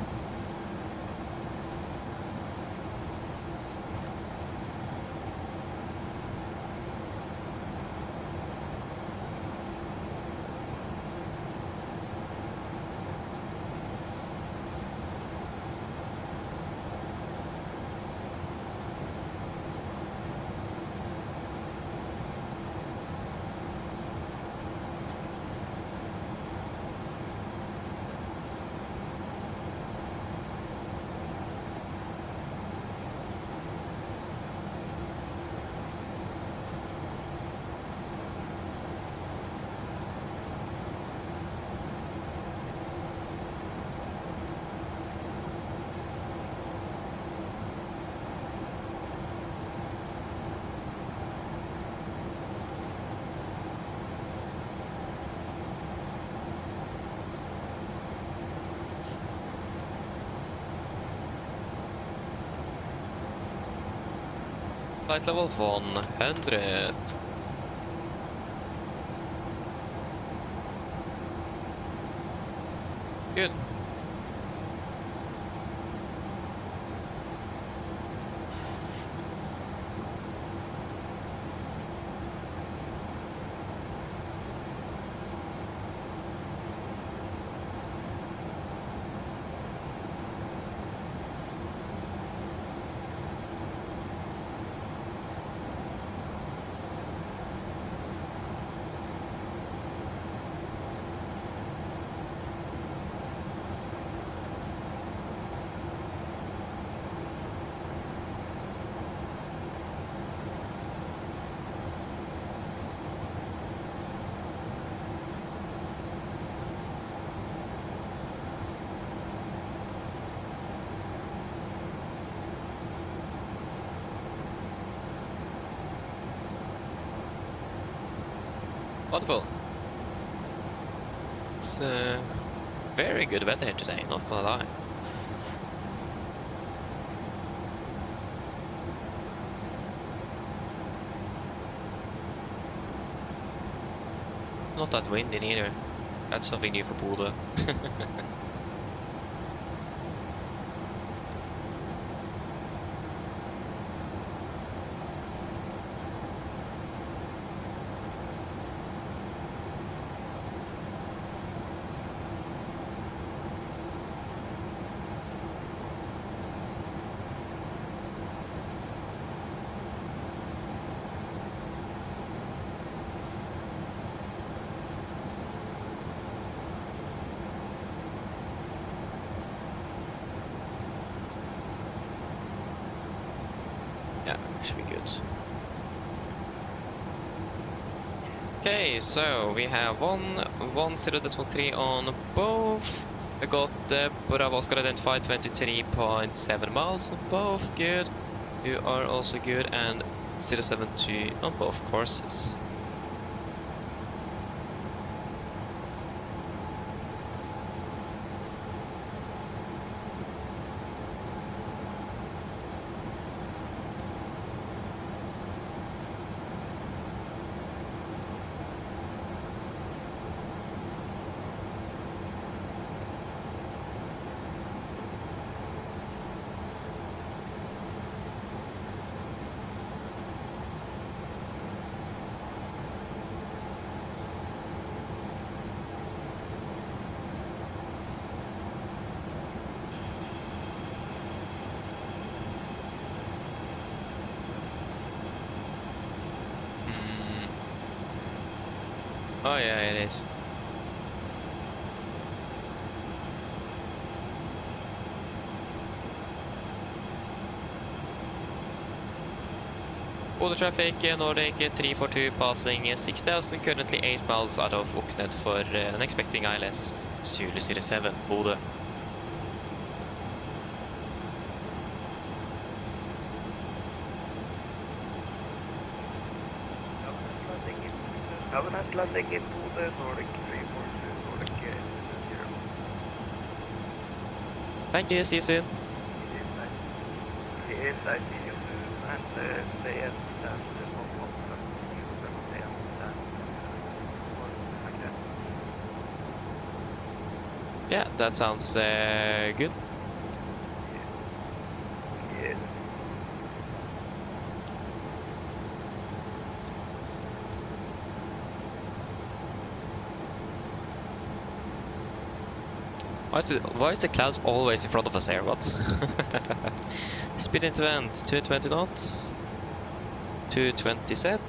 [SPEAKER 6] Flight level 100. Wonderful. It's very good weather here today, not gonna lie. Not that windy either. That's something new for Bodø. Yeah, should be good. Okay, so we have 1.0.3 on both. We got Boris identified 23.7 miles on both. Good. You are also good, and 0.72 on both courses. Oh yeah, it is. Bodø traffic, Nordic 342 passing 6,000, currently 8 miles out of Oknet for an expecting ILS Zulu 07, Bodø.
[SPEAKER 4] Addons landing in Bodø, Nordic 342, Nordic 0.
[SPEAKER 6] Thank you, see you soon.
[SPEAKER 4] Yes, I see you soon, and stay at stand like that.
[SPEAKER 6] Yeah, that sounds good.
[SPEAKER 4] Yes.
[SPEAKER 6] Why is the clouds always in front of us here? What? Speed into vent, 220 knots. 220 set.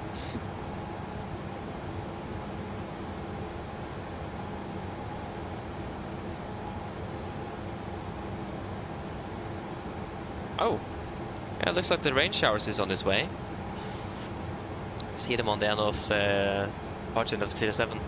[SPEAKER 6] Oh, yeah, it looks like the rain showers is on its way. See them on the end of margin of 07.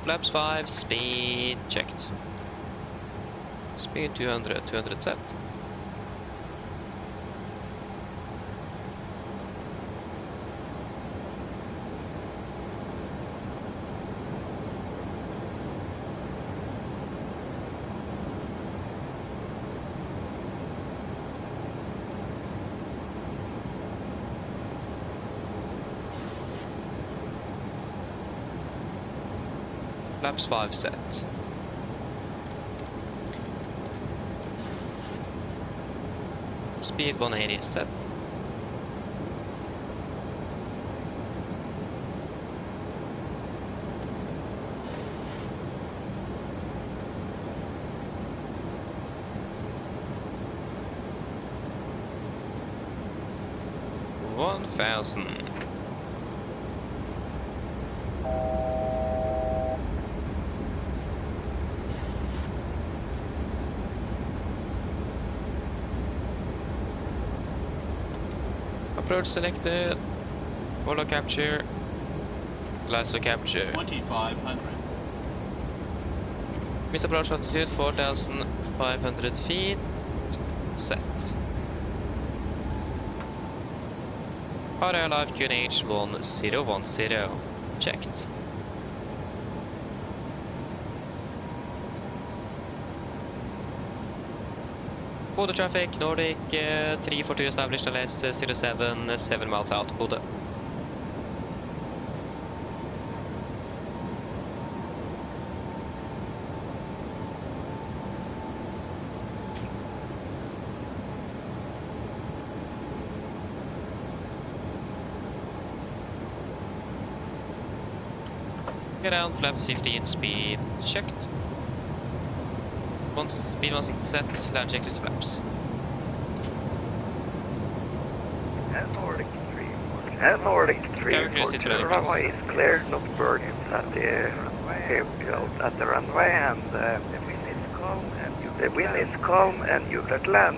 [SPEAKER 6] Flaps 5, speed checked. Speed 200 set. Flaps 5 set. speed 180 is set. $1,000. Approach selected. Follow capture. Lasso capture.
[SPEAKER 7] 2,500.
[SPEAKER 6] Missed approach altitude 4,500 feet. Set. Audio live QNH 1010. Checked. Bodø traffic, Nordic 342 established LS 07, 7 miles out, Bodø. Get down, flaps 15, speed checked. Speed 160 set, land checklist flaps.
[SPEAKER 4] And Nordic 3. And Nordic 3.
[SPEAKER 6] Cabin crew sit for any
[SPEAKER 4] Runway
[SPEAKER 6] place.
[SPEAKER 4] is clear, no birds at the runway. At the runway, and the wind is calm, and you can land.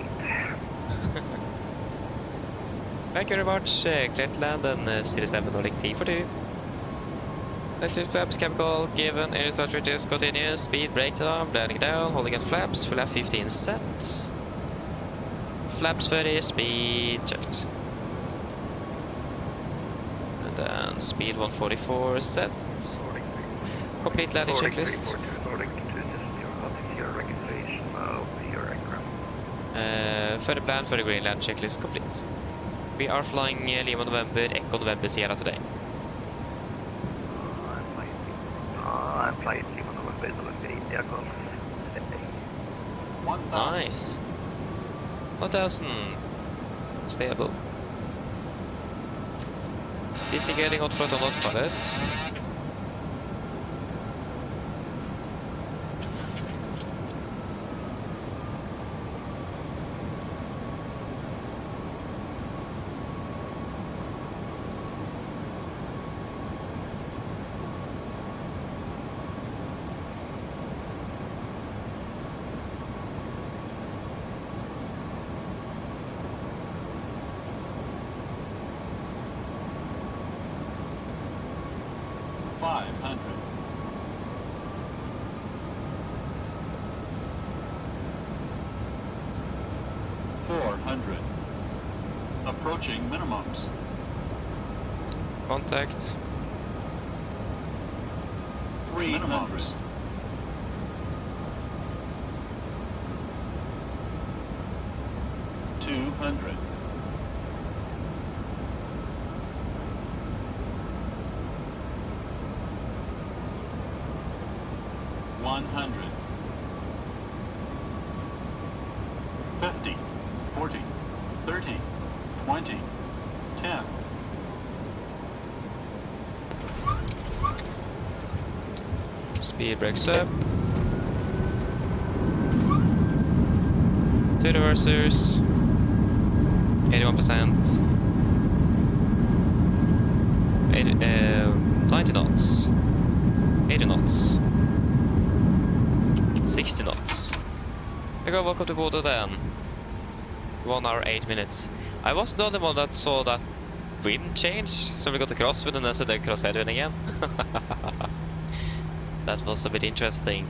[SPEAKER 6] Thank you very much, clear to land and 07 Nordic 342. Electric flaps, chemical, given, air start reduce, continuous, speed, breakdown, landing down, holding at flaps, full F15 set. Flaps 30, speed checked. And then speed 144 set. Complete landing checklist.
[SPEAKER 4] Nordic 2, just your registration of your aircraft.
[SPEAKER 6] Further plan, further green land checklist complete. We are flying Lima November, Echo November Sierra today.
[SPEAKER 4] I'm flying Lima November India Golf.
[SPEAKER 6] Nice. 1,000. Stable. Disengaging hot front on autopilot.
[SPEAKER 7] Approaching minimums.
[SPEAKER 6] Contact.
[SPEAKER 7] 300. 200. 100. 50. 40. 30. 20, 10.
[SPEAKER 6] Speed brakes up. 2 reversers. 81%. 90 knots. 80 knots. 60 knots. Okay, welcome to Bodø then. 1 hour 8 minutes. I was the only one that saw that wind change, so we got the crosswind and then saw the crossheadwind again. That was a bit interesting.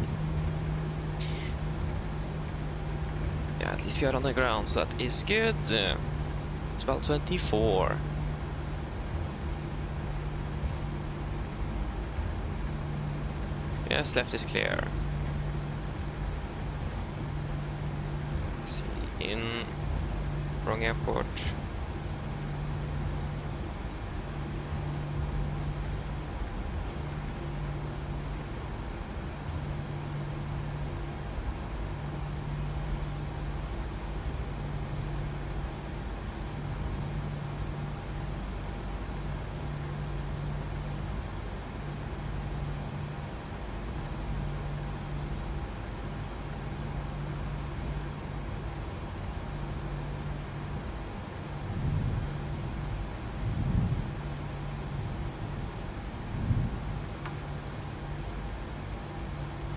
[SPEAKER 6] Yeah, at least we are on the ground, so that is good. It's about 24. Yes, left is clear. Let's see, in wrong airport.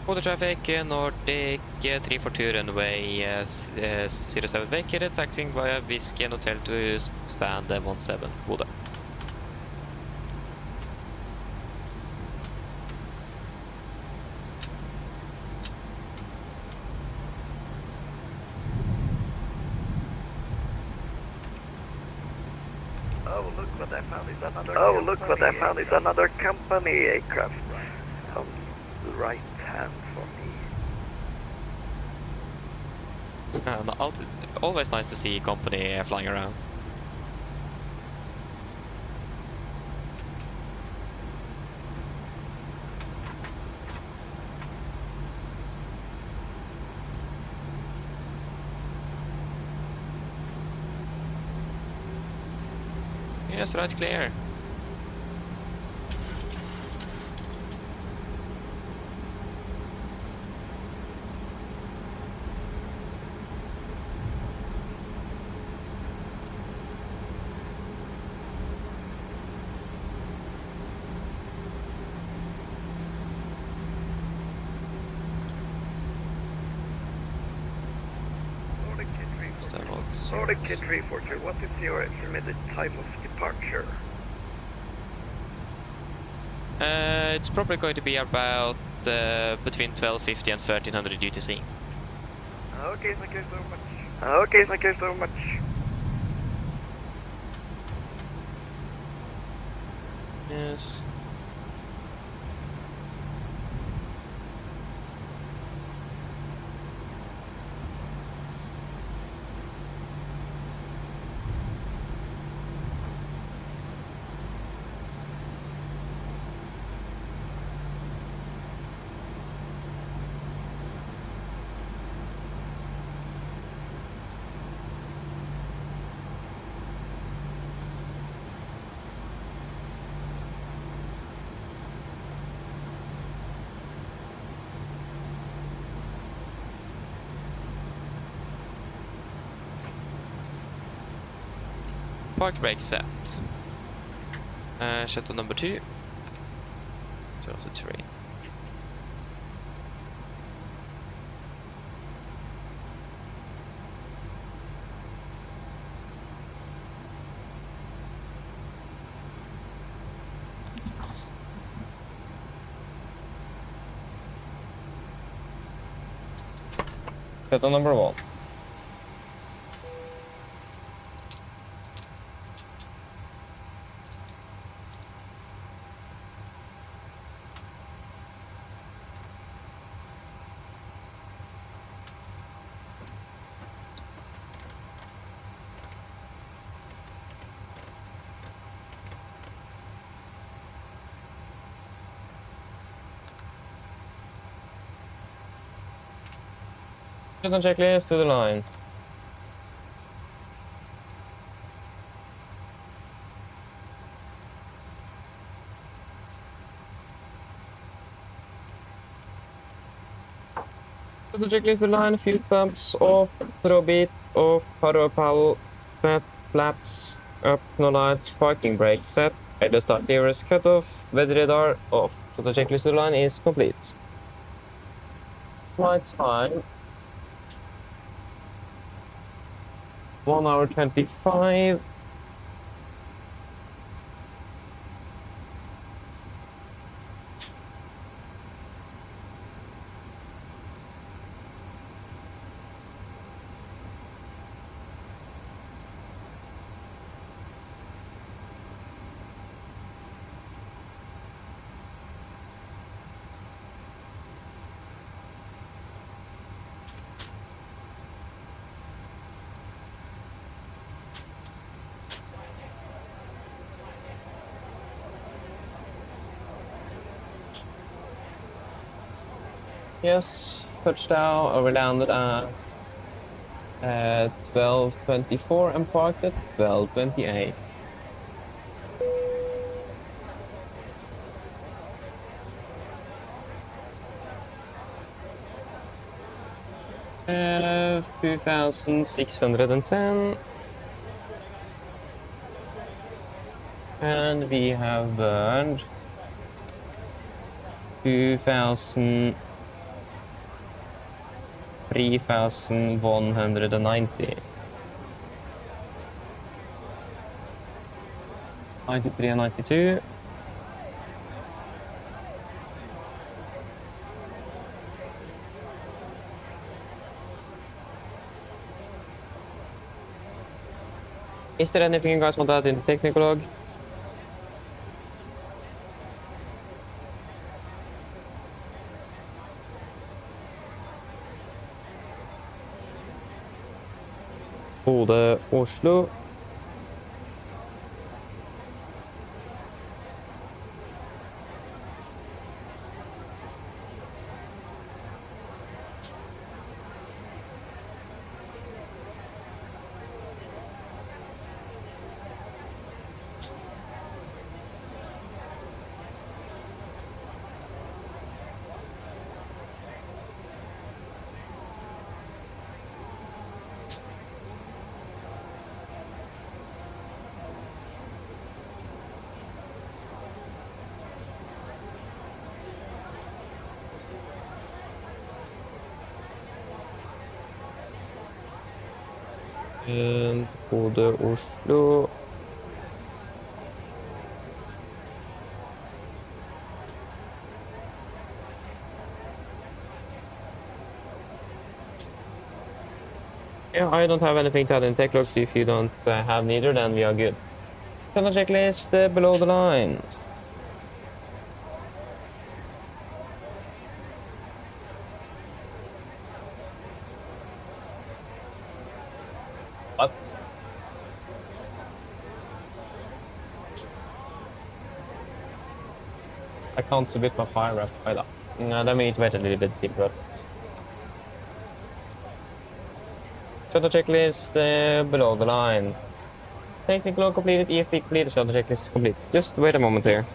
[SPEAKER 6] Bodø traffic, Nordic 342 runway 07 vacated, taxiing via Whiskey and Hotel to stand 17 Bodø.
[SPEAKER 4] Oh, look what I found is another. Oh, look what I found is another company aircraft on the right hand for me.
[SPEAKER 6] Always nice to see company flying around. Yes, right, clear.
[SPEAKER 4] Nordic 342, what is your estimated time of departure?
[SPEAKER 6] It's probably going to be about between 1250 and 1300 UTC.
[SPEAKER 4] Okay, thank you so much. Okay, thank you so much.
[SPEAKER 6] Yes. Park brake set. Shuttle number 2. 12 to 3.
[SPEAKER 1] Shuttle number 1. Shuttle checklist to the line. Shuttle checklist to the line. Fuel pumps off. Throwbit off. Power pal. Flat flaps up. No lights. Parking brake set. Idle start gears cut off. Weather radar off. Shuttle checklist to the line is complete. My time. 1 hour 25. Yes, touchdown, we landed at 12:24 and parked at 12:28. Uh, 2,610. And we have burned 2,000 3,190. 93 and 92. Is there anything you guys want to add in the technical log? Bodø, Oslo. And Bodø, Oslo. Yeah, I don't have anything to add in tech logs. If you don't have neither, then we are good. On the checklist below the line. What? I can't submit my fire wrap either. No, then we need to wait a little bit, see what. Shuttle checklist below the line. Technical log completed, EFP completed, shuttle checklist complete. Just wait a moment here.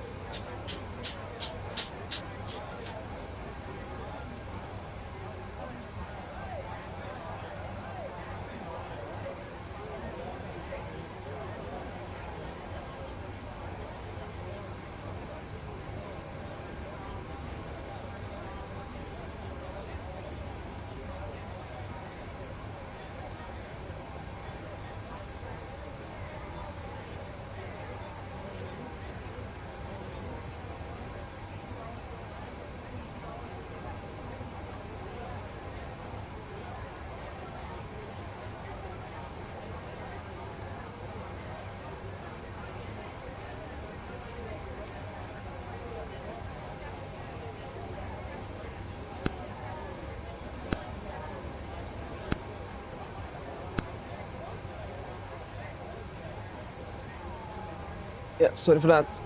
[SPEAKER 1] Yeah, sorry for that.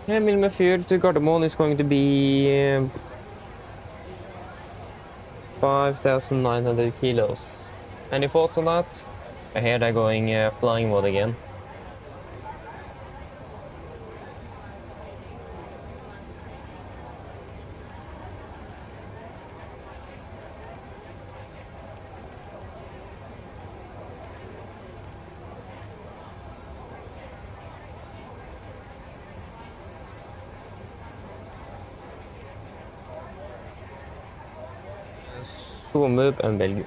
[SPEAKER 1] Yeah, minimum fuel to Gardermoen is going to be 5,900 kilos. Any thoughts on that? I hear they're going flying mode again. Zoom up and velge.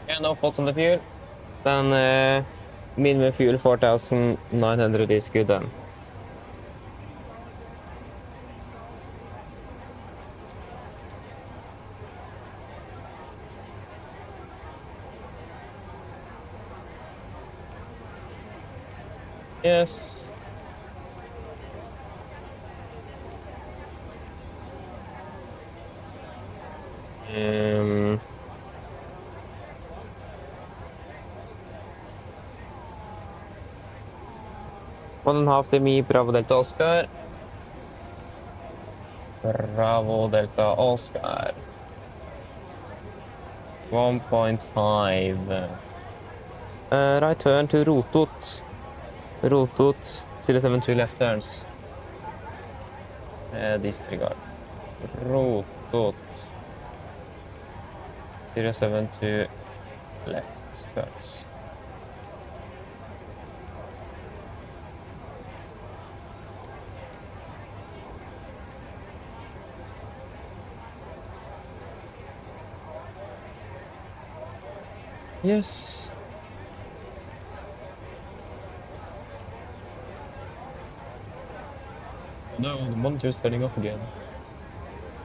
[SPEAKER 1] Yeah, no faults on the fuel. Then minimum fuel 4,900 is good then. Yes. 1.5 DMI, Bravo Delta Oscar. Bravo Delta Oscar. 1.5. Right turn to Rotot. Rotot, 072 left turns. Disregard. Rotot. 072 left turns. Yes. No, the monitor's turning off again.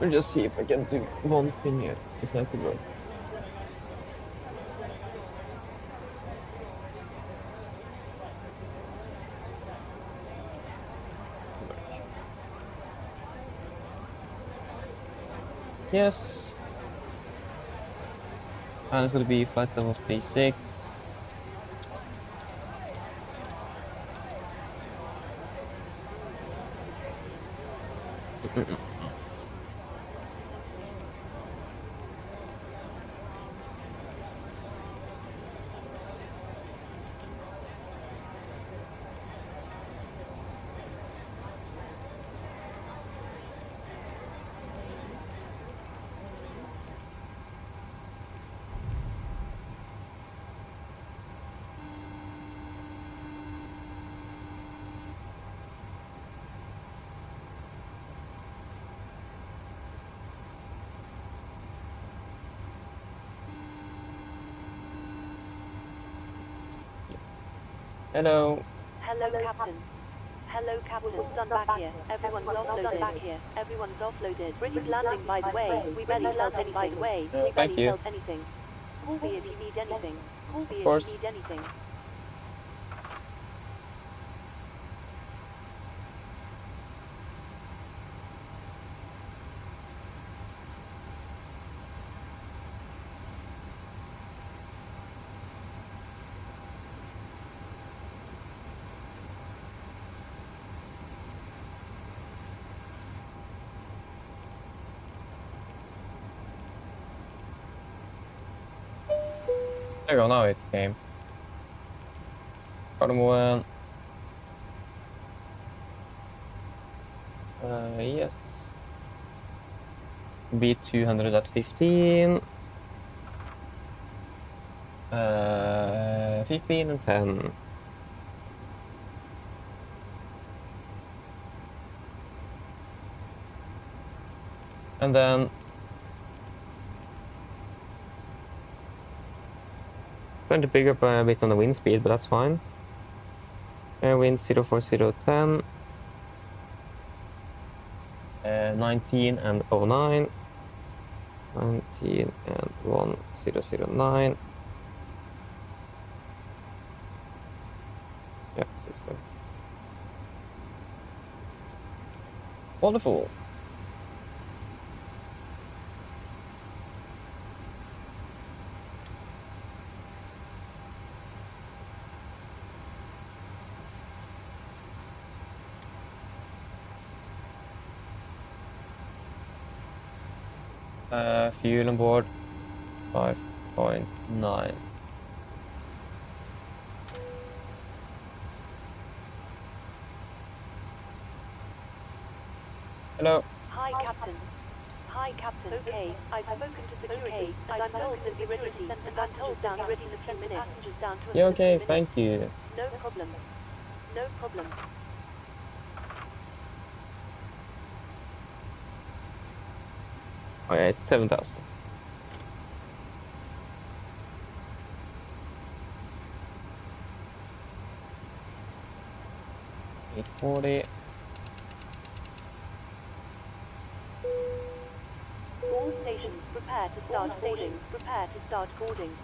[SPEAKER 1] We'll just see if I can do one thing here, if I could run. Yes. And it's going to be flight level 36. Hello.
[SPEAKER 2] Hello, Captain. Hello, Captain. Done back here. Everyone's offloaded. Back here. Everyone's offloaded. British landing, by the way. We barely felt any, by the way. We
[SPEAKER 1] thank
[SPEAKER 2] barely
[SPEAKER 1] you.
[SPEAKER 2] felt anything. Call me if you need anything. Call me
[SPEAKER 1] Of course.
[SPEAKER 2] if you need anything.
[SPEAKER 1] There you go, now it came. Gardermoen. Yes. B200 at 15. 15 and 10. And then trying to pick up a bit on the wind speed, but that's fine. Wind 04010. 19 and 09. 19 and 1009. Yeah, 67. Wonderful. Fuel on board 5.9. Hello.
[SPEAKER 2] Hi, Captain. Hi, Captain. Okay, I've spoken to security, and I'm told that you're ready, and I'm told down ready in a few minutes. Passengers down to
[SPEAKER 1] Yeah, okay, thank you.
[SPEAKER 2] No problem. No problem.
[SPEAKER 1] Oh, yeah, it's 7,000. $840.
[SPEAKER 2] All stations, prepare to start boarding. Prepare to start boarding.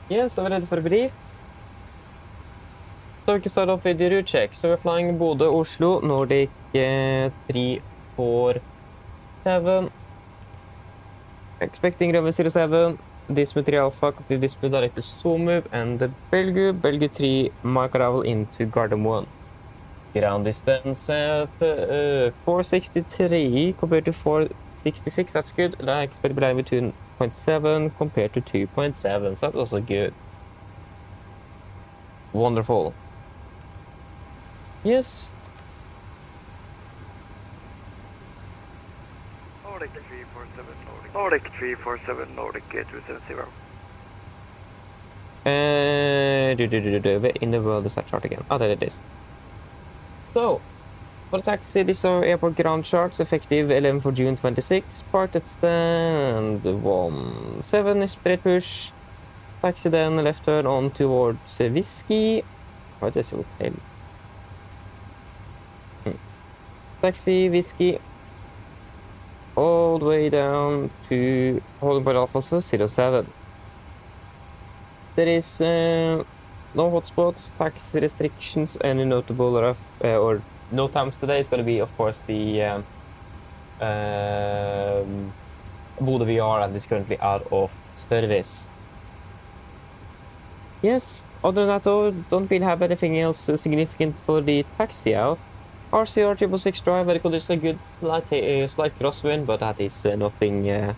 [SPEAKER 1] Yes, are we ready for a brief? So we can start off with the route check. So we're flying Bodø, Oslo, Nordic 347. Expecting runway 07. Dismount 3 Alpha, continue dismount direct to Somov and the Belgu. Belgu 3, mark arrival into Gardermoen. Ground distance 463 compared to 466, that's good. I expect to be 2.7 compared to 2.7, so that's also good. Wonderful. Yes.
[SPEAKER 4] Nordic 347, Nordic 347, Nordic 270.
[SPEAKER 1] Where in the world is that chart again? Oh, there it is. So, for the taxi, these are airport ground charts, effective 11 for June 26. Parked at stand 17 is spread push. Taxi then left turn on towards Whiskey. What is the hotel? Taxi, Whiskey. All the way down to holding point Alpha 07. There is no hotspots, taxi restrictions, any notable or no times today is going to be, of course, the Bodø VR and is currently out of service. Yes, other than that though, don't really have anything else significant for the taxi out. RCR 666 drive, very conditions are good, slight crosswind, but that is nothing new.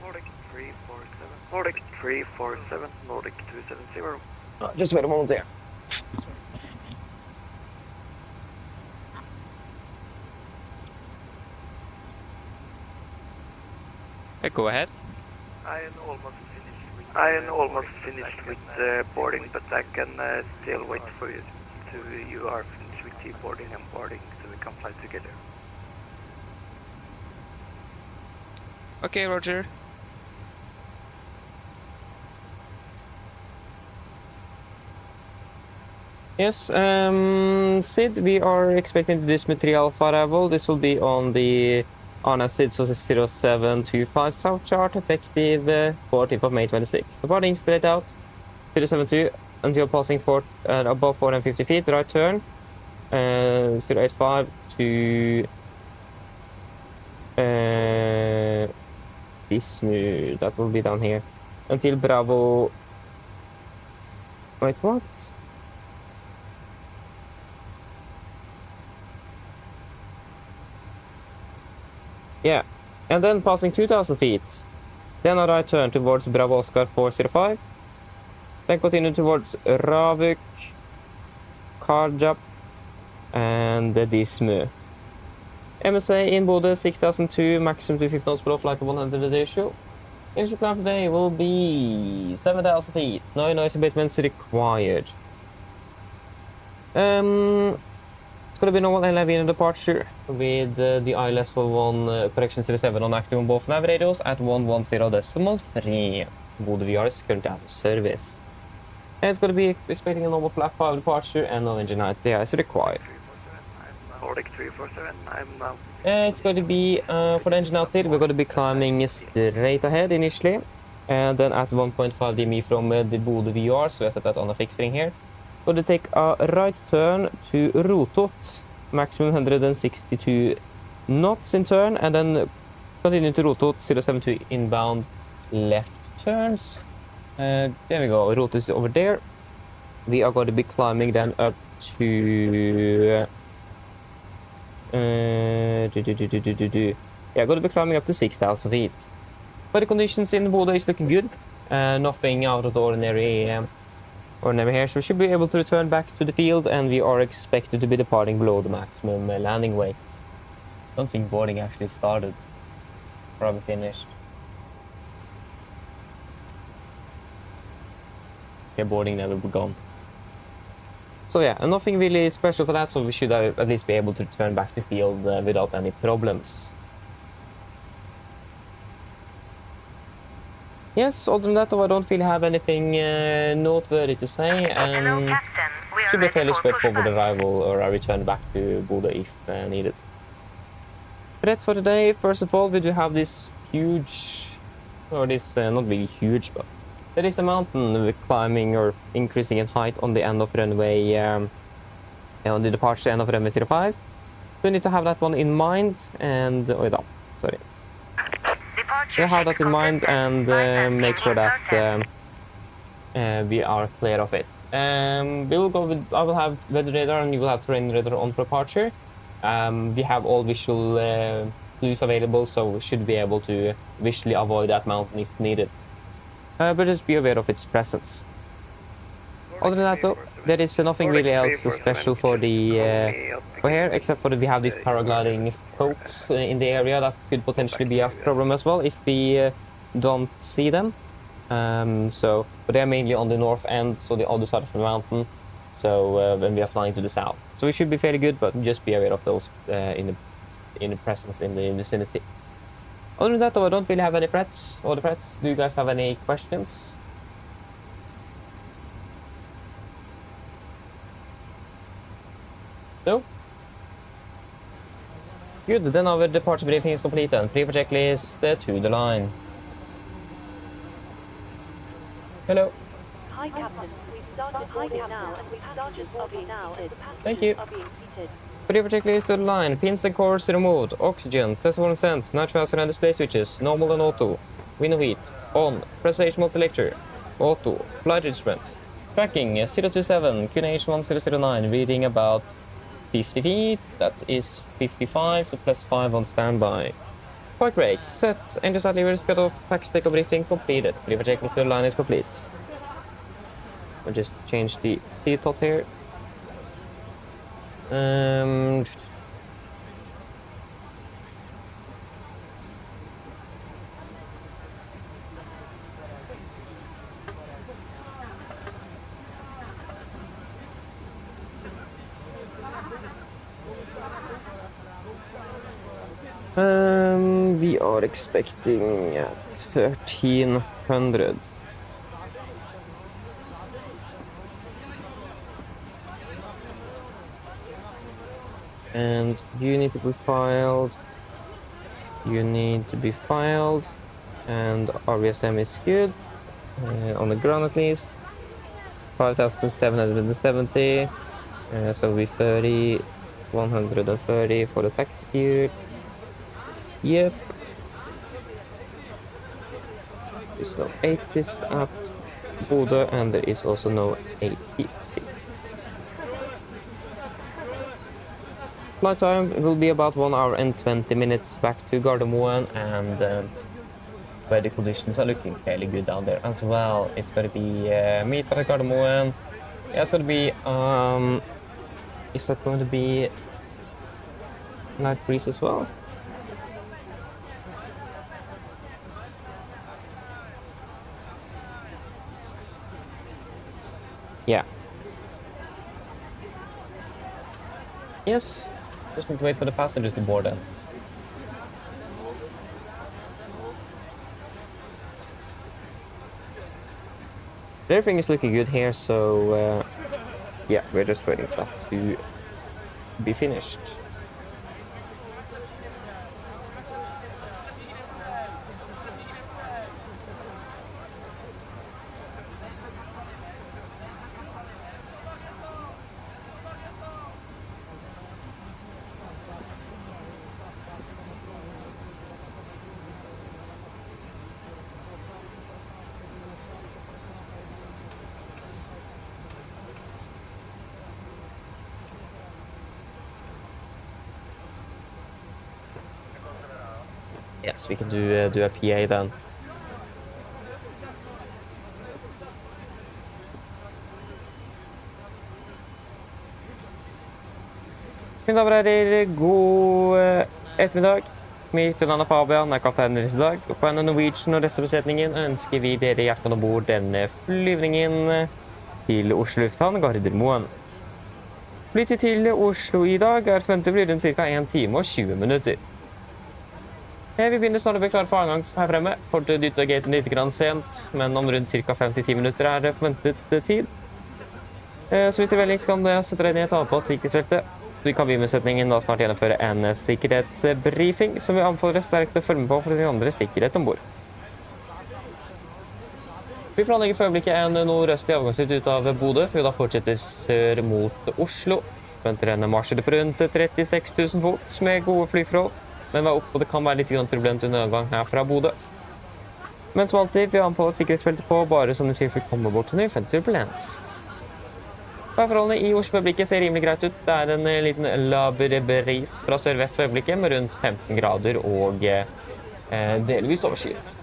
[SPEAKER 4] Nordic 347, Nordic 347, Nordic 270.
[SPEAKER 1] Just wait a moment there.
[SPEAKER 6] Go ahead.
[SPEAKER 4] I am almost finished with boarding, but I can still wait for you till you are finished with the boarding and boarding so we can fly together.
[SPEAKER 6] Okay, Roger.
[SPEAKER 1] Yes, Sid, we are expecting to dismount 3 Alpha arrival. This will be on the Sid, so 0725 south chart, effective 14th of May 26. The boarding straight out, 072 until passing above 450 feet, right turn, 085 to dismount, that will be down here, until Bravo, wait, what? Yeah, and then passing 2,000 feet. Then a right turn towards Bravo Oscar 405. Then continue towards Ravuk, Karjap, and Dismu. MSA in Bodø 6002, maximum 250 knots below flight 100 ratio. Initial climb today will be 7,000 feet. No noise abatements required. It's going to be normal Elevatex departure with the ILS for 1 correction 07 on active on both nav radios at 110.3. Bodø VR is currently out of service. And it's going to be expecting a normal flat 5 departure and no engine heights there is required.
[SPEAKER 4] Nordic 347, I'm now.
[SPEAKER 1] It's going to be, for the engine outfit, we're going to be climbing straight ahead initially. And then at 1.5 dmi from the Bodø VR, so I set that on a fixing here. Going to take a right turn to Rotot, maximum 162 knots in turn, and then continue to Rotot, 072 inbound left turns. There we go, Rotot is over there. We are going to be climbing then up to... yeah, going to be climbing up to 6,000 feet. Weather conditions in Bodø is looking good. Nothing out of the ordinary here, so we should be able to return back to the field, and we are expected to be departing below the maximum landing weight. I don't think boarding actually started. Probably finished. Yeah, boarding never begun. So yeah, and nothing really special for that, so we should at least be able to return back to the field without any problems. Yes, other than that, though, I don't really have anything noteworthy to say.
[SPEAKER 3] Hello, Captain. We are
[SPEAKER 1] Should be
[SPEAKER 3] ready
[SPEAKER 1] fairly
[SPEAKER 3] for
[SPEAKER 1] straightforward
[SPEAKER 3] pushback.
[SPEAKER 1] arrival or a return back to Bodø if needed. But that's for today. First of all, we do have this huge or this not really huge, but there is a mountain with climbing or increasing in height on the end of runway, on the departure end of runway 05. So we need to have that one in mind, and sorry.
[SPEAKER 3] Departure
[SPEAKER 1] We have that in mind and make sure that we are clear of it. We will go with, I will have weather radar and you will have terrain radar on for departure. We have all visual clues available, so we should be able to visually avoid that mountain if needed. But just be aware of its presence. Other than that though, there is nothing really else special for the for here, except for that we have these paragliding boats in the area that could potentially be a problem as well if we don't see them. But they're mainly on the north end, so the other side of the mountain. So when we are flying to the south, so we should be fairly good, but just be aware of those in the presence in the vicinity. Other than that, though, I don't really have any threats. Do you guys have any questions? No? Good, then our departure briefing is complete and pre for checklist to the line. Hello.
[SPEAKER 2] Hi, Captain. We've started boarding now, and we've started boarding now.
[SPEAKER 1] Thank you.
[SPEAKER 2] Are being seated.
[SPEAKER 1] Pre for checklist to the line. Pins and cores removed. Oxygen. Test 1%. Natural and display switches. Normal and auto. Wind and heat. On. Presentation mode selector. Auto. Flight instruments. Tracking 027. QNH 1009. Reading about 50 feet. That is 55, so +5 on standby. Park brake. Set. Engine start levers cut off. Taxi takeoff briefing completed. Pre for checklist to the line is complete. I'll just change the seat tot here. We are expecting at 1300. And you need to be filed. And RVSM is good. On the ground at least. 5,770. So it'll be 130 for the taxi fuel. Yep. There's no 80s at Bodø, and there is also no APC. Flight time will be about 1 hour and 20 minutes back to Gardermoen, and weather conditions are looking fairly good down there as well. It's going to be meet at Gardermoen. Yeah, it's going to be is that going to be light breeze as well? Yeah. Yes. Just need to wait for the passengers to board then. Everything is looking good here, so yeah, we're just waiting for that to be finished. Yes, we can do a PA then. Mine damer og herrer, god ettermiddag. Mitt navn er Fabian, er kaptein i dag. På AMD Norwegian og resten av besetningen ønsker vi dere hjertelig om bord denne flyvningen til Oslo lufthavn Gardermoen. Flytid til Oslo i dag er forventet å bli rundt ca. 1 time og 20 minutter. Vi begynner snart å bli klare for avgang her fremme. Portet ut av gaten litt sent, men om rundt ca. 5-10 minutter er det forventet tid. Så hvis det er veldig kan det sette deg ned og ta på sikkerhetsbeltet. Så vi kan vi med setningen da snart gjennomføre en sikkerhetsbriefing, som vi anbefaler sterkt å følge med på for den andre sikkerhet ombord. Vi planlegger for øyeblikket en nordøstlig avgangsrute ut av Bodø. Vi da fortsetter sør mot Oslo. Venter en marsjrute på rundt 36 000 fot med gode flyforhold. Men vær oppe på det kan være litt turbulent under avgang her fra Bodø. Men som alltid, vi anbefaler sikkerhetsbeltet på bare sånn at vi kommer bort til nødvendig turbulens. Værforholdene i Oslo for øyeblikket ser rimelig greit ut. Det er en liten laber bris fra sørvest for øyeblikket med rundt 15 grader og delvis overskyet.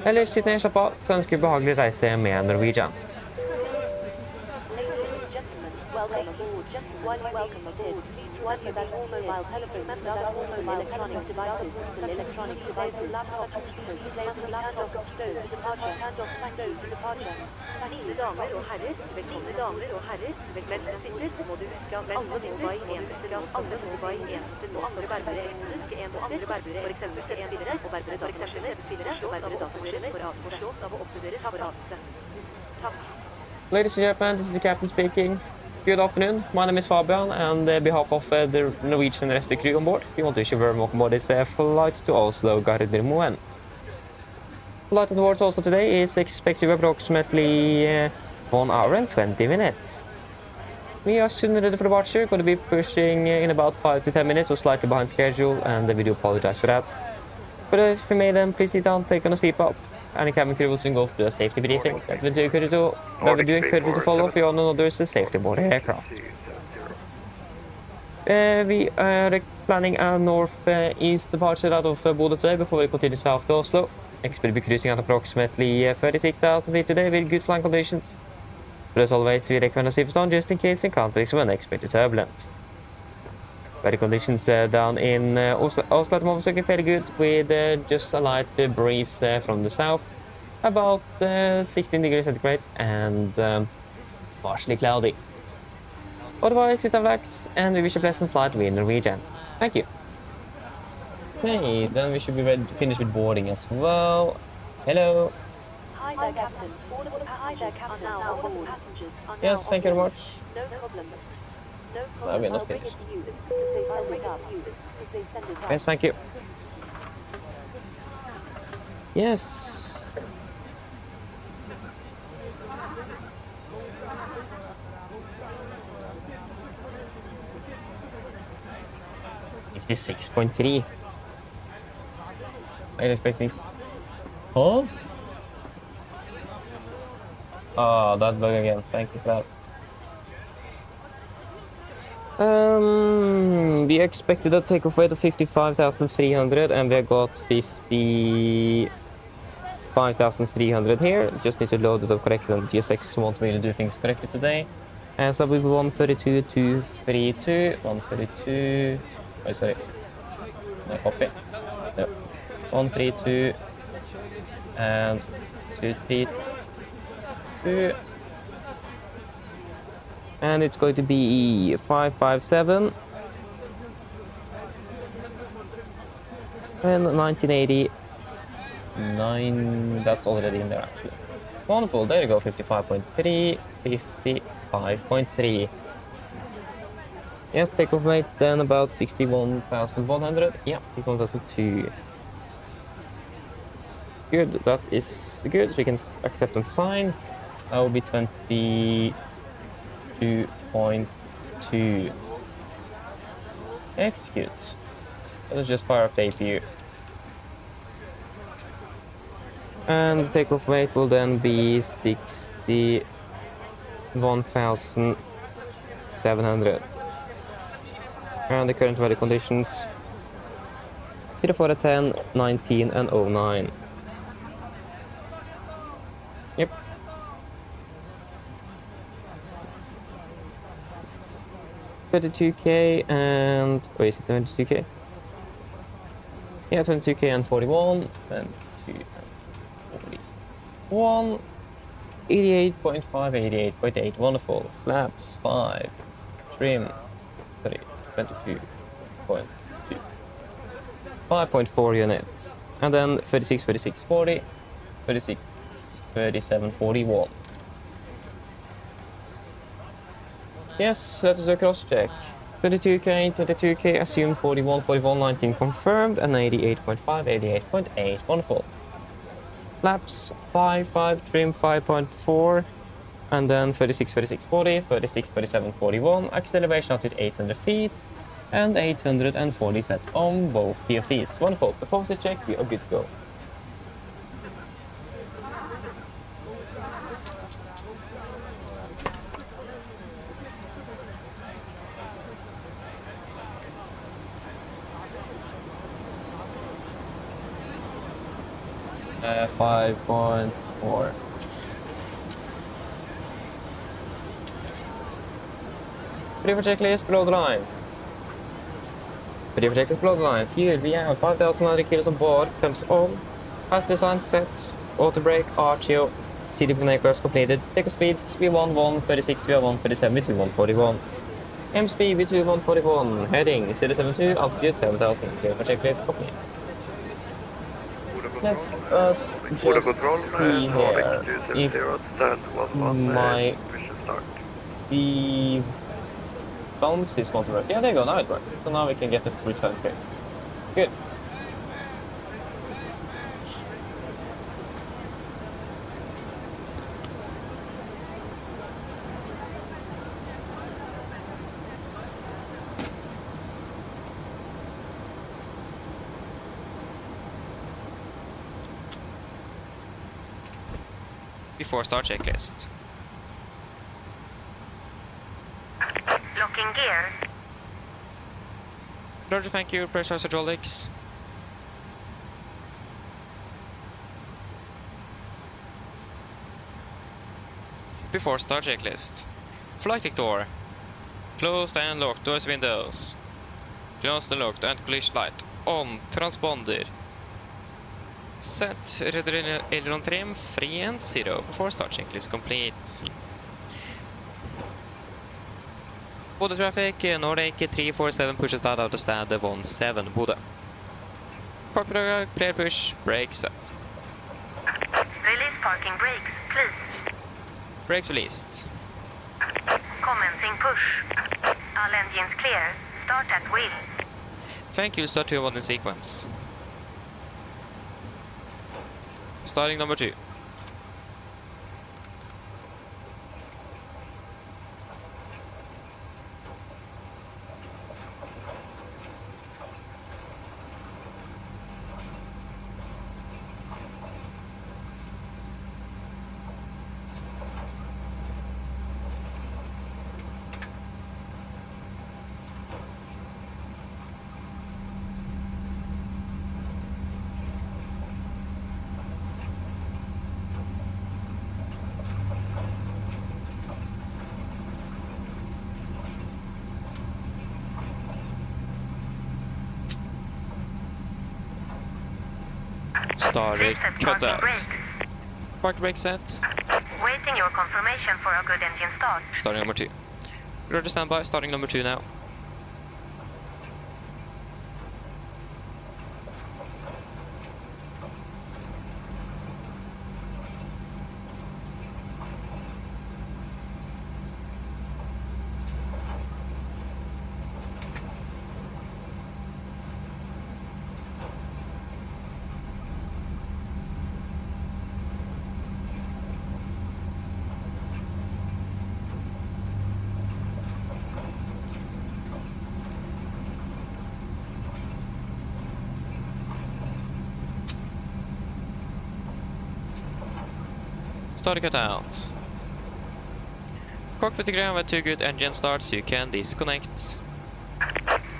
[SPEAKER 1] Ellers sitt ned, slapp av, så ønsker vi behagelig reise med Norwegian. Ladies and gentlemen, this is the captain speaking. Good afternoon, my name is Fabian, and on behalf of the Norwegian rest of the crew on board, we want to wish you very welcome aboard this flight to Oslo Norwegian. Flight towards Oslo today is expected to be approximately 1 hour and 20 minutes. We are soon ready for departure, going to be pushing in about 5 to 10 minutes, so slightly behind schedule, and we do apologize for that. But if you may then please sit down, take on a seatbelt, and the cabin crew will soon go through a safety briefing that we do encourage you to follow for you all others safely aboard the aircraft. We are planning a north-east departure out of Bodø today before we continue south to Oslo. Expect to be cruising at approximately 36,000 feet today with good flying conditions. But as always, we recommend a seatbelt on just in case encountering some unexpected turbulence. Weather conditions down in Oslo at the moment looking fairly good with just a light breeze from the south, about 16 degrees centigrade and partially cloudy. Otherwise, sit and relax, and we wish a pleasant flight with Norwegian. Thank you. Okay, then we should be ready to finish with boarding as well. Hello.
[SPEAKER 2] Hi there, Captain. Hi there, Captain. Now, all the passengers are
[SPEAKER 1] Yes, thank you very much.
[SPEAKER 2] No problem. No
[SPEAKER 1] No,
[SPEAKER 2] problem.
[SPEAKER 1] we're not
[SPEAKER 2] I'll bring it
[SPEAKER 1] finished.
[SPEAKER 2] to you if they send it up. If they send it up.
[SPEAKER 1] Yes, thank you. Yes. $56.3. I expect me. Huh? Oh, that bug again. Thank you for that. We expected a takeoff weight of 55,300 and we got 55,300 here. Just need to load it up correctly and GSX won't really do things correctly today. And so we 132, 232, 132. Oh, sorry. No, copy. No. 132 and 232. And it's going to be 557 and 1989. That's already in there actually. Wonderful, there you go. 55.3, 55.3. Yes, takeoff weight then about 61,100. Yeah, 61,002. Good, that is good. So we can accept and sign. That will be 22.2. Execute. Let us just fire up the APU. And the takeoff weight will then be 61,700. And the current weather conditions 04 at 10, 19 and 09. Yep. $22K and wait, is it 22K? Yeah, 22K and 41, 22 and 41, 88.5, 88.8, wonderful. Flaps 5, trim 3, 22.2, 5.4 units, and then 36, 36, 40, 36, 37, 41. Yes, let us do a cross check. 22K, 22K, assumed 41, 41, 19 confirmed, and 88.5, 88.8, wonderful. Flaps 5, 5, trim 5.4, and then 36, 36, 40, 36, 37, 41, acceleration out at 800 feet, and 840 set on both PFDs. Wonderful. Before we check, we are good to go. Uh, 5.4. Prefer checklist, below the line. Prefer checklist, below the line. Fuel, we have 5,900 kilos on board, pumps on. Fast design set, auto brake, RTO, CD connectors completed. Take speeds, V1, 136, V1, 37, V2, 141. M speed, V2, 141. Heading, CD72, altitude 7,000. Prefer checklist, complete. Let us just see here if my the bounce is going to work. Yeah, there you go, now it works. So now we can get the return clear. Good.
[SPEAKER 6] Before start checklist.
[SPEAKER 3] Locking gear.
[SPEAKER 6] Roger, thank you. Pressure hydraulics. Before start checklist. Flight deck door. Closed and locked doors, windows. Closed and locked and collision light. On. Transponder. Set aileron trim, free and 0. Before start checklist complete. Bodø traffic, Nordic 347 pushes out of the stand 17 Bodø. Cockpit clear push, brake set.
[SPEAKER 3] Release parking brakes, please.
[SPEAKER 6] Brakes released.
[SPEAKER 3] Commencing push. All engines clear. Start at wheel.
[SPEAKER 6] Thank you, start 2 in sequence. Starting number 2. Started, cut out. Park brake set.
[SPEAKER 3] Waiting your confirmation for a good engine start.
[SPEAKER 6] Starting number 2. Roger, standby. Starting number 2 now. Start cut out. Cockpit ground with 2 good engine starts, you can disconnect.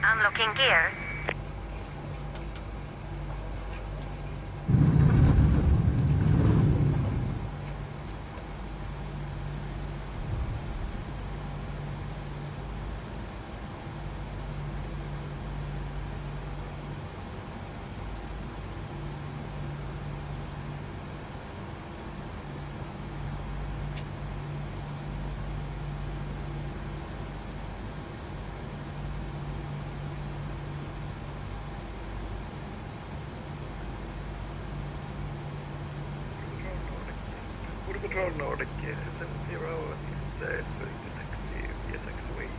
[SPEAKER 3] Unlocking gear.
[SPEAKER 4] Control Nordic 70 is taxi taxiway.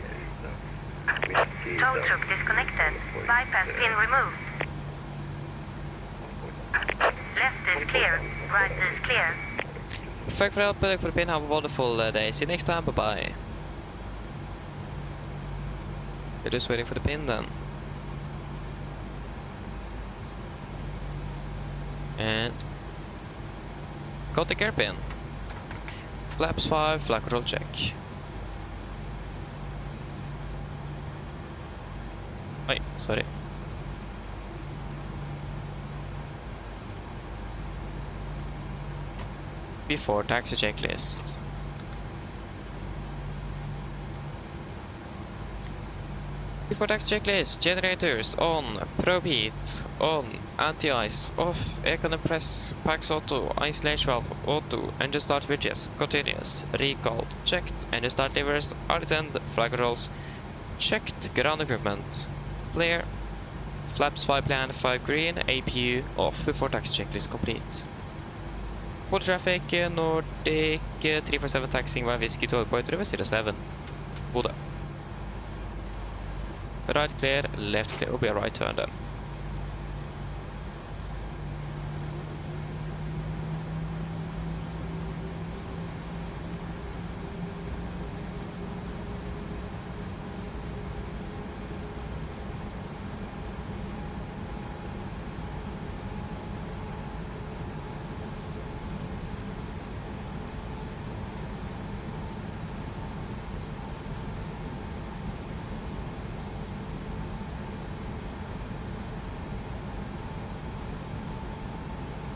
[SPEAKER 3] Tow truck disconnected. Bypass pin removed. Left is clear. Right is clear.
[SPEAKER 6] Thank for the help, for the pin. Have a wonderful day. See you next time. Bye bye. We're just waiting for the pin then. And got the gear pin. Flaps 5, flight control check. Wait, sorry. Before taxi checklist. Before taxi checklist, generators on, probe heat on, anti-ice off, air press, packs auto, isolation valve auto, engine start switches, continuous, recalled, checked, engine start levers, unattended, flight controls, checked, ground equipment, clear, flaps 5 plan, 5 green, APU off before taxi checklist complete. Bodø traffic, Nordic 347 taxiing by Whiskey to point 07, Bodø. Right clear, left clear, will be a right turn then.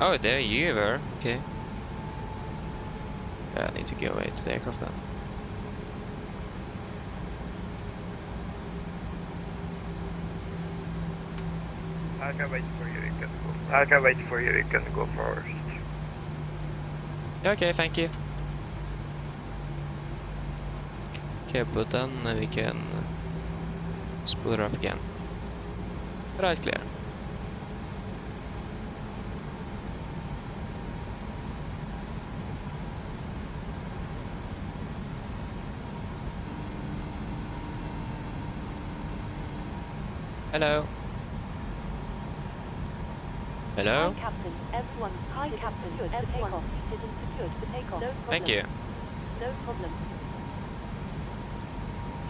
[SPEAKER 6] Oh, there you were. Okay. Yeah, I need to go away to the aircraft then.
[SPEAKER 4] I can wait for you. You can go. I can wait for you. You can go first.
[SPEAKER 6] Okay, thank you. Okay, but then we can spool her up again. Right clear. Hello. Hello.
[SPEAKER 2] Hi, Captain. Everyone. Hi, Captain. Good. Everyone. Citizens secured for takeoff. No problem.
[SPEAKER 6] Thank you.
[SPEAKER 2] No problem.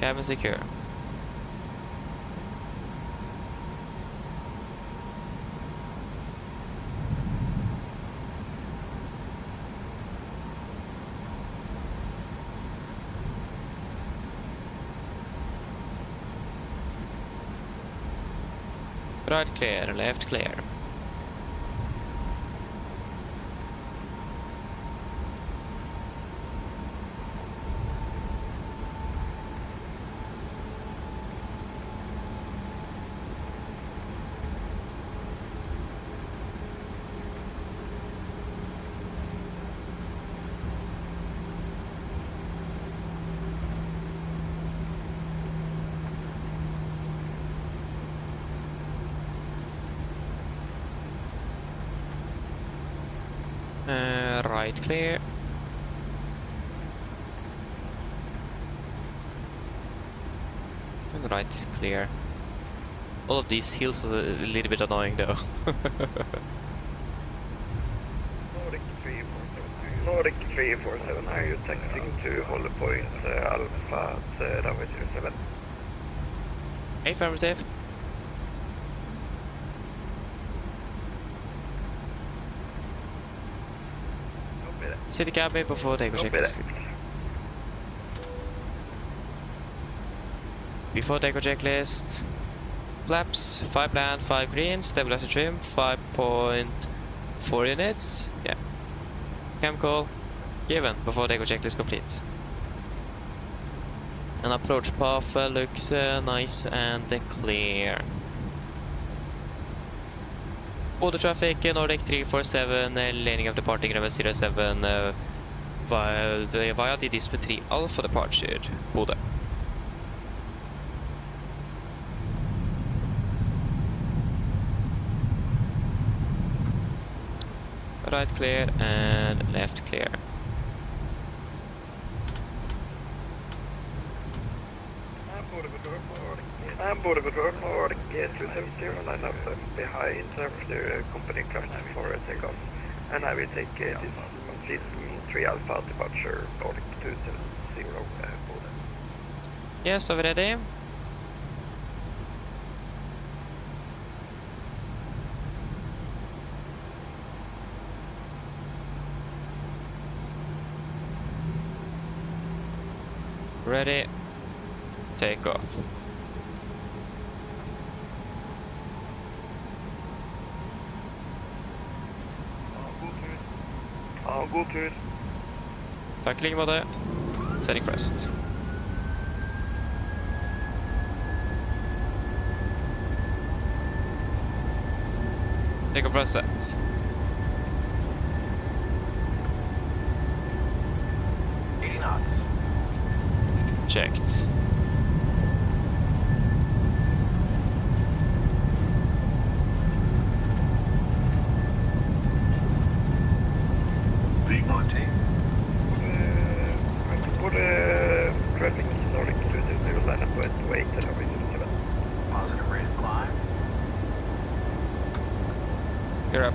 [SPEAKER 6] Cabin secure. Right clear, left clear. Right clear. And right is clear. All of these hills are a little bit annoying though.
[SPEAKER 4] Nordic 347, are you taxiing to Hollow Point Alpha at runway 07?
[SPEAKER 6] Affirmative. City cabin before takeoff checklist. Before takeoff checklist. Flaps, 5 land, 5 green, stabilizer trim, 5.4 units. Yeah. Cam call given before takeoff checklist complete. And approach path looks nice and clear. Bodø traffic, Nordic 347, laning of departing runway 07 via the Display 3 Alpha departure, Bodø. Right clear and left clear.
[SPEAKER 4] I'm Bodø Nordic 270, line up behind after company craft for takeoff. And I will take this complete 3 Alpha departure Nordic 270 Bodø.
[SPEAKER 6] Yes, are we ready? Ready, take off.
[SPEAKER 4] God tur.
[SPEAKER 6] Takk i like måte. Sending first. Take off set. Checked.
[SPEAKER 4] Bodø traffic Nordic 220 line up at 28 and over 7.
[SPEAKER 7] Positive rate of climb.
[SPEAKER 6] You're up.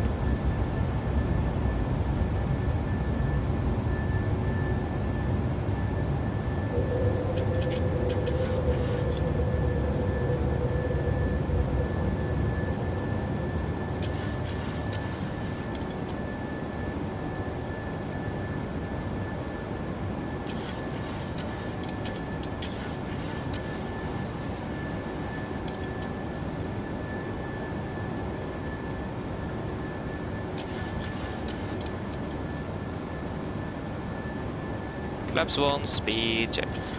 [SPEAKER 6] Flaps 1, speed checked.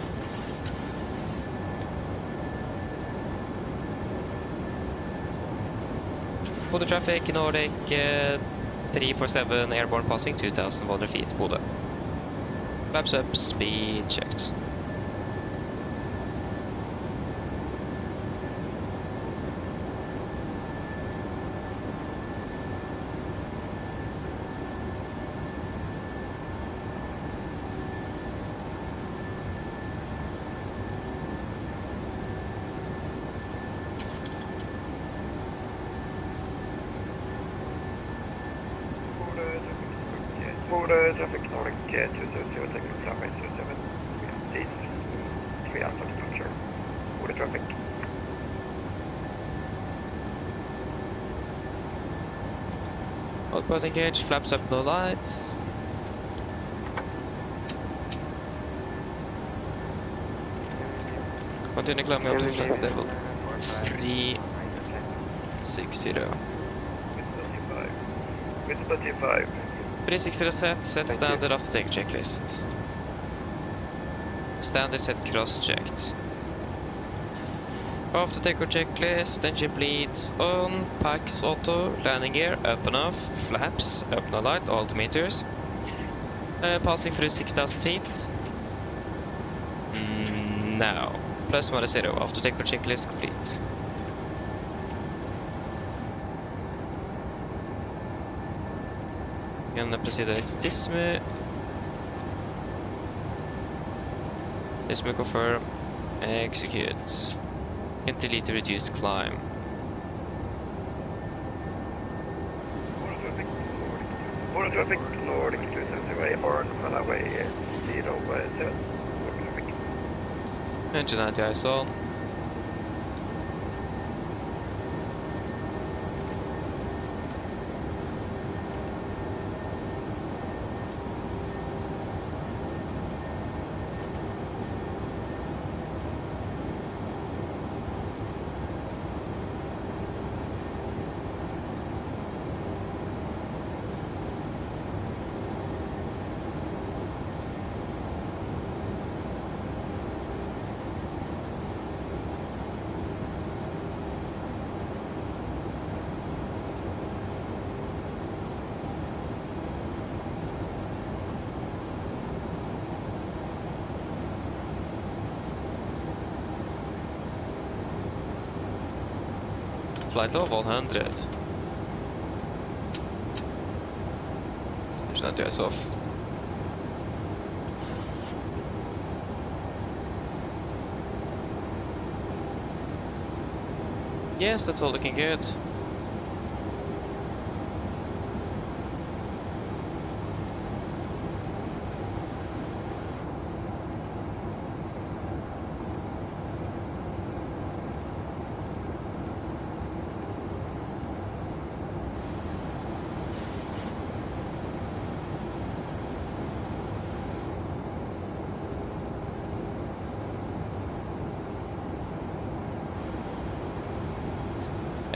[SPEAKER 6] Bodø traffic, Nordic 347, airborne passing 2,100 feet, Bodø. Flaps up, speed checked.
[SPEAKER 4] Bodø traffic Nordic 220 take runway 27. Please 3 Alpha departure. Bodø traffic.
[SPEAKER 6] Output engaged, flaps up, no lights. Continue climbing up to flight level 360.
[SPEAKER 4] With 35.
[SPEAKER 6] 360 set standard after take checklist. Standard set cross-checked. After takeoff checklist, engine bleeds on, packs auto, landing gear up and off, flaps, up no light, altimeters. Passing through 6,000 feet. Now, plus minus 0, after takeoff checklist complete. Gonna proceed direct to Dismu. Dismu confirm, execute. Can delete to reduce climb.
[SPEAKER 4] Bodø traffic Nordic 270 airborne runway 07.
[SPEAKER 6] Engine 90 eyes on. Flight level 100. There's no DRS off. Yes, that's all looking good.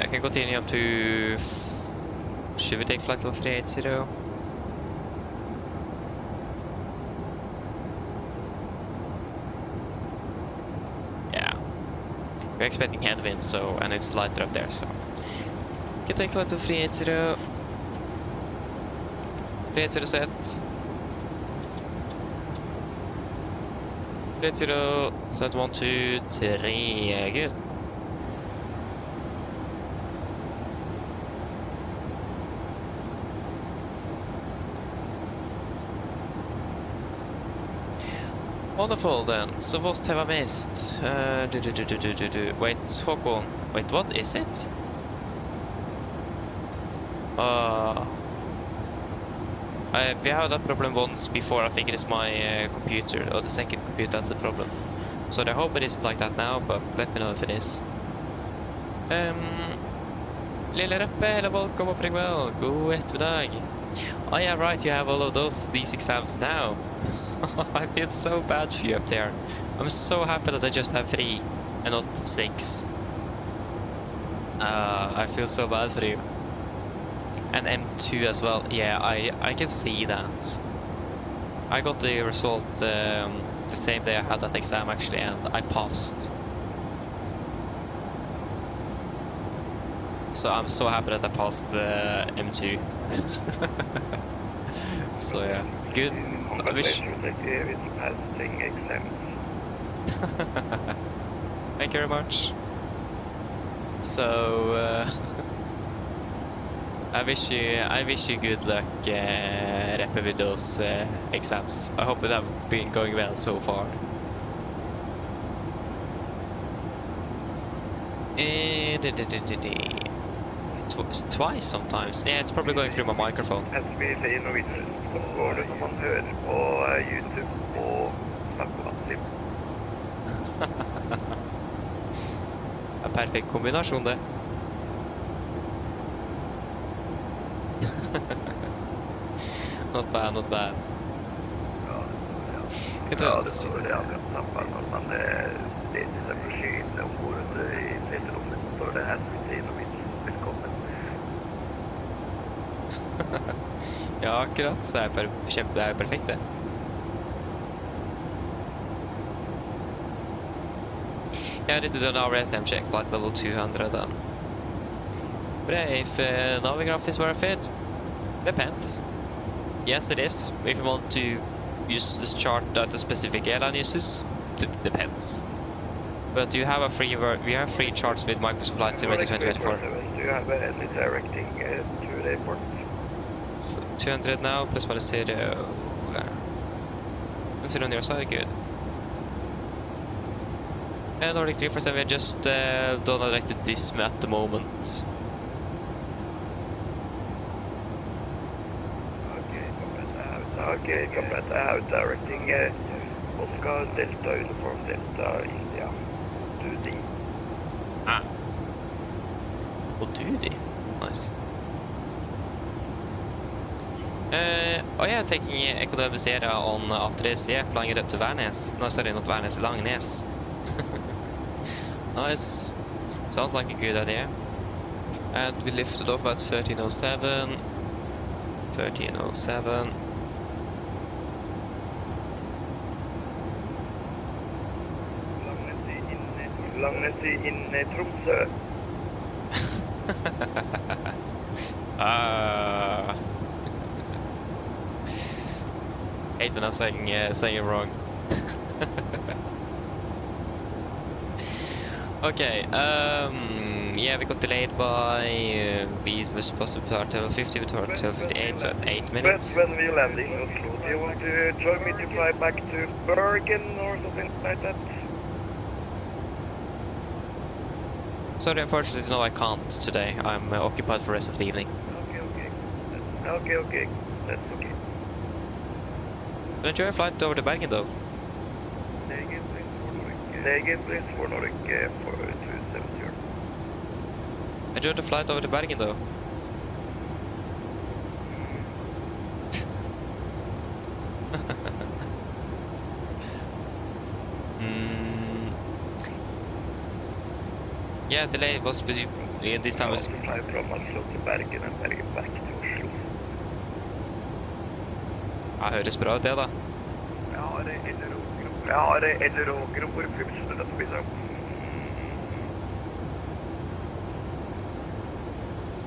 [SPEAKER 6] I can continue up to... Should we take flight level 380? Yeah. We're expecting headwind, so, and it's lighter up there, so... Can take flight level 380. 380 set. 380 set 1, 2, 3. Good. Wonderful then. Så vad har vi mist? Wait, Håkon. Wait, what is it? We had that problem once before. I think it is my computer, or the second computer that's the problem. So I hope it isn't like that now, but let me know if it is. Lille Reppe, hello, welcome up pretty well. God eftermiddag. Oh yeah, right, you have all of these exams now. I feel so bad for you up there. I'm so happy that I just have 3 and not 6. I feel so bad for you. And M2 as well. Yeah, I can see that. I got the result the same day I had that exam actually, and I passed. So I'm so happy that I passed the M2. So yeah, good. I wish. Thank you very much. So I wish you good luck, Reppe, with those exams. I hope that have been going well so far. It's twice sometimes. Yeah, it's probably going through my microphone.
[SPEAKER 4] As we say in Norwegian, så går det som man hører på YouTube og snakker om det.
[SPEAKER 6] En perfekt kombinasjon, det. Not bad, not bad.
[SPEAKER 4] Ja, det var det akkurat samme når man leter seg forsyne ombord i leterommet. Så står det her som vi sier i Norwegian, velkommen.
[SPEAKER 6] Ja, akkurat. Så det er perfekt, det. Yeah, I need to do an RSM check, flight level 200 then. But yeah, if Navigraph is worth it, depends. Yes, it is. If you want to use this chart that a specific airline uses, depends. But you have we have free charts with Microsoft Flight Simulator 2024.
[SPEAKER 4] Do you have any directing to the airport?
[SPEAKER 6] 200 now, plus what is it? Consider on your side, good. And Nordic 347, we just don't direct this at the moment.
[SPEAKER 4] Okay, complete out directing Oscar Delta Uniform Delta India to D.
[SPEAKER 6] Ah. Well, do D. Nice. Oh yeah, taking Economy Sierra on after this, yeah, flying it up to Værnes. No, sorry, not Værnes, Langnes. Nice. Sounds like a good idea. And we lifted off at 1307. 1307.
[SPEAKER 4] Langnes in Tromsø.
[SPEAKER 6] Hate when I'm saying it wrong. Okay, yeah, we got delayed by, we were supposed to start level 50, we started level 58, so at 8 minutes.
[SPEAKER 4] When we land in Oslo, do you want to join me to fly back to Bergen or something like that?
[SPEAKER 6] Sorry, unfortunately, no, I can't today. I'm occupied for the rest of the evening.
[SPEAKER 4] Okay. That's okay.
[SPEAKER 6] Enjoy a flight over to Bergen, though.
[SPEAKER 4] Lege, please, for Nordic 4270.
[SPEAKER 6] Enjoy the flight over to Bergen, though. Yeah, delay was this time was...
[SPEAKER 4] Fly from Oslo to Bergen and Bergen back to Oslo.
[SPEAKER 6] Ja, høres bra ut det da.
[SPEAKER 4] Ja, det er eller og fullstendig at vi så.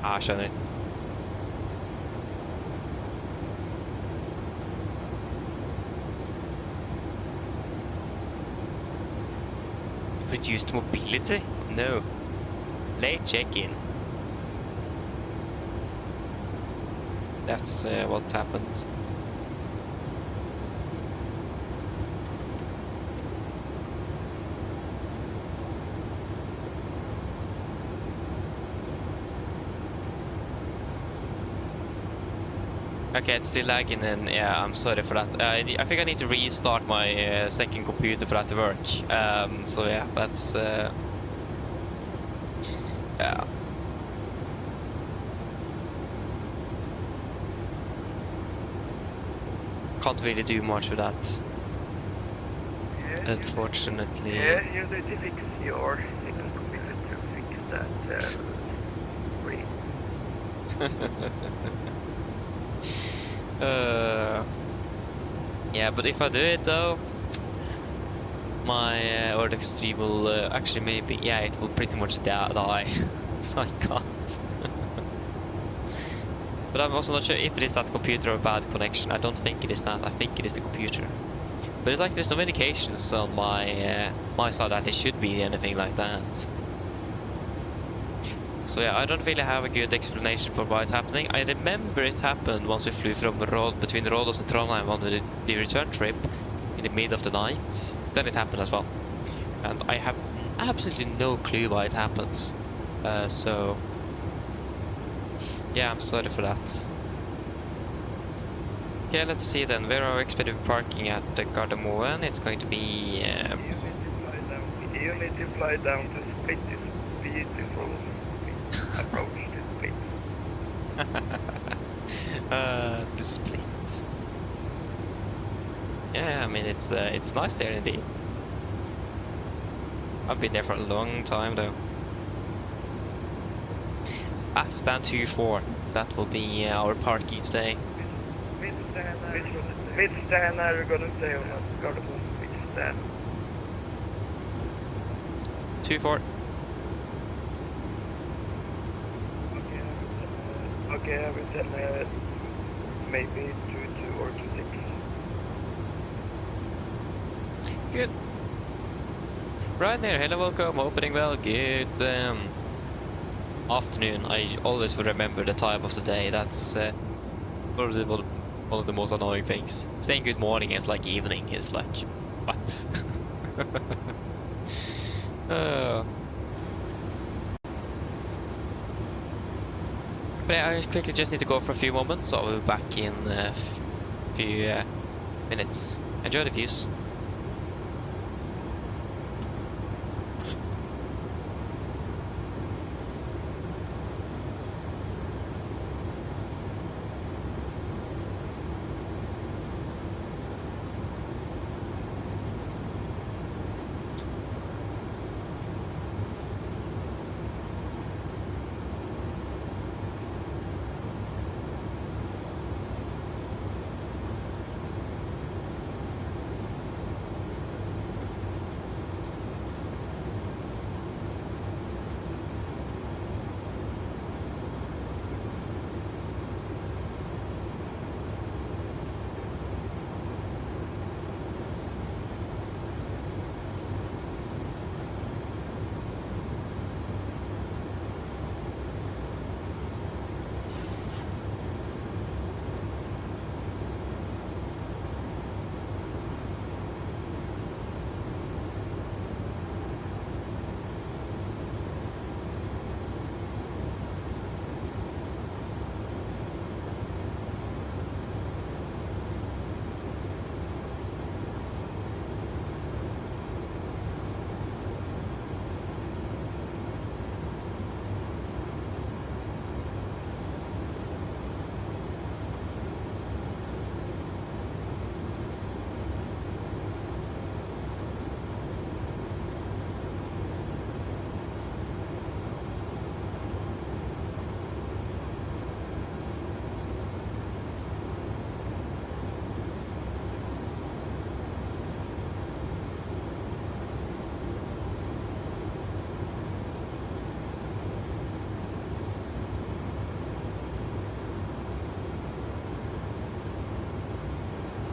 [SPEAKER 6] Ja, jeg skjønner. Reduced mobility? No. Late check-in. That's what happened. Okay, it's still lagging, and yeah, I'm sorry for that. I think I need to restart my second computer for that to work. So yeah, that's yeah. Can't really do much with that, unfortunately.
[SPEAKER 4] Yeah, you need to fix your second computer to fix that free.
[SPEAKER 6] Yeah, but if I do it though, my Ordex stream will actually maybe, yeah, it will pretty much die. So I can't. But I'm also not sure if it is that computer or bad connection. I don't think it is that. I think it is the computer. But it's like there's no indications on my side that it should be anything like that. So yeah, I don't really have a good explanation for why it's happening. I remember it happened once we flew from between Rådås and Trondheim on the return trip in the middle of the night. Then it happened as well. And I have absolutely no clue why it happens. So yeah, I'm sorry for that. Okay, let's see then. Where are we expected to be parking at the Gardermoen? It's going to be...
[SPEAKER 4] You need to fly down to Split. It's beautiful. Approach to Split.
[SPEAKER 6] The Split. Yeah, I mean it's nice there indeed. I've been there for a long time though. Stand 24. That will be our parking today.
[SPEAKER 4] Which stand are you gonna stay on at Gardermoen? Which stand?
[SPEAKER 6] 24.
[SPEAKER 4] Okay, I will send maybe 22 or 26.
[SPEAKER 6] Good. Right there, hello, welcome, opening well, good afternoon. I always will remember the time of the day. That's probably one of the most annoying things. Saying good morning is like evening, is like, what? But yeah, I quickly just need to go for a few moments, so I'll be back in a few minutes. Enjoy the views.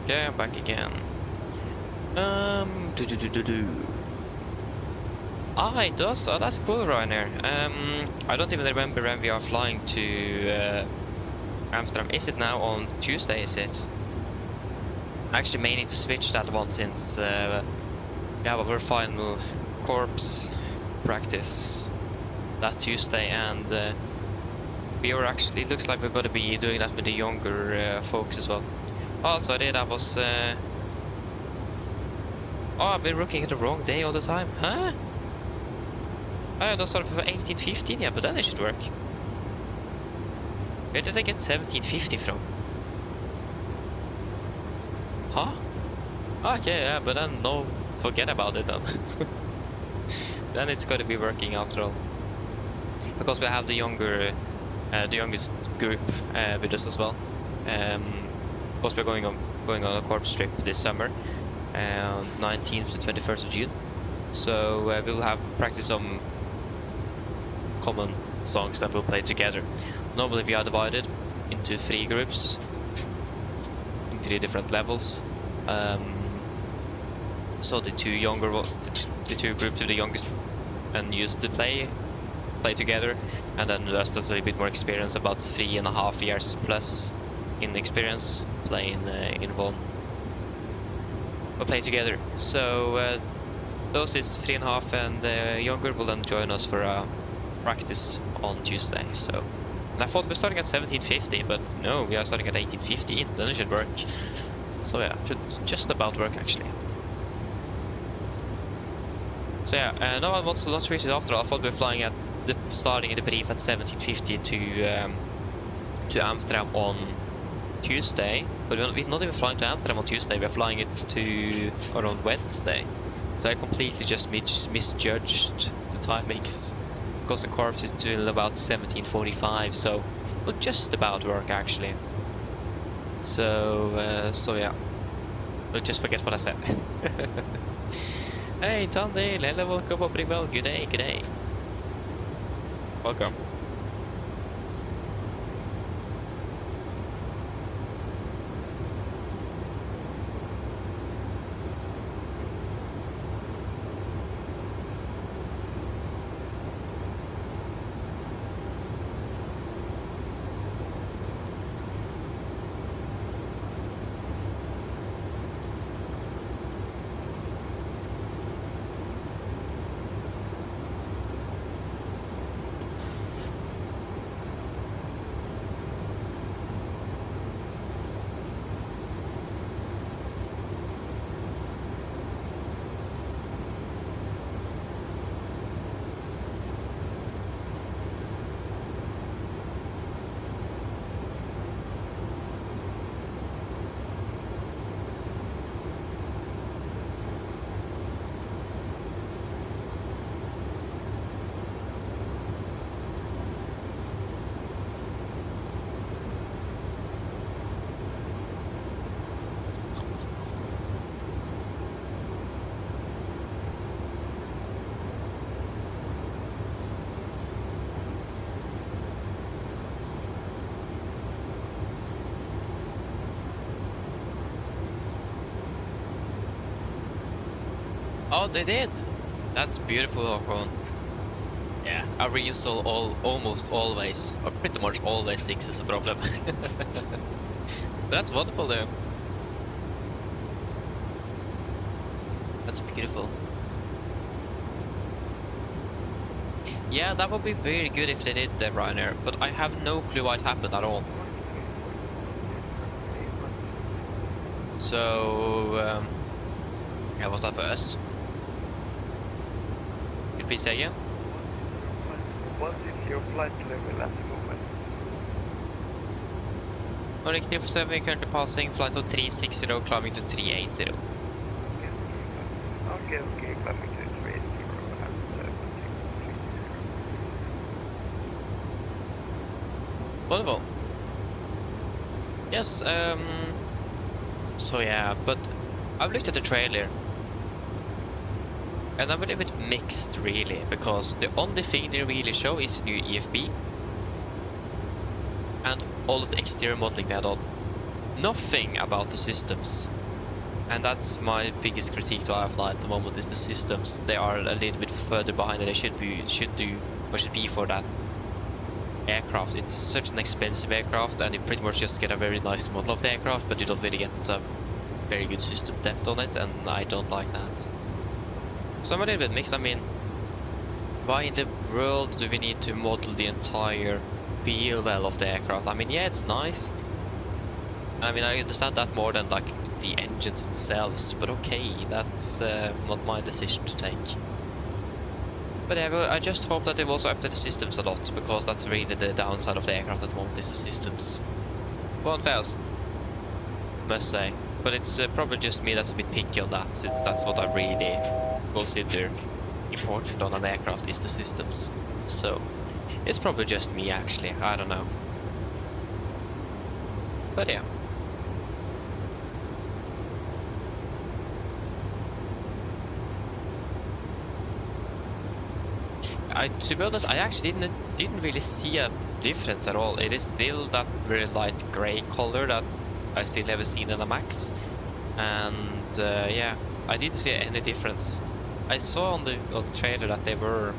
[SPEAKER 6] Okay, I'm back again. Ah, it does. Oh, that's cool, Ryanair. I don't even remember when we are flying to Amsterdam. Is it now on Tuesday? Is it? I actually may need to switch that one since we have our final corps practice that Tuesday, and we are actually. It looks like we're going to be doing that with the younger folks as well. Oh, sorry, that was. Oh, I've been looking at the wrong day all the time, huh? Oh, that's sort of 1815, yeah, but then it should work. Where did I get 1750 from? Huh? Okay, yeah, but then no, forget about it then. Then it's going to be working after all. Because we have the youngest group with us as well. Of course, we're going on a corps trip this summer, 19th to 21st of June. So we'll have practice some common songs that we'll play together. Normally we are divided into 3 groups in 3 different levels. So the 2 younger, the 2 groups of the youngest and used to play together, and then us that's a bit more experience, about 3.5 years plus in experience playing in one. We'll play together. So those is 3.5, and younger will then join us for a practice on Tuesday. So, and I thought we're starting at 1750, but no, we are starting at 1815. Then it should work. So yeah, it should just about work actually. So yeah, no one wants to not reach it after all. I thought we were flying at starting in the brief at 1750 to Amsterdam on Tuesday, but we're not even flying to Amsterdam on Tuesday. We're flying it to around Wednesday. So I completely just misjudged the timings. Because the corps is till about 1745, so it will just about work actually. So yeah, we'll just forget what I said. Hey Tandil, hello, welcome up, well, good day, good day. Welcome. Oh, they did. That's beautiful, Håkon. Yeah, a reinstall almost always, or pretty much always fixes a problem. That's wonderful though. That's beautiful. Yeah, that would be very good if they did, Ryanair, but I have no clue what happened at all. So, yeah, what's that for us? Could please say again?
[SPEAKER 4] What is your flight level at the moment?
[SPEAKER 6] Nordic 347, currently passing flight of 360, climbing to 380.
[SPEAKER 4] Okay, climbing to 380
[SPEAKER 6] Wonderful. Yes, so yeah, but I've looked at the trailer and I'm a little bit mixed really, because the only thing they really show is new EFB and all of the exterior modeling they had on. nothing about the systems. And that's my biggest critique to IFLY at the moment, is the systems. They are a little bit further behind than they should be for that aircraft. It's such an expensive aircraft, and you pretty much just get a very nice model of the aircraft, but you don't really get a very good system depth on it, and I don't like that. So I'm a little bit mixed. I mean, why in the world do we need to model the entire feel well of the aircraft? I mean, yeah, it's nice. I mean, I understand that more than like the engines themselves, but okay, that's not my decision to take. But yeah, well, I just hope that they also update the systems a lot, because that's really the downside of the aircraft at the moment, is the systems. 1000, must say. But it's probably just me that's a bit picky on that, since that's what I really consider important on an aircraft, is the systems. So it's probably just me, actually, I don't know. But yeah. To be honest, I actually didn't really see a difference at all. It is still that very light grey color that I still never seen in a Max, and yeah, I didn't see any difference. I saw on the trailer that they were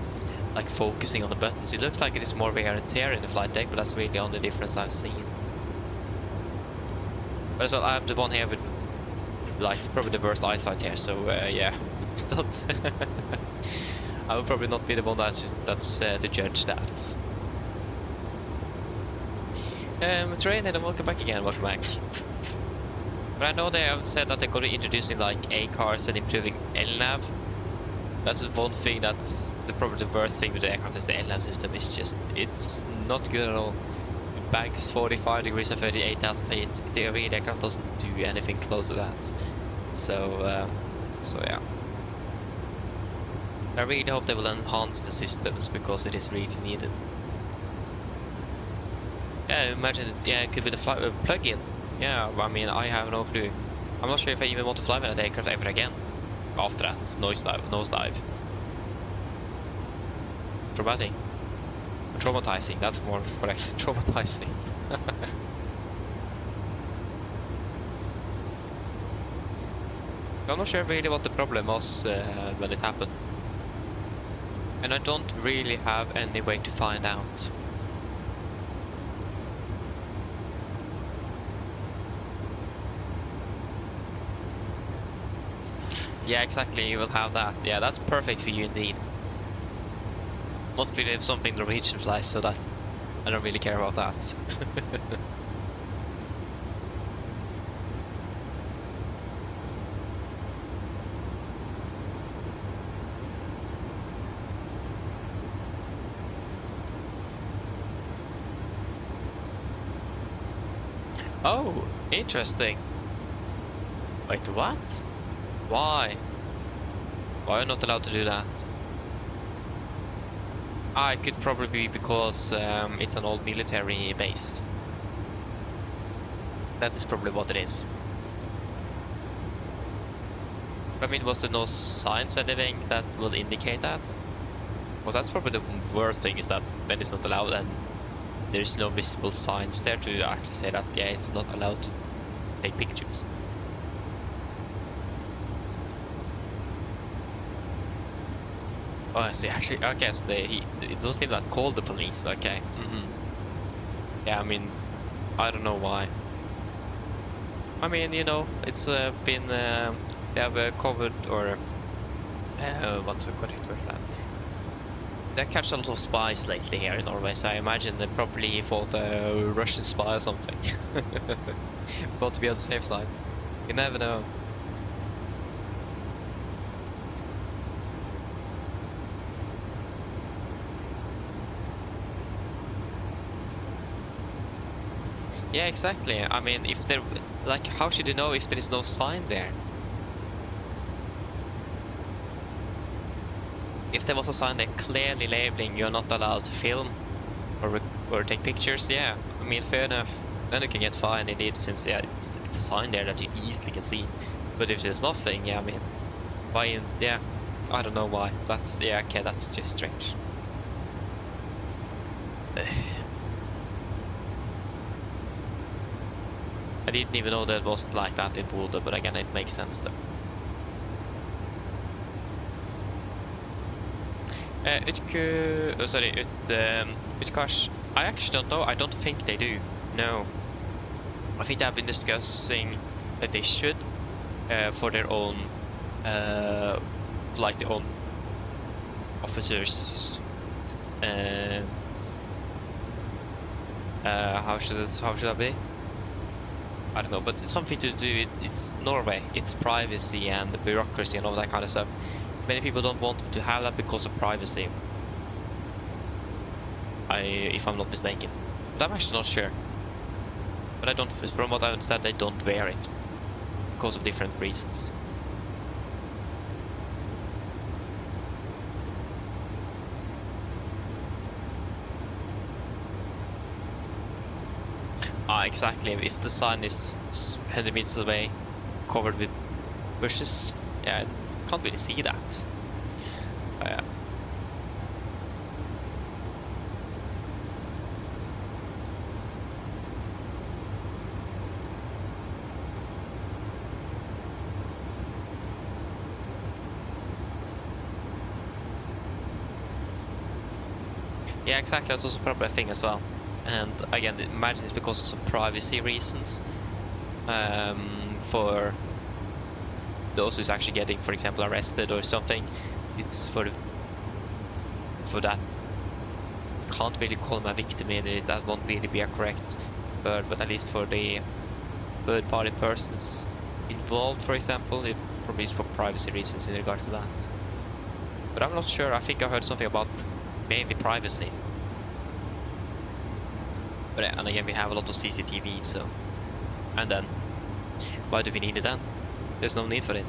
[SPEAKER 6] like focusing on the buttons. It looks like it is more wear and tear in the flight deck, but that's really the only difference I've seen. But as well, I'm the one here with like probably the worst eyesight here, so yeah, don't. I will probably not be the one that's to judge that. Train and welcome back again, welcome back. But I know they have said that they're going to be introducing like A-cars and improving LNAV. That's one thing that's probably the worst thing with the aircraft, is the LNAV system. It's not good at all. It banks 45 degrees at 38,000 feet. The real aircraft doesn't do anything close to that. So yeah. I really hope they will enhance the systems, because it is really needed. Yeah, imagine it. Yeah, it could be the plug-in. Yeah, I mean, I have no clue. I'm not sure if I even want to fly with that aircraft ever again after that nosedive. Traumatic. Traumatizing. That's more correct. Traumatizing. I'm not sure really what the problem was when it happened. And I don't really have any way to find out. Yeah, exactly, you will have that. Yeah, that's perfect for you indeed. Not really something Norwegian flies, so that I don't really care about that. Oh, interesting. Wait, what? Why? Why are you not allowed to do that? It could probably be because it's an old military base. That is probably what it is. I mean, was there no signs, anything that will indicate that? Well, that's probably the worst thing, is that when it's not allowed and there's no visible signs there to actually say that, yeah, it's not allowed to take pictures. Oh, I see, actually, okay, so it does seem that called the police, okay. Yeah, I mean, I don't know why. I mean, you know, it's been, they have covered, or, what's the correct word for that? They catch a lot of spies lately here in Norway, so I imagine they probably fought a Russian spy or something. But to be on the safe side, you never know. Yeah, exactly. I mean, if there, like, how should you know if there is no sign there? If there was a sign there clearly labeling you're not allowed to film or take pictures, yeah, I mean, fair enough. Then you can get fined indeed, since yeah, it's a sign there that you easily can see. But if there's nothing, yeah, I mean, why? Yeah, I don't know why. That's, yeah, okay, that's just strange. I didn't even know that it was like that in Bodø, but again, it makes sense though. Utkars, I actually don't know. I don't think they do. No. I think they have been discussing that they should for their own, like their own officers. How should that be? I don't know, but it's something to do with it's Norway. It's privacy and the bureaucracy and all that kind of stuff. Many people don't want to have that because of privacy. If I'm not mistaken, but I'm actually not sure. But I don't. From what I understand, they don't wear it because of different reasons. Exactly. If the sign is 100 meters away, covered with bushes, yeah, I can't really see that. Yeah. Yeah, exactly. That's also probably a thing as well. And again, imagine it's because of some privacy reasons for those who's actually getting, for example, arrested or something. It's for that. Can't really call them a victim either. That won't really be a correct word, but at least for the third-party persons involved, for example, it probably is for privacy reasons in regard to that. But I'm not sure. I think I heard something about mainly privacy. But yeah, and again, we have a lot of CCTV, so... And then, why do we need it then? There's no need for it.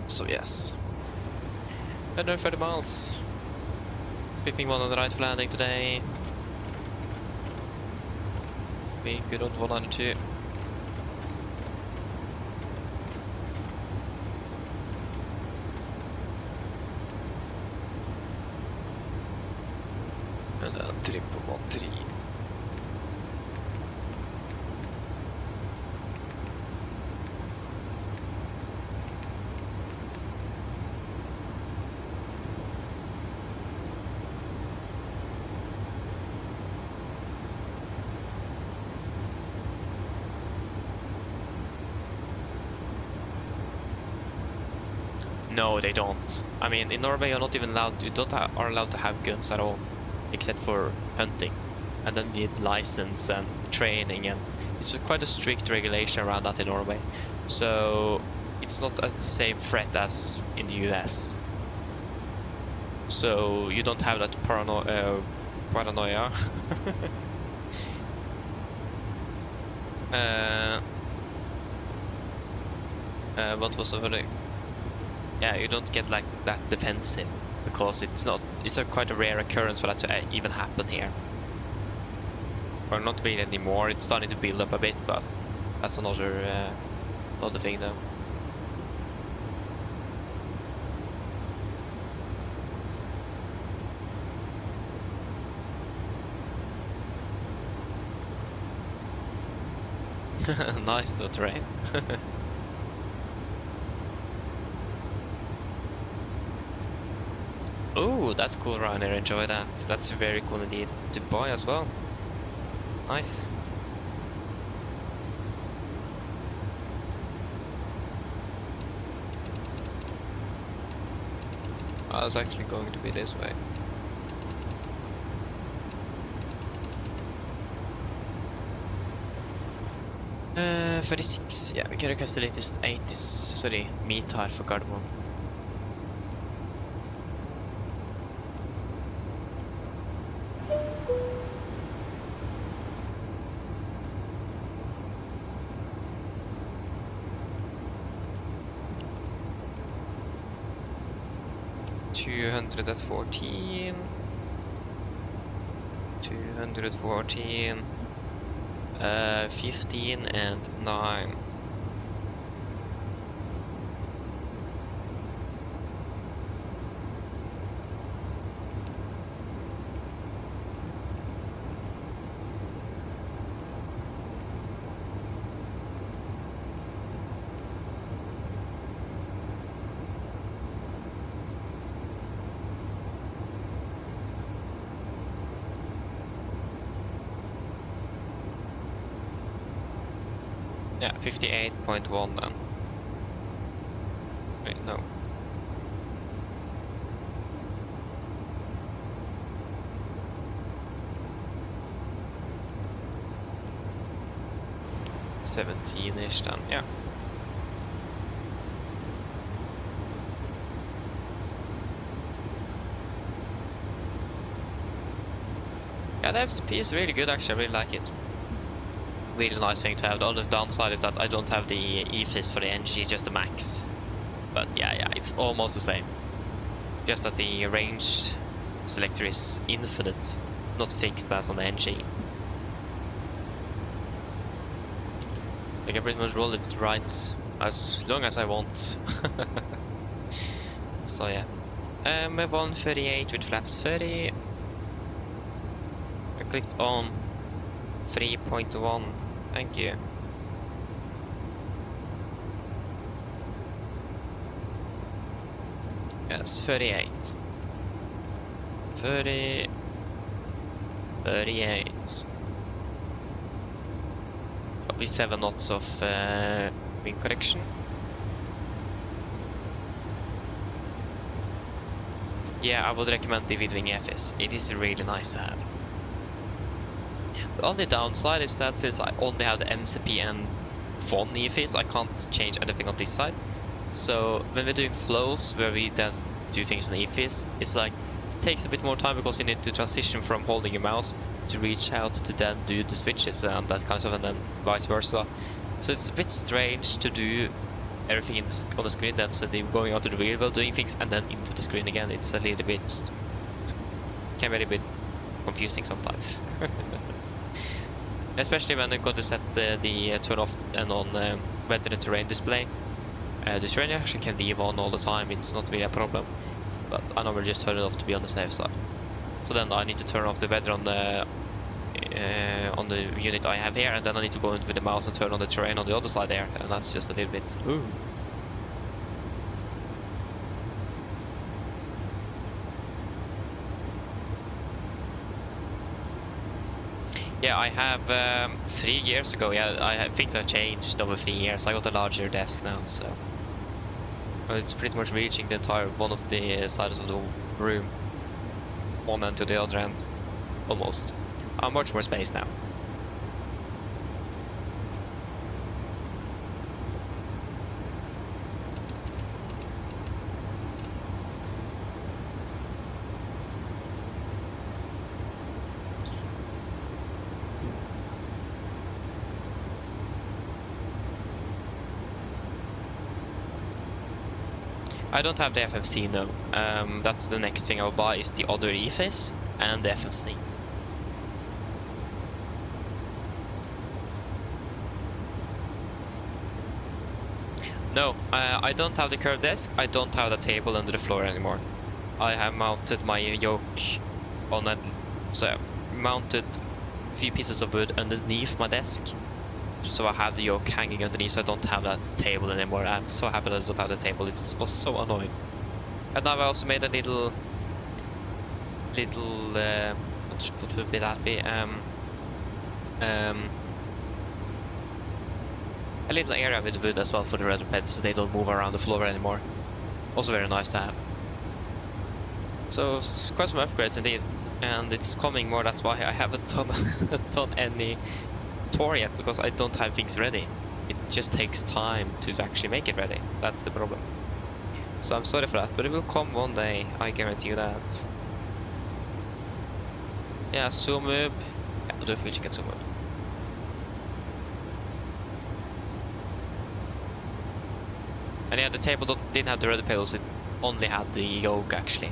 [SPEAKER 6] So yes, 130 miles. Expecting one on the right for landing today. Be good on 192. And then 313. No, they don't. I mean, in Norway, you're not even allowed. Are allowed to have guns at all, except for hunting, and then you need license and training, and it's quite a strict regulation around that in Norway. So it's not the same threat as in the US. So you don't have that paranoia. What was the word? Yeah, you don't get like that defensive because it's quite a rare occurrence for that to even happen here. Or not really anymore. It's starting to build up a bit, but that's another thing though. Nice though, terrain. Oh, that's cool, Ryanair. Enjoy that. That's very cool indeed. Dubai as well. Nice. I was actually going to be this way. Uh, 36. Yeah, we can request the latest 80s. Meet hard for Gardermoen. 214. 214. 15 and 9. Yeah, 58.1 then. Wait, no. $17-ish then, yeah. Yeah, the FCP is really good actually, I really like it. Really nice thing to have. The only downside is that I don't have the EFIS for the NG, just the max. But yeah, it's almost the same. Just that the range selector is infinite, not fixed as on the NG. I can pretty much roll it right as long as I want. So yeah. 138 with flaps 30. I clicked on 3.1. Thank you. Yes, 38. 30. 38. Copy 7 knots of wind correction. Yeah, I would recommend the Vidwing FS. It is really nice to have. The only downside is that since I only have the MCP and phone EFIS, I can't change anything on this side. So when we're doing flows where we then do things on EFIS, it's like it takes a bit more time because you need to transition from holding your mouse to reach out to then do the switches and that kind of stuff, and then vice versa. So it's a bit strange to do everything on the screen, then suddenly going out to the real world doing things and then into the screen again. It's a little bit, can be a bit confusing sometimes. Especially when I'm going to set the turn off and on weather and terrain display. The terrain actually can leave on all the time, it's not really a problem. But I normally just turn it off to be on the safe side. So then I need to turn off the weather on the unit I have here, and then I need to go in with the mouse and turn on the terrain on the other side there, and that's just a little bit. Ooh. Yeah, I have 3 years ago. Yeah, I think that changed over 3 years. I got a larger desk now, so it's pretty much reaching the entire one of the sides of the room, one end to the other end, almost. Much more space now. I don't have the FMC now. That's the next thing I will buy is the other EFIS and the FMC. No, I don't have the curved desk. I don't have the table under the floor anymore. I have mounted my yoke on a, so I mounted a few pieces of wood underneath my desk. So I have the yoke hanging underneath, so I don't have that table anymore. I'm so happy that I don't have the table. It was so annoying. And now I also made a little what would be that be? A little area with wood as well for the rudder pads, so they don't move around the floor anymore. Also very nice to have. So quite some upgrades indeed, and it's coming more. That's why I haven't done any tour yet, because I don't have things ready. It just takes time to actually make it ready. That's the problem. So I'm sorry for that, but it will come one day. I guarantee you that. Yeah, zoom up. Yeah, då får vi kika zoom up. And yeah, the table didn't have the rudder pedals only had the yoke actually.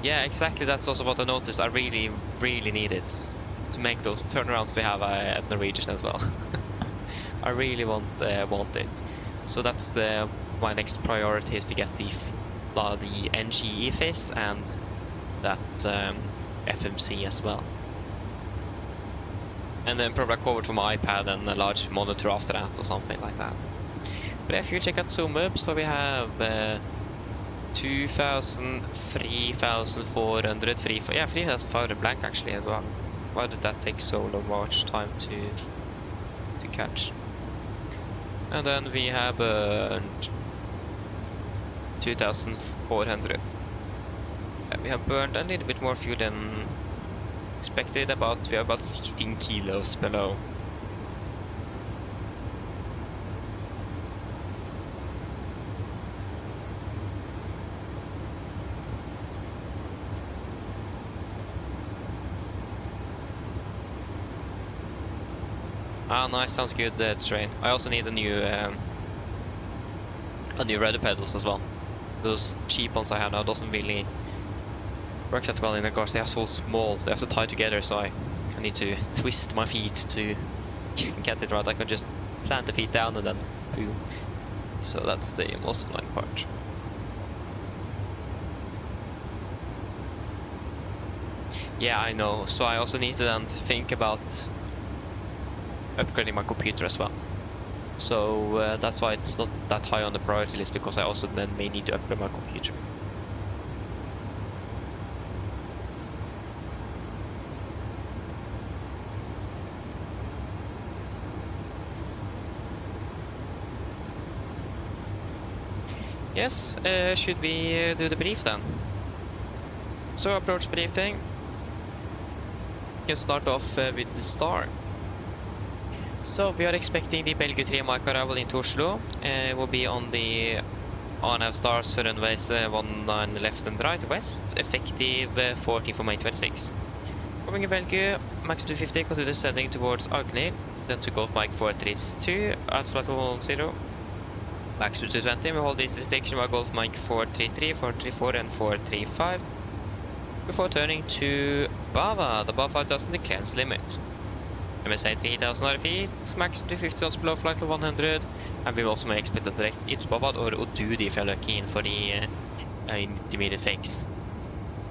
[SPEAKER 6] Yeah, exactly. That's also what I noticed. I really need it to make those turnarounds we have at Norwegian as well. I really want it. So that's my next priority is to get the NG EFIS and that FMC as well. And then probably covered for my iPad and a large monitor after that or something like that. But if you check out zoom up, so we have 2,000, 3,400, 3,500 blank actually. Why did that take so much time to catch? And then we have 2,400. We have burned a little bit more fuel than expected. We are about 16 kilos below. Ah, nice, sounds good, train. I also need a new rudder pedals as well. Those cheap ones I have now doesn't really work that well in the cars. They are so small, they have to tie together, so I need to twist my feet to get it right. I can just plant the feet down and then boom. So that's the most annoying part. Yeah, I know. So I also need to then think about upgrading my computer as well. So that's why it's not that high on the priority list, because I also then may need to upgrade my computer. Yes, should we do the brief then? So approach briefing. We can start off with the star. So we are expecting the Belgium 3 mic arrival into Oslo. Will be on the RNAV stars runways 19 left and right west, effective 14 for May 26. Coming in Belgium, max 250, consider sending towards Agni, then to Golf Mike 432 at flight 110. Max 220, we hold this distinction by Golf Mike 433, 434 and 435 before turning to Bava, the above 5,000 the clearance limit. MSA 3,000 feet, max 250 knots below flight level 100, and we also may expect a direct into Bavad or Odud if you're lucky in for the intermediate fix.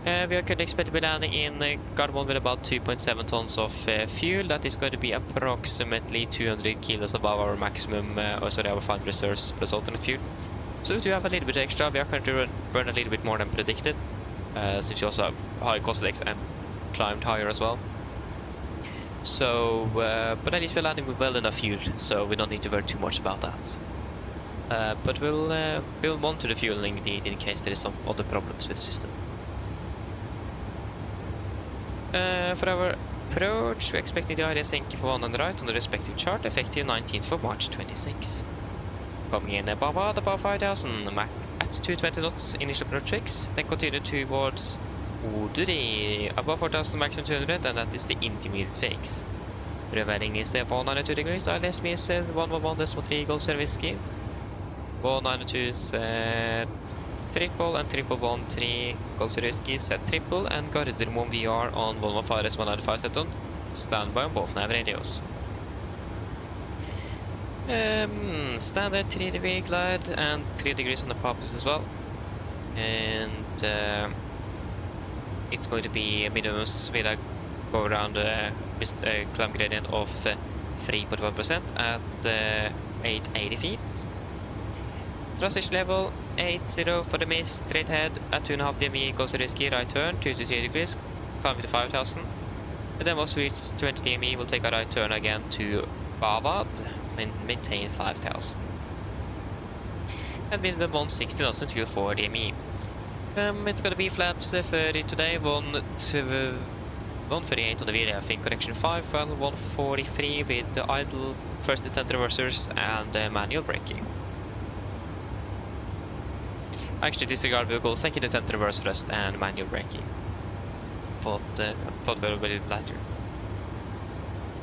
[SPEAKER 6] We are currently expected to be landing in Gardermoen with about 2.7 tons of fuel. That is going to be approximately 200 kilos above our maximum, our final reserves plus alternate fuel. So we do have a little bit extra. We are currently burn a little bit more than predicted, since we also have high cost X and climbed higher as well. So, but at least we're landing with well enough fuel, so we don't need to worry too much about that. But we'll monitor the fueling indeed in case there is some other problems with the system. For our approach, we're expecting the IDS Enki for 1 on the right on the respective chart, effective 19th of March 26. Coming in above the above 5,000, at 220 knots initial approach fix, then continue towards Bodø, above 4,000 maximum 200, and that is the intermediate fix. Revealing is 192 degrees, ILS means 111.3 Golf Sierra Whiskey. 192 is triple and 313 Golf Sierra Whiskey set triple, and Gardermoen VR on 115 195 set on. Standby on both nav radios. Standard 3 degree glide and 3 degrees on the purpose as well. And it's going to be a minimum speed that go around with a climb gradient of 3.1% at 880 feet. Transition level 80 for the mist, straight ahead at 2.5 DME, goes to risky, right turn 2 to 3 degrees, climb to 5,000. And then once we reach 20 DME, we'll take a right turn again to Bavad and maintain 5,000. And minimum 160 knots until 4 DME. It's gonna be flaps 30 today, 138 on the video, I think, correction 5, and 143 with the idle first intent reversers and manual braking. I actually disregard vehicle second intent reverse thrust and manual braking. Thought we were a bit later.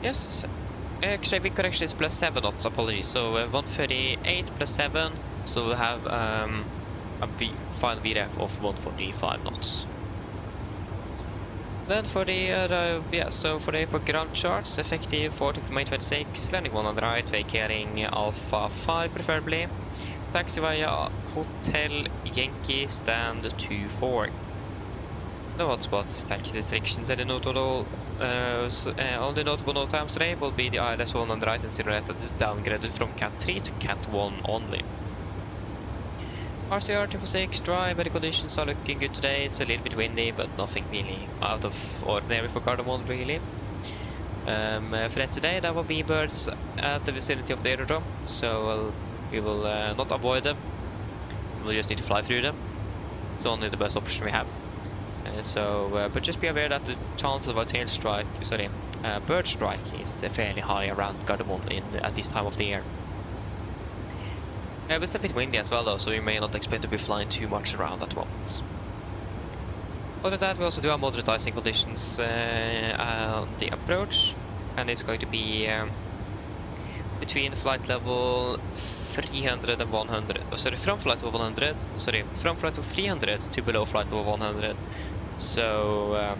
[SPEAKER 6] Yes. Actually, we correction is plus 7 knots, apologies. So 138 plus 7, so we'll have a final VREF of 145 knots. Then for the, so for the airport ground charts, effective 14th of May 26, landing 1 on the right, vacating Alpha 5 preferably. Taxi via Hotel Yankee stand 24. No hotspots, taxi restrictions, and the notable, only notable no times today will be the ILS 1 on the right and silhouette that is downgraded from Cat 3 to Cat 1 only. RCR 666 dry, weather conditions are looking good today. It's a little bit windy, but nothing really out of ordinary for Gardermoen, really. For today, there will be birds at the vicinity of the aerodrome, so we will not avoid them. We'll just need to fly through them. It's only the best option we have. But just be aware that the chance of a bird strike is fairly high around Gardermoen at this time of the year. It's a bit windy as well though, so you may not expect to be flying too much around at the moment. Other than that, we also do have moderate icing conditions on the approach, and it's going to be between flight level 300 and 100. From flight level 100, from flight level 300 to below flight level 100. So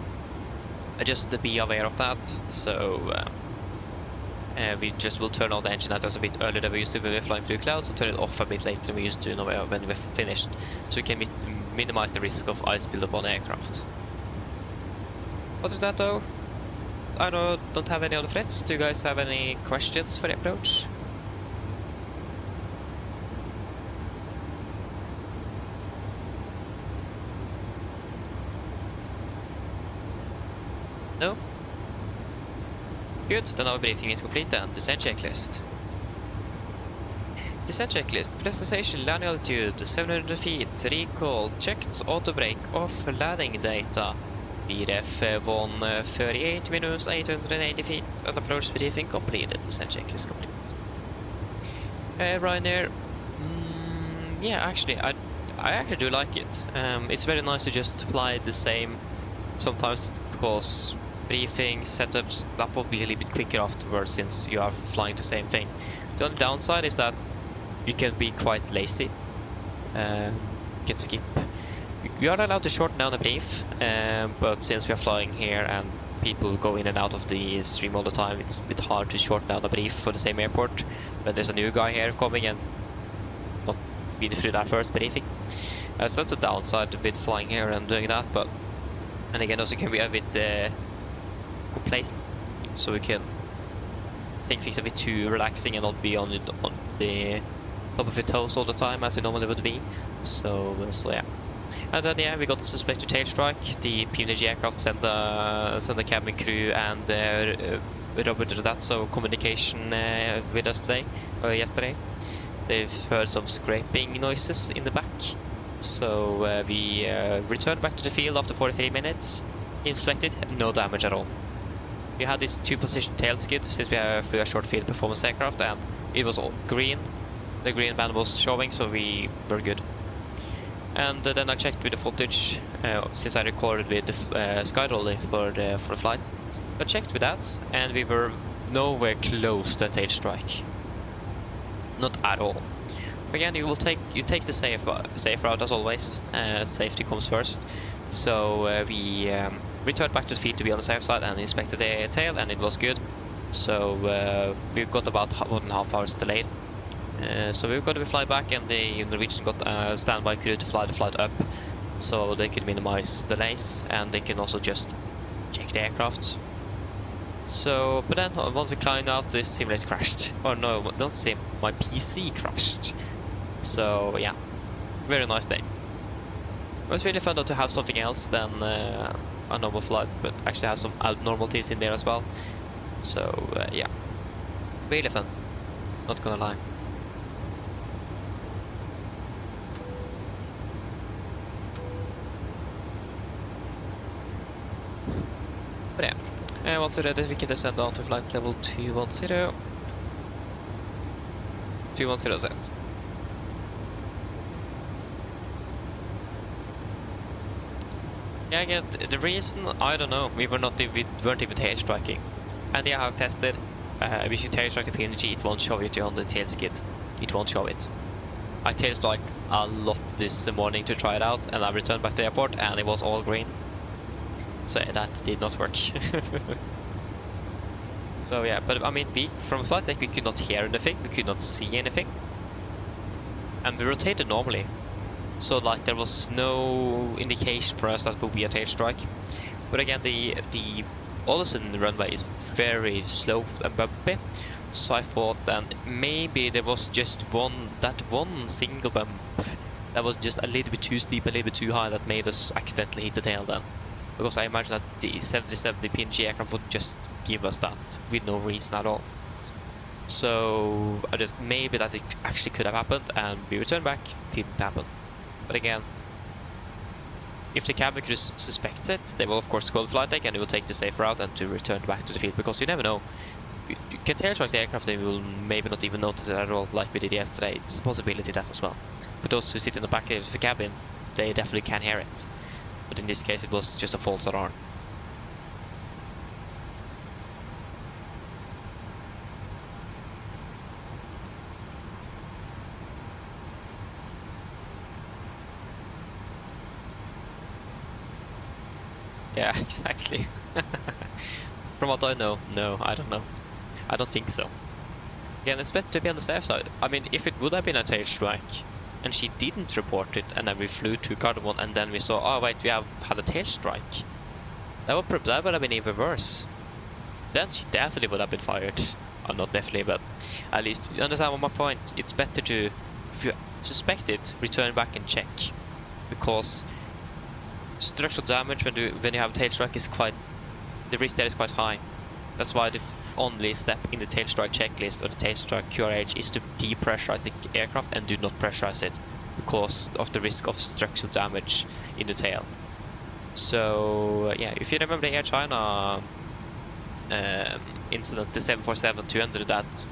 [SPEAKER 6] just to be aware of that. So we just will turn on the engine at us a bit earlier than we used to when we were flying through clouds, and turn it off a bit later than we used to when we're finished, so we can minimize the risk of ice buildup on the aircraft. Other than that though, I don't have any other threats. Do you guys have any questions for the approach? No? Good, then our briefing is complete and descent checklist. Descent checklist, prestation, landing altitude, 700 feet, recall, checked, auto brake, off, landing data, VREF 138 minus 880 feet, and approach briefing completed, descent checklist complete. Ryanair, yeah, actually, I actually do like it. It's very nice to just fly the same sometimes, because briefing setups that will be a little bit quicker afterwards since you are flying the same thing. The only downside is that you can be quite lazy. You can skip. You are allowed to shorten down a brief, but since we are flying here and people go in and out of the stream all the time, it's a bit hard to shorten down a brief for the same airport when there's a new guy here coming and not been through that first briefing. So that's a downside with flying here and doing that, but and again also can be a bit complacent, so we can take things a bit too relaxing and not be on the top of your toes all the time as it normally would be. So yeah. And then yeah, we got the suspected tail strike. The PMDG aircraft sent the cabin crew and Robert Radazzo communication with us yesterday. They've heard some scraping noises in the back. So we returned back to the field after 43 minutes. Inspected, no damage at all. We had this 2-position tail skid since we flew a short field performance aircraft, and it was all green. The green band was showing, so we were good. And then I checked with the footage since I recorded with the Skyrolly for the flight. I checked with that, and we were nowhere close to a tail strike. Not at all. Again, you take the safe route as always. Safety comes first. So we returned back to the field to be on the safe side and inspected the tail, and it was good. So we've got about 1.5 hours delayed. So we've got to fly back, and the Norwegian got a standby crew to fly the flight up, so they could minimize delays, and they can also just check the aircraft. So, but then once we climbed out, the simulator crashed. Or no, not sim, my PC crashed. So yeah, very nice day. It was really fun though to have something else than a normal flight, but actually have some abnormalities in there as well. So yeah, really fun, not gonna lie. But yeah, once we're ready, we can descend down to flight level 210. 210Z. Yeah, again, the reason, I don't know, we weren't even tail striking. And yeah, I've tested. If you tail strike the PMDG, it won't show it on the tail skid. It won't show it. I tail strike a lot this morning to try it out, and I returned back to the airport, and it was all green. So that did not work. So yeah, but I mean, from flight deck we could not hear anything, we could not see anything, and we rotated normally. So like there was no indication for us that it would be a tail strike. But again, the Ålesund runway is very sloped and bumpy, so I thought then maybe there was just one single bump that was just a little bit too steep, a little bit too high, that made us accidentally hit the tail then. Because I imagine that the 737, the PNG aircraft would just give us that with no reason at all. So I just maybe that it actually could have happened, and we returned back, didn't happen. But again, if the cabin crew suspects it, they will of course call the flight deck and they will take the safe route and to return back to the field, because you never know. You can tail strike the aircraft, they will maybe not even notice it at all, like we did yesterday. It's a possibility that as well. But those who sit in the back of the cabin, they definitely can hear it. But in this case, it was just a false alarm. Yeah, exactly. From what I know, no, I don't know. I don't think so. Again, it's better to be on the safe side. I mean, if it would have been a tail strike, and she didn't report it, and then we flew to Gardermoen, and then we saw, oh wait, we have had a tail strike. That would have been even worse. Then she definitely would have been fired. Not definitely, but at least you understand my point. It's better to, if you suspect it, return back and check, because structural damage when you have a tail strike is the risk there is quite high. That's why the only step in the tail strike checklist or the tail strike QRH is to depressurize the aircraft and do not pressurize it, because of the risk of structural damage in the tail. So yeah, if you remember the Air China incident, the 747-200 that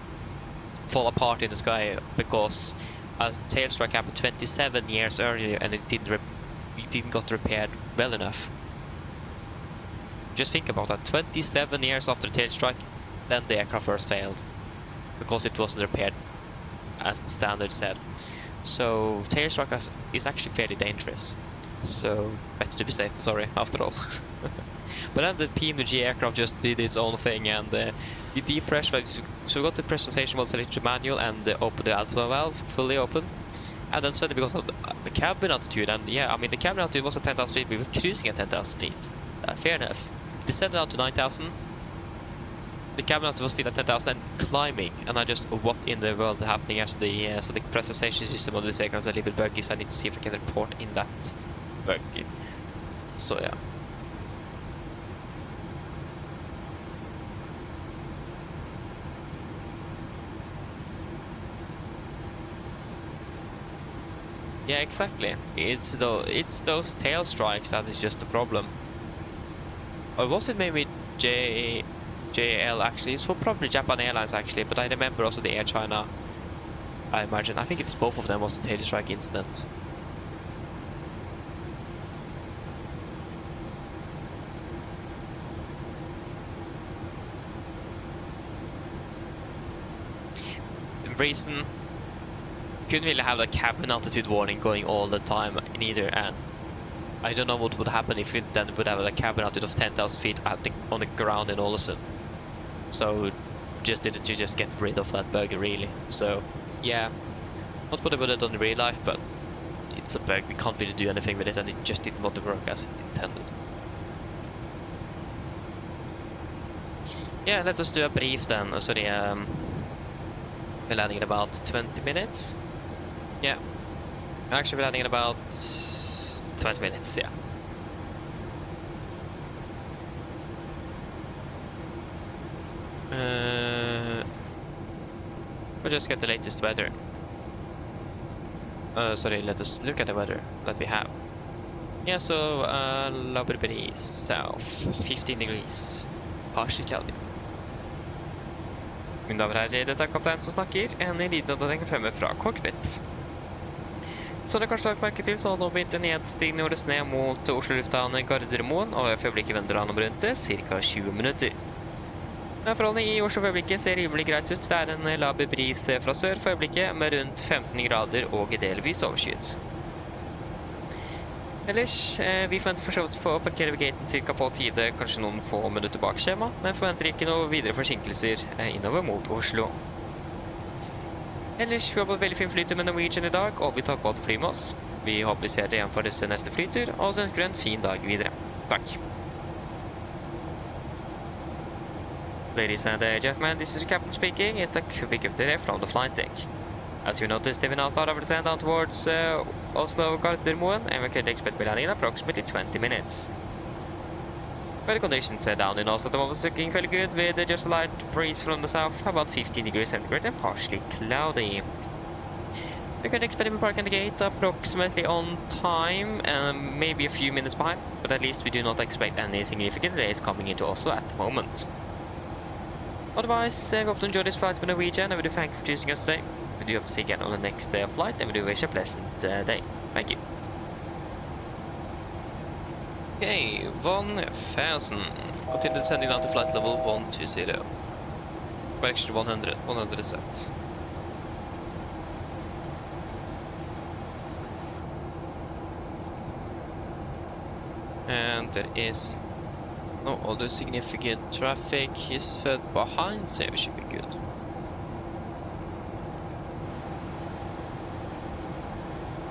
[SPEAKER 6] fall apart in the sky because a tail strike happened 27 years earlier and it didn't got repaired well enough. Just think about that. 27 years after the tail strike, then the aircraft first failed because it wasn't repaired as the standard said. So tail strike is actually fairly dangerous. So better to be safe, sorry, after all. But then the PMDG aircraft just did its own thing, and the depressurized. So we got the pressurization valve selected to manual and opened the IFLY valve fully open. And then suddenly we got the cabin altitude, and yeah, I mean the cabin altitude was at 10,000 feet, we were cruising at 10,000 feet. Fair enough. Descended out to 9,000. The cabin altitude was still at 10,000 and climbing, and I just, what in the world is happening? So the pressurization system of this aircraft is a little bit buggy, so I need to see if I can report in that bug. So yeah. Yeah, exactly. It's those tail strikes that is just the problem. Or was it maybe JL actually? It's for probably Japan Airlines actually, but I remember also the Air China. I imagine. I think it's both of them was the tail strike incident. The reason couldn't really have a cabin altitude warning going all the time in either, and I don't know what would happen if it then would have a cabin altitude of 10,000 feet on the ground in Ålesund. So just did it to just get rid of that bug really. So yeah, not what I would have done in real life, but it's a bug, we can't really do anything with it, and it just didn't want to work as it intended. Yeah, let us do a brief then. So we're landing in about 20 minutes. Yeah, actually we're landing in about 20 minutes, yeah. We'll just get the latest weather. Sorry, let us look at the weather that we have. Yeah, so lower breeze south, 15 degrees, partially cloudy. Mine damer og herrer, dette er kaptein som snakker, en liten oppdatering fremme fra cockpit. Som dere kanskje har lagt merke til, så har nå begynt en nedstigning og ned mot Oslo lufthavn Gardermoen, og for øyeblikket venter han om rundt det, ca. 20 minutter. Forholdene i Oslo for øyeblikket ser rimelig greit ut. Det er en laber bris fra sør for øyeblikket, med rundt 15 grader og delvis overskyet. Ellers, vi forventer for så vidt å parkere ved gaten cirka på tide, kanskje noen få minutter bak skjema, men forventer ikke noe videre forsinkelser innover mot Oslo. Ellers, vi har på veldig fin flytur med Norwegian i dag, og vi tar på at fly med oss. Vi håper vi ser det igjen for neste flytur, og så ønsker vi en fin dag videre. Takk. Ladies and gentlemen, this is the captain speaking. It's a quick update from the flight deck. As you noticed, we now start over the send down towards Oslo Gardermoen, and we can expect landing in approximately 20 minutes. Weather conditions down in Oslo at the moment looking fairly good, with just a light breeze from the south, about 15 degrees centigrade and partially cloudy. We can expect to park at the gate approximately on time, and maybe a few minutes behind, but at least we do not expect any significant delays coming into Oslo at the moment. Otherwise, we hope to enjoy this flight with Norwegian, and we do thank you for choosing us today. We do hope to see you again on the next day of flight, and we do wish a pleasant day. Thank you. Okay, 1000. Continue descending down to flight level 120. Correction 100 set. And there is no other significant traffic. Is fed behind, so it should be good.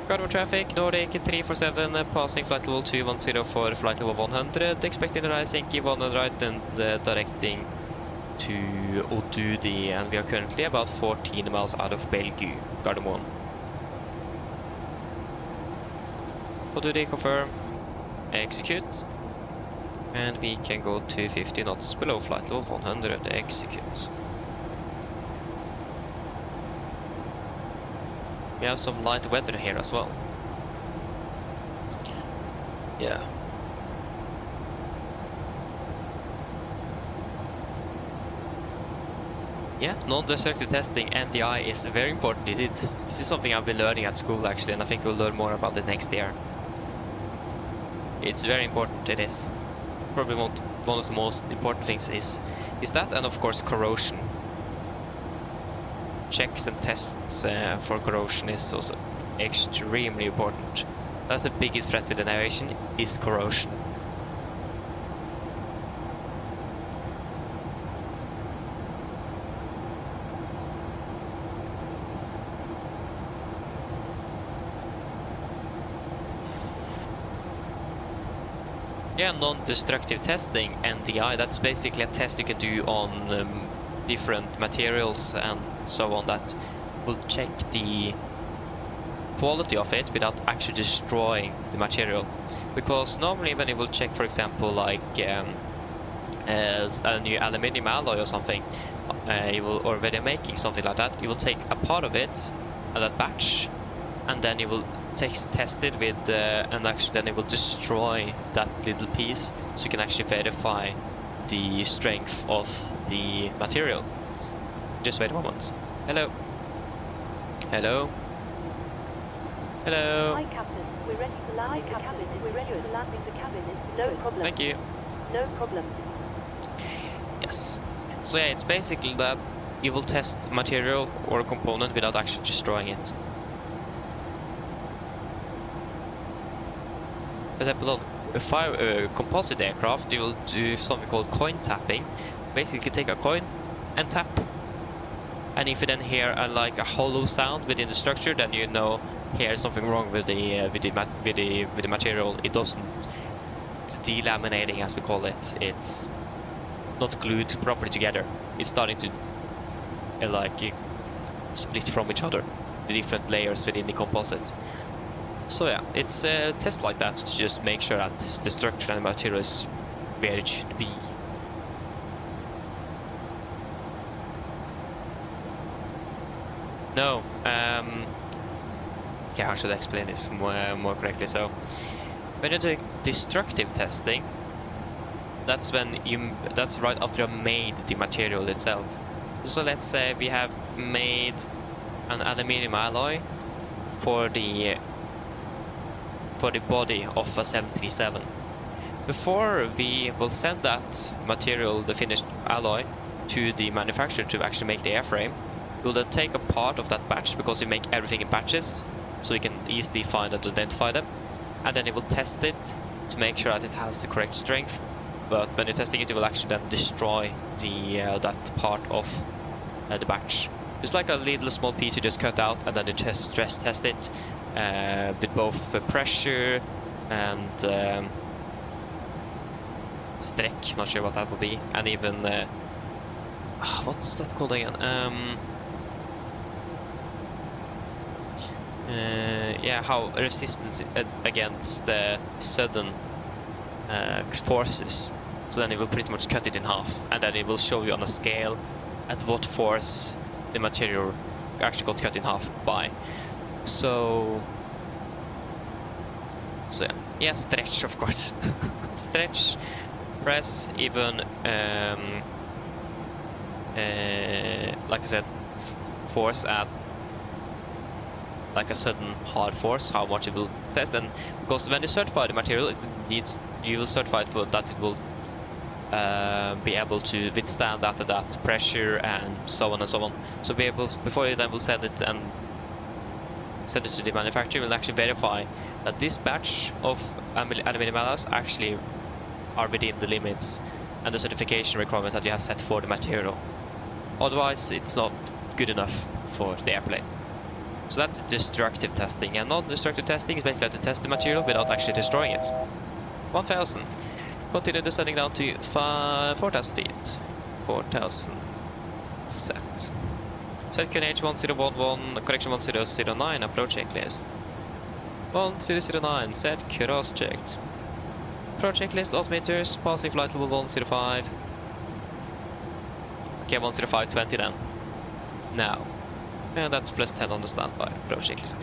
[SPEAKER 6] Cargo traffic, Nordic 347, passing flight level 210 for flight level 100, expecting the rising 100 right and directing to Bodø, and we are currently about 14 miles out of Bellevue, Gardermoen. Bodø, confirm, execute, and we can go to 50 knots below flight level 100, execute. We have some light weather here as well. Yeah. Yeah, non-destructive testing, NDI, is very important indeed. This is something I've been learning at school actually, and I think we'll learn more about it next year. It's very important, it is. Probably one of the most important things is that, and of course corrosion. Checks and tests for corrosion is also extremely important. That's the biggest threat with the navigation, is corrosion. Yeah, non-destructive testing, NDI, that's basically a test you can do on different materials and so on that will check the quality of it without actually destroying the material. Because normally when you will check, for example, like a new aluminium alloy or something, or when you're making something like that, you will take a part of it at that batch, and then you will test it with, and actually then it will destroy that little piece, so you can actually verify the strength of the material. Just wait a moment. Hello. Hello. Hello.
[SPEAKER 2] Hi, Captain. We're ready to land the cabin. We're ready to land the cabin. No problem.
[SPEAKER 6] Thank you.
[SPEAKER 2] No problem.
[SPEAKER 6] Yes. So yeah, it's basically that you will test material or a component without actually destroying it. For example, a composite aircraft, you will do something called coin tapping. Basically take a coin and tap, and if you then hear like a hollow sound within the structure, then you know here's something wrong with the material. It doesn't delaminating, as we call it. It's not glued properly together. It's starting to split from each other, the different layers within the composite. So yeah, it's a test like that to just make sure that the structure and the material is where it should be. No, okay, how should I explain this more correctly? So, when you're doing destructive testing, that's right after you made the material itself. So let's say we have made an aluminium alloy for the body of a 737. Before we will send that material, the finished alloy, to the manufacturer to actually make the airframe. We'll then take a part of that batch, because we make everything in batches, so you can easily find and identify them. And then it will test it to make sure that it has the correct strength. But when you're testing it, it will actually then destroy the that part of the batch. It's like a little small piece you just cut out, and then you just stress test it with both pressure and stretch. Not sure what that will be, and even what's that called again? Yeah, how resistance against sudden forces. So then it will pretty much cut it in half, and then it will show you on a scale at what force the material actually got cut in half by. So yeah, stretch, of course. Stretch, press, even like I said, force at like a sudden hard force, how much it will test. And because when you certify the material, you will certify it for that it will be able to withstand that pressure and so on and so on. So be able, before you then will send it to the manufacturer, will actually verify that this batch of aluminum alloys actually are within the limits and the certification requirements that you have set for the material. Otherwise, it's not good enough for the airplane. So that's destructive testing, and non-destructive testing is basically to test the material without actually destroying it. 1000. Continue descending down to 4,000 feet. 4,000. Set. Set QNH 1011, correction 1009, approach checklist. 1009, set cross checked. Approach checklist, altimeters, passing flight level 105. Okay, 105.20 then. Now. And that's plus 10 on the standby. Approach checklist.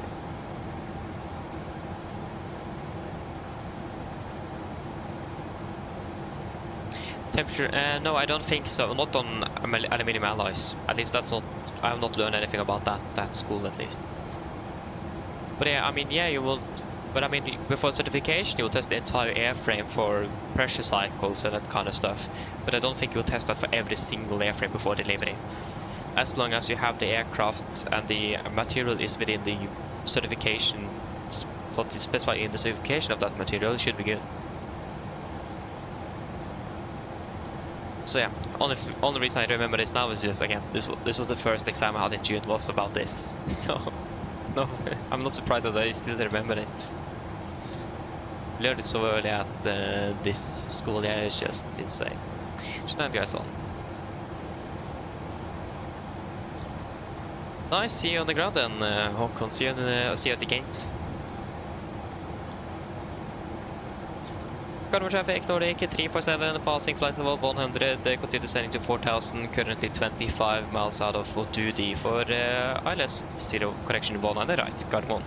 [SPEAKER 6] Temperature? No, I don't think so. Not on aluminum alloys. At least that's not. I have not learned anything about that at school, at least. But yeah, I mean, yeah, you will. But I mean, before certification, you will test the entire airframe for pressure cycles and that kind of stuff. But I don't think you'll test that for every single airframe before delivery. As long as you have the aircraft and the material is within the certification, what is specified in the certification of that material, it should be good. So yeah, only reason I remember this now is just, again, this was the first exam I had in June was about this. So no, I'm not surprised that I still remember it. Learned it so early at this school, yeah, it's just insane. Should I guys on? Nice, see you on the ground then, Håkon. See you at the gates. Carnival traffic, Nordic 347, passing flight level 100, continue descending to 4,000, currently 25 miles out of Bodø for ILS 0, correction 1 on the right, Gardermoen.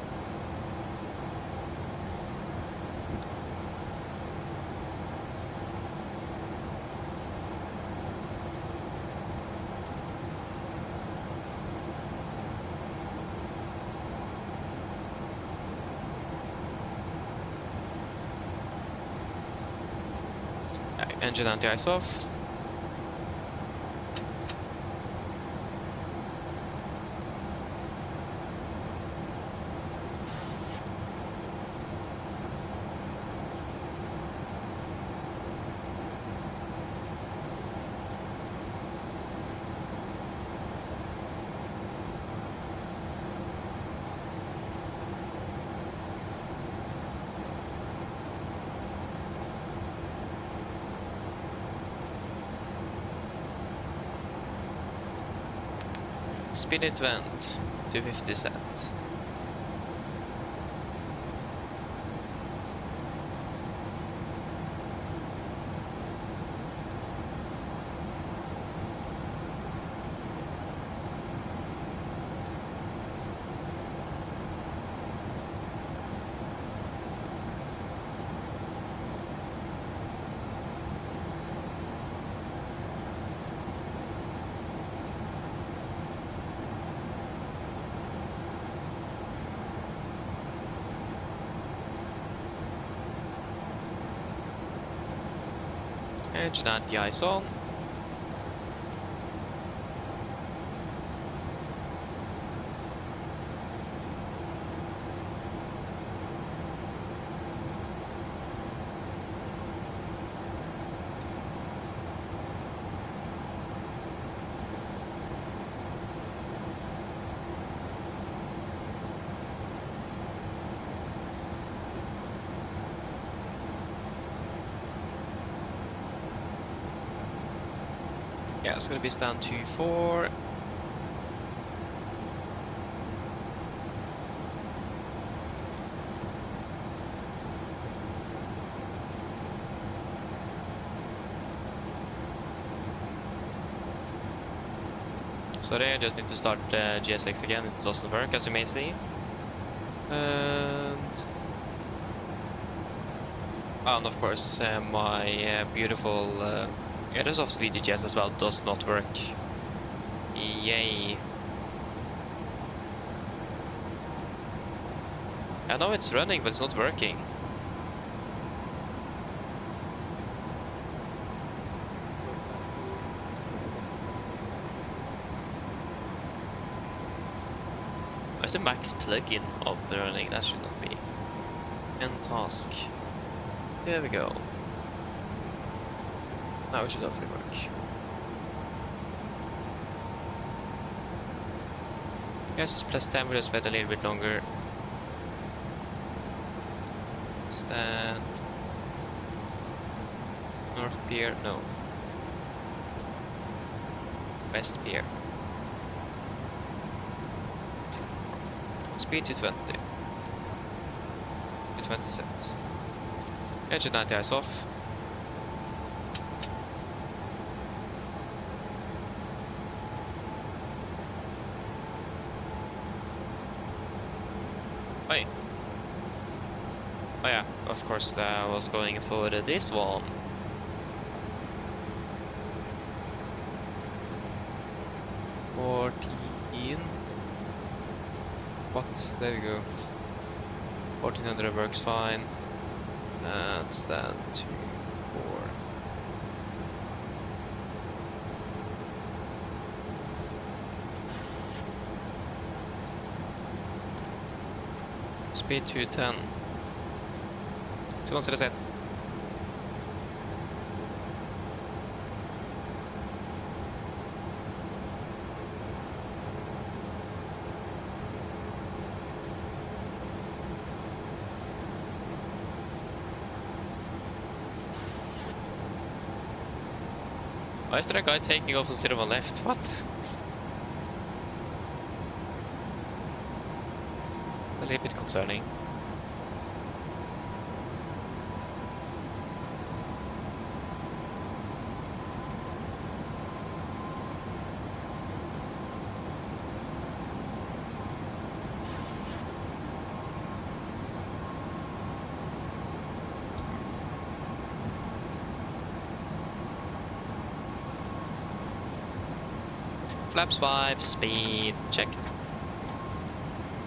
[SPEAKER 6] Engine anti-ice off. Spin it vent, 250 sets. Engine anti-ice on. Yeah, it's gonna be stand 2-4. Sorry, I just need to start GSX again. It doesn't work, as you may see. And of course, my beautiful Airsoft VDGS as well does not work. Yay. I know it's running, but it's not working. Where's the max plugin of the running? That should not be. End task. There we go. Now it should hopefully work. Yes, plus 10, we'll just wait a little bit longer. Stand. North Pier, no. West Pier. Speed to 20. 220 set. Engine 90 eyes off. Wait. Oh yeah, of course I was going for this one. What? There we go. 1400 works fine. And stand 2-4. Speed 210. 210 set. Why is there a guy taking off instead of on left? What? It's a little bit concerning. Flaps 5, speed checked.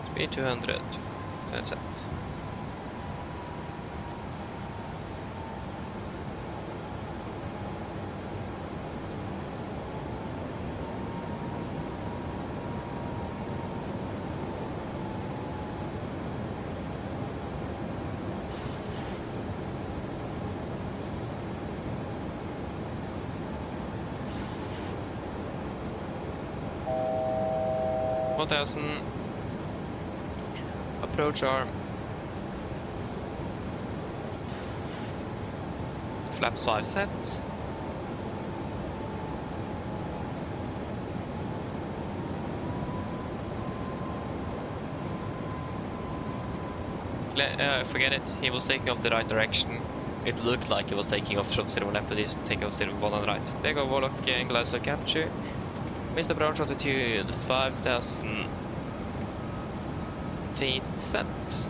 [SPEAKER 6] Speed 200. That's it. Approach arm. Flaps 5 set. Forget it, he was taking off the right direction. It looked like he was taking off from 0 left, but he's taking off 0 1 on the right. There go Warlock and Glycer capture. Missed approach altitude 5,000 feet set.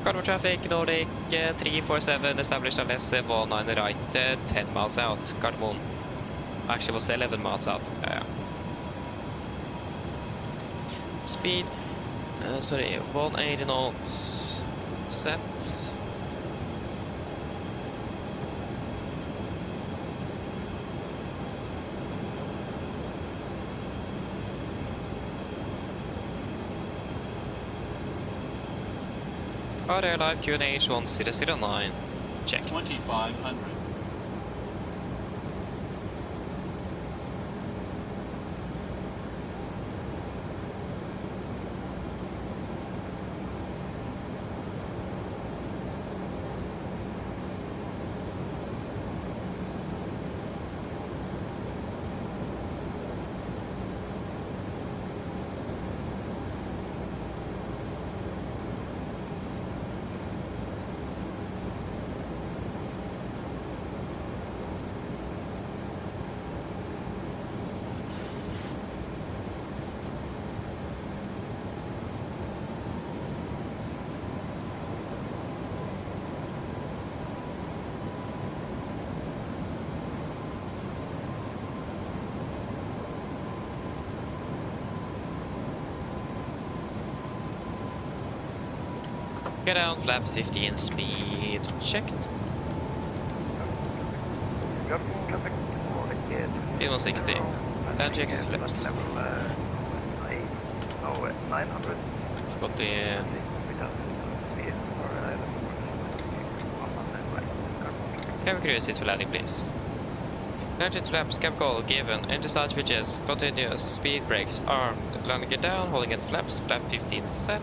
[SPEAKER 6] Cargo traffic, Nordic 347, established unless 19 right, 10 miles out, Cardamon. Actually, was 11 miles out. Speed, 180 knots, set. RR Live QNH 1009. checked.
[SPEAKER 7] 2500.
[SPEAKER 6] Get down, flaps 15 speed checked. Speed 160. Land check is flaps.
[SPEAKER 4] 900.
[SPEAKER 6] Forgot the cabin crew sits for landing, please. Land check flaps, cab call given. Engine slide switches, continuous, speed brakes, armed. Landing it down, holding at flaps, flap 15 set.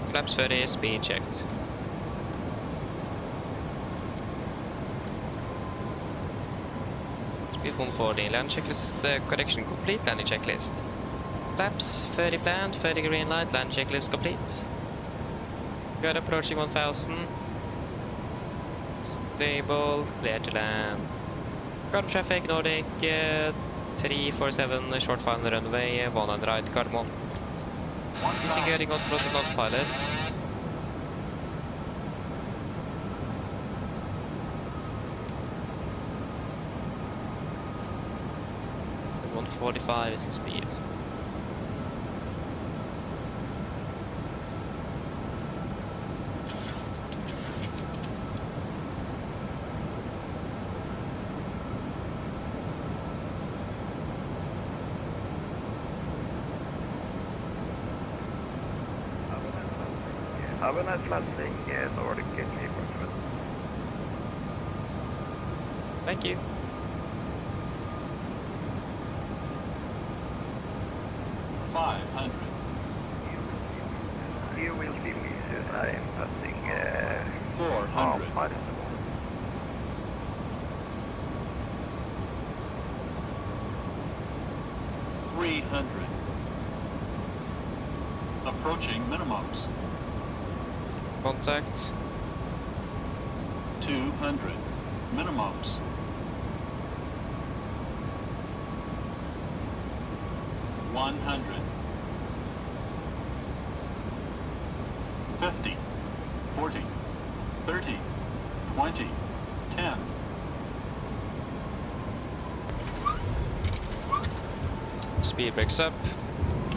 [SPEAKER 6] Flaps 30, speed checked. Speed 140, land checklist, correction complete, landing checklist. Flaps 30 planned, 30 green light, land checklist complete. We are approaching 1000. Stable, clear to land. Garden traffic, Nordic, 347, short final runway, 100 right, Gardermoen. Disengaging on floating autopilot. And 145 is the speed.
[SPEAKER 4] Have a nice landing, Nordic Perfermance.
[SPEAKER 6] Thank you.
[SPEAKER 4] You will see me soon. I am passing
[SPEAKER 7] 400. Approaching minimums.
[SPEAKER 6] Contact.
[SPEAKER 7] 200. Minimums. 100. 50. 40. 30. 20. 10.
[SPEAKER 6] Speed brakes up.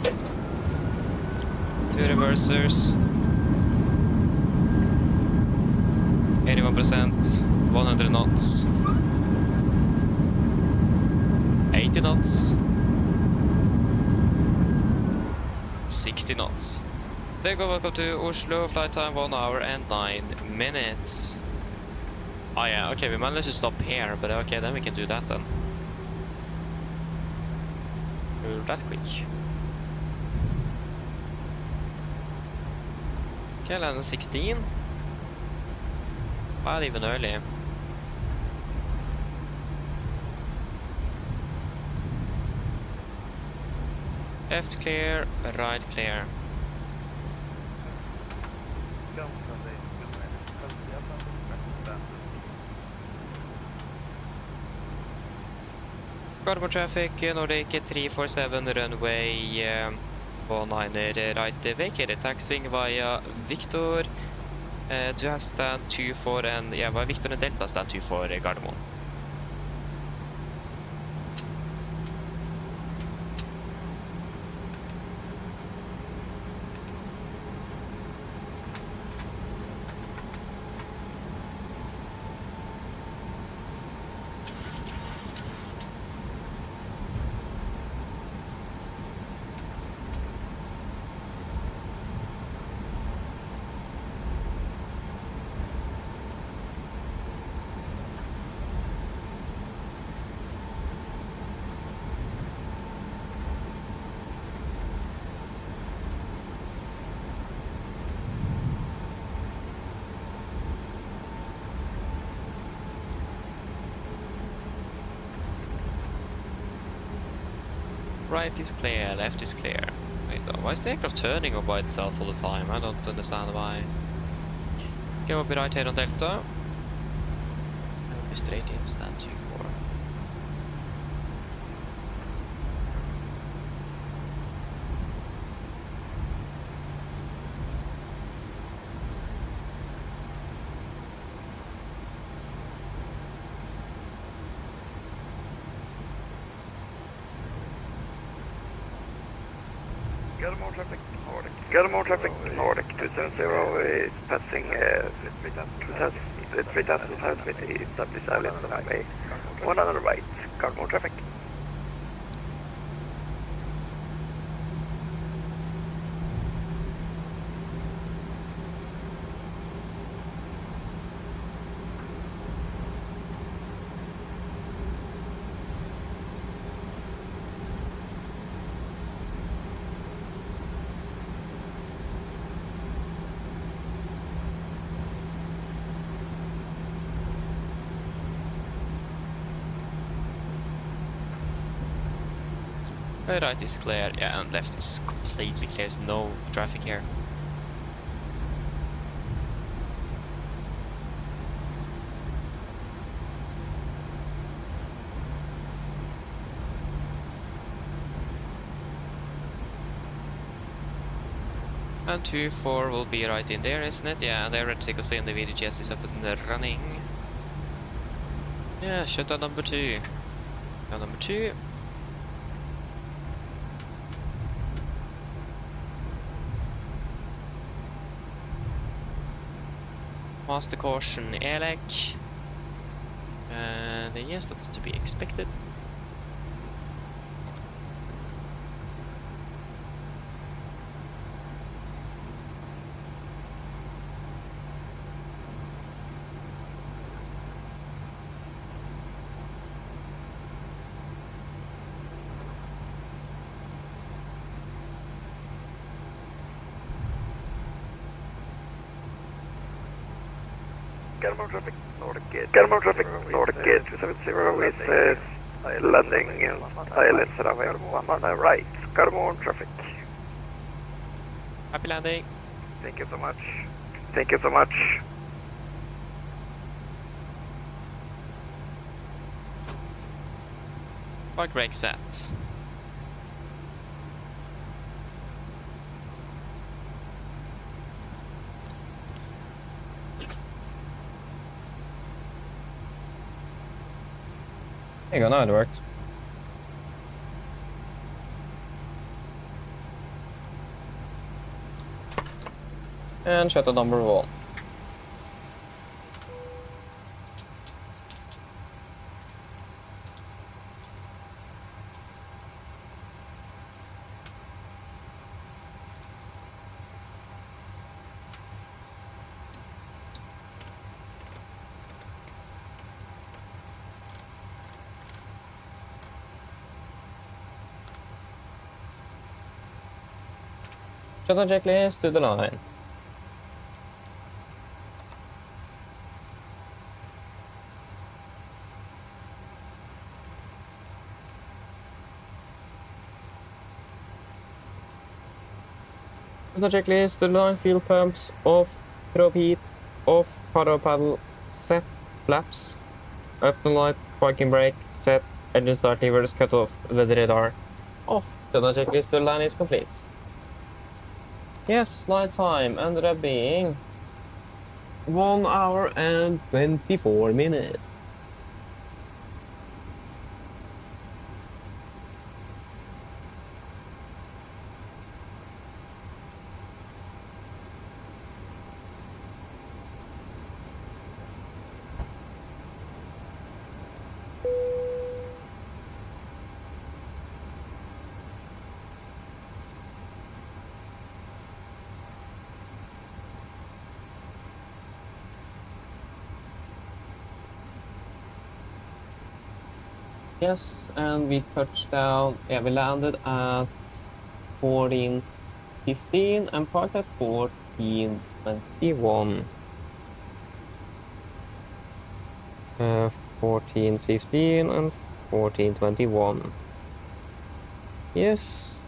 [SPEAKER 6] 2 reversers. 81%, 100 knots, 80 knots, 60 knots. There you go, welcome to Oslo, flight time 1 hour and 9 minutes. Oh yeah, okay, we managed to stop here, but okay, then we can do that then. We're that quick. Okay, land 16. Not even early. Left clear, right clear. Gardermoen traffic, Nordic 347 runway 19 right vacated, taxiing via Victor. Du har stand 24 and yeah, var Victor and Delta stand 24 Gardermoen. Right is clear, left is clear. Wait, why is the aircraft turning all by itself all the time? I don't understand why. Okay, we'll be right here on Delta. And we'll be straight in, stand 2-4.
[SPEAKER 4] Got more traffic, Nordic 270 is passing 3000 with the established island on highway 100 right. Got more traffic.
[SPEAKER 6] Right is clear, yeah, and left is completely clear. There's no traffic here. And 2-4 will be right in there, isn't it? Yeah, they're ready to take us in. The VDGS is up and running. Yeah, shutdown number 2. Shutdown number 2. Master caution ELEC. And yes, that's to be expected.
[SPEAKER 4] Got more traffic, Nordic Gate. Got more traffic, Nordic Gate 270 is landing in island runway 1 right. Got more traffic.
[SPEAKER 6] Happy landing.
[SPEAKER 4] Thank you so much. Thank you so much.
[SPEAKER 6] Park brake set.
[SPEAKER 1] There you go, now it works. And shuttle number 1. Shuttle checklist to the line. Shuttle checklist to the line. Fuel pumps off. Probe heat off. Power paddle set. Flaps. Open light. Parking brake set. Engine start levers cut off. The radar off. Shuttle checklist to the line is complete. Yes, flight time ended up being 1 hour and 24 minutes. Yes, and we touched down, yeah, we landed at 14:15 and parked at 14:21. 14:15 and 14:21. Yes.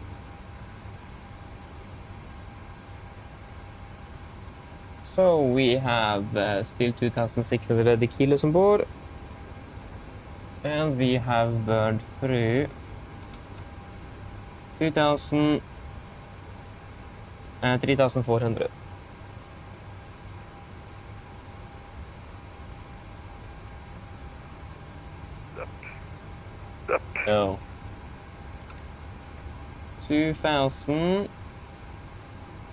[SPEAKER 1] So we have still 2,600 kilos on board. And we have burned through 3,400. No. 2,000.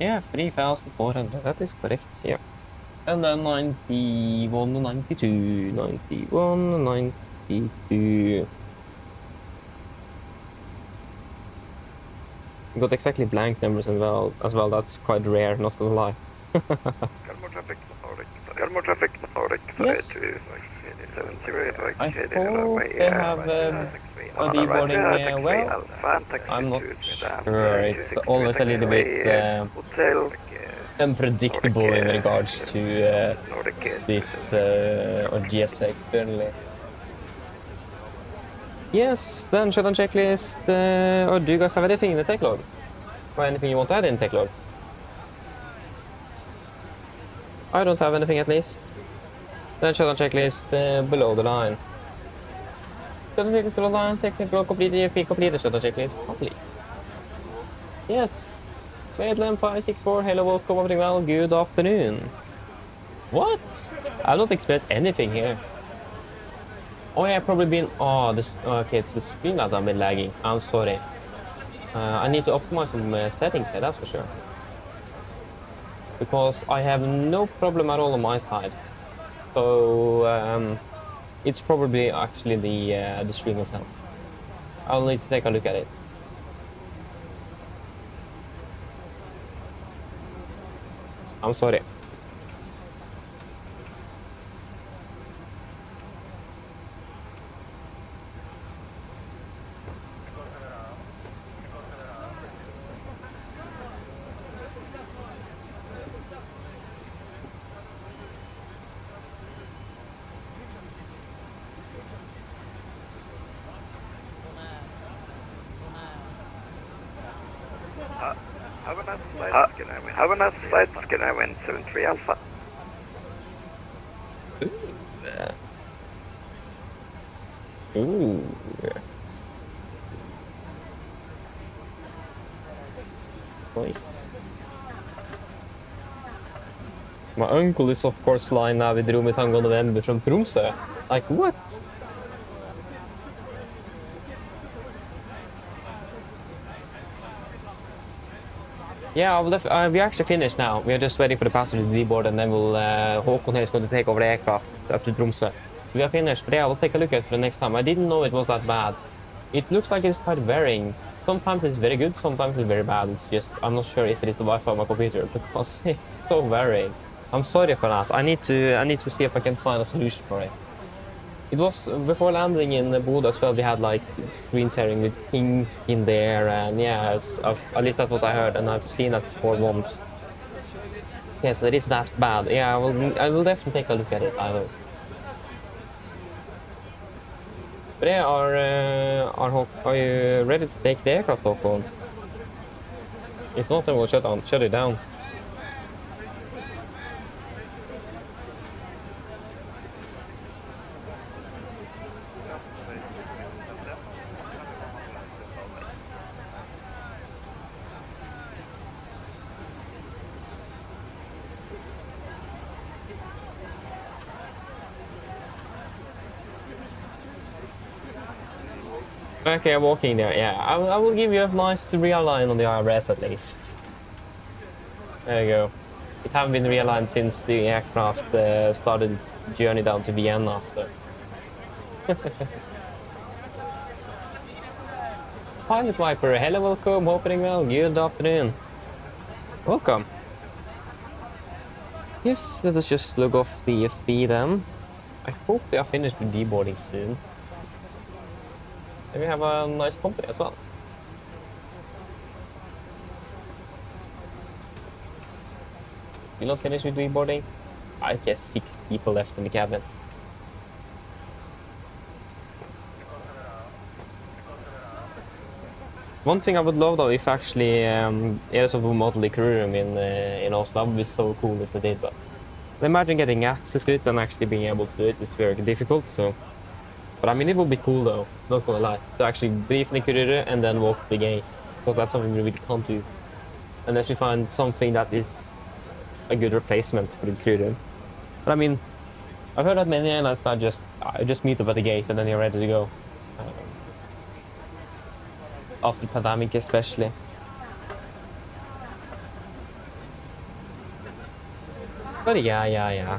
[SPEAKER 1] Yeah, 3,400. That is correct. Yeah. And then 91, 92, 91, 92. Got exactly blank numbers as well. That's quite rare, not gonna lie. Yes. I hope they have a deboarding well. I'm not sure. It's always a little bit unpredictable in regards to this or GSA externally. Yes, then shutdown checklist. Or do you guys have anything in the tech log? Or anything you want to add in the tech log? I don't have anything at least. Then shutdown checklist below the line. Shutdown checklist below the line. Technical complete, EFP complete. Shutdown checklist complete. Yes. Maitland 564. Hello, welcome, everything well. Good afternoon. What? I don't expect anything here. Oh yeah, probably been. Oh, this. Okay, it's the screen that I've been lagging. I'm sorry. I need to optimize some settings here, that's for sure. Because I have no problem at all on my side. So it's probably actually the stream itself. I'll need to take a look at it. I'm sorry.
[SPEAKER 4] Have a nice flight, Skinner Wind 73 Alpha.
[SPEAKER 1] Ooh. Nice. My uncle is of course flying now with Room Tango November from Tromsø. Like what? Yeah, we actually finished now. We are just waiting for the passenger to deboard, and then we'll Håkon here is going to take over the aircraft up to Tromsø. We are finished, but yeah, we'll take a look at it for the next time. I didn't know it was that bad. It looks like it's quite varying. Sometimes it's very good, sometimes it's very bad. It's just, I'm not sure if it is the Wi-Fi on my computer because it's so varying. I'm sorry for that. I need to see if I can find a solution for it. It was before landing in Bodø as well. We had like screen tearing with ping in there, and yeah, at least that's what I heard, and I've seen that before once. Yeah, so it is that bad. Yeah, I will definitely take a look at it. I will. But yeah, are you ready to take the aircraft, Håkon? If not, then we'll shut it down. Okay, walking there. Yeah, I will give you a nice realign on the IRS at least. There you go. It hasn't been realigned since the aircraft started its journey down to Vienna, so. Pilot Viper, hello, welcome, hoping well, good afternoon. Welcome. Yes, let us just log off the FB then. I hope they are finished with deboarding soon. And we have a nice company as well. Still not finished with deboarding. I guess 6 people left in the cabin. One thing I would love though, if actually Airs of remotely crew room in Oslo, that would be so cool if they did. But imagine getting access to it and actually being able to do it is very difficult. So, but I mean, it would be cool though. Not gonna lie, to actually briefly crew and then walk the gate, because that's something we really can't do unless we find something that is a good replacement for the crew room. But I mean, I've heard that many airlines now just meet up at the gate and then you're ready to go. After the pandemic especially. But yeah.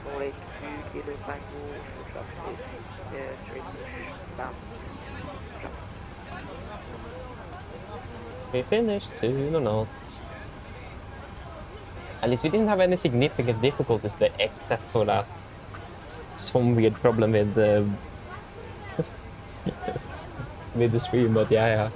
[SPEAKER 4] Norway 2 Kilo Tango, fortsatt straight down.
[SPEAKER 1] We finished soon or not. At least we didn't have any significant difficulties today, except for that some weird problem with the with the stream, but yeah.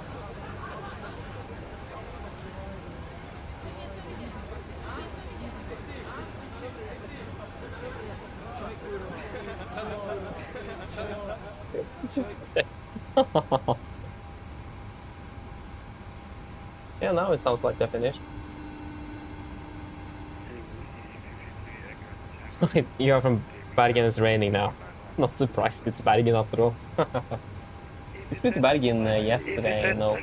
[SPEAKER 1] Yeah, now it sounds like they're finished. You are from Bergen, it's raining now. Not surprised, it's Bergen after all. We flew to Bergen yesterday, no.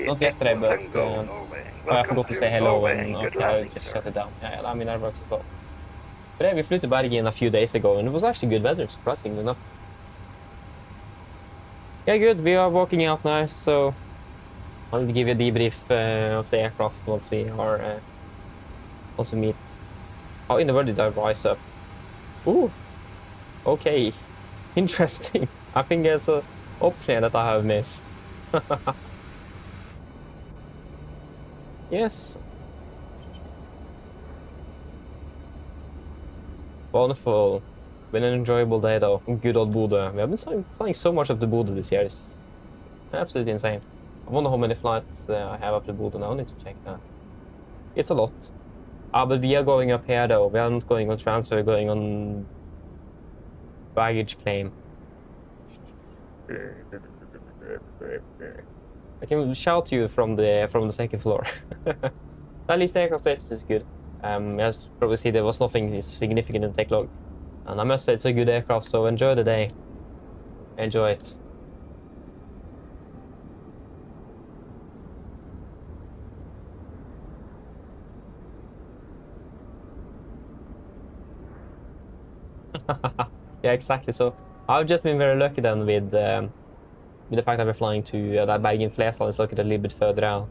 [SPEAKER 1] Not yesterday, but oh, I forgot to say hello and okay, I just shut it down. Yeah, I mean, that works as well. But yeah, we flew to Bergen a few days ago and it was actually good weather, surprisingly enough. Yeah, good, we are walking out now, so I'll give you a debrief of the aircraft once we are, once we meet. How in the world did I rise up? Ooh, okay, interesting. I think there's an option that I have missed. Yes. Wonderful. Been an enjoyable day though. Good old Bodø. We have been flying so much up to Bodø this year. It's absolutely insane. I wonder how many flights I have up to Bodø now. I need to check that. It's a lot. But we are going up here though. We are not going on transfer, we're going on baggage claim. I can shout to you from the second floor. At least the aircraft status is good. As you probably see, there was nothing significant in take log. And I must say it's a good aircraft, so enjoy the day. Enjoy it. Yeah, exactly. So I've just been very lucky then with the fact that we're flying to that Bergen place. Let's look at a little bit further out.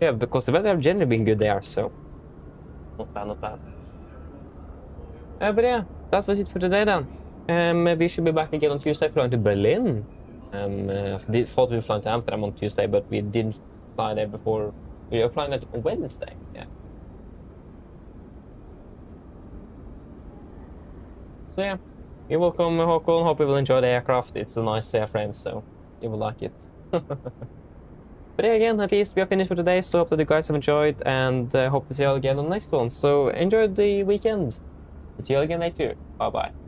[SPEAKER 1] Yeah, because the weather have generally been good there, so not bad, not bad. But yeah, that was it for today then. We should be back again on Tuesday flying to Berlin. We thought we were flying to Amsterdam on Tuesday, but we didn't fly there before. We were flying on Wednesday. Yeah. So yeah, you're welcome, Håkon. Hope you will enjoy the aircraft. It's a nice airframe, so you will like it. But yeah, again, at least we are finished for today, so hope that you guys have enjoyed, and hope to see you all again on the next one. So enjoy the weekend. See you all again later. Bye-bye.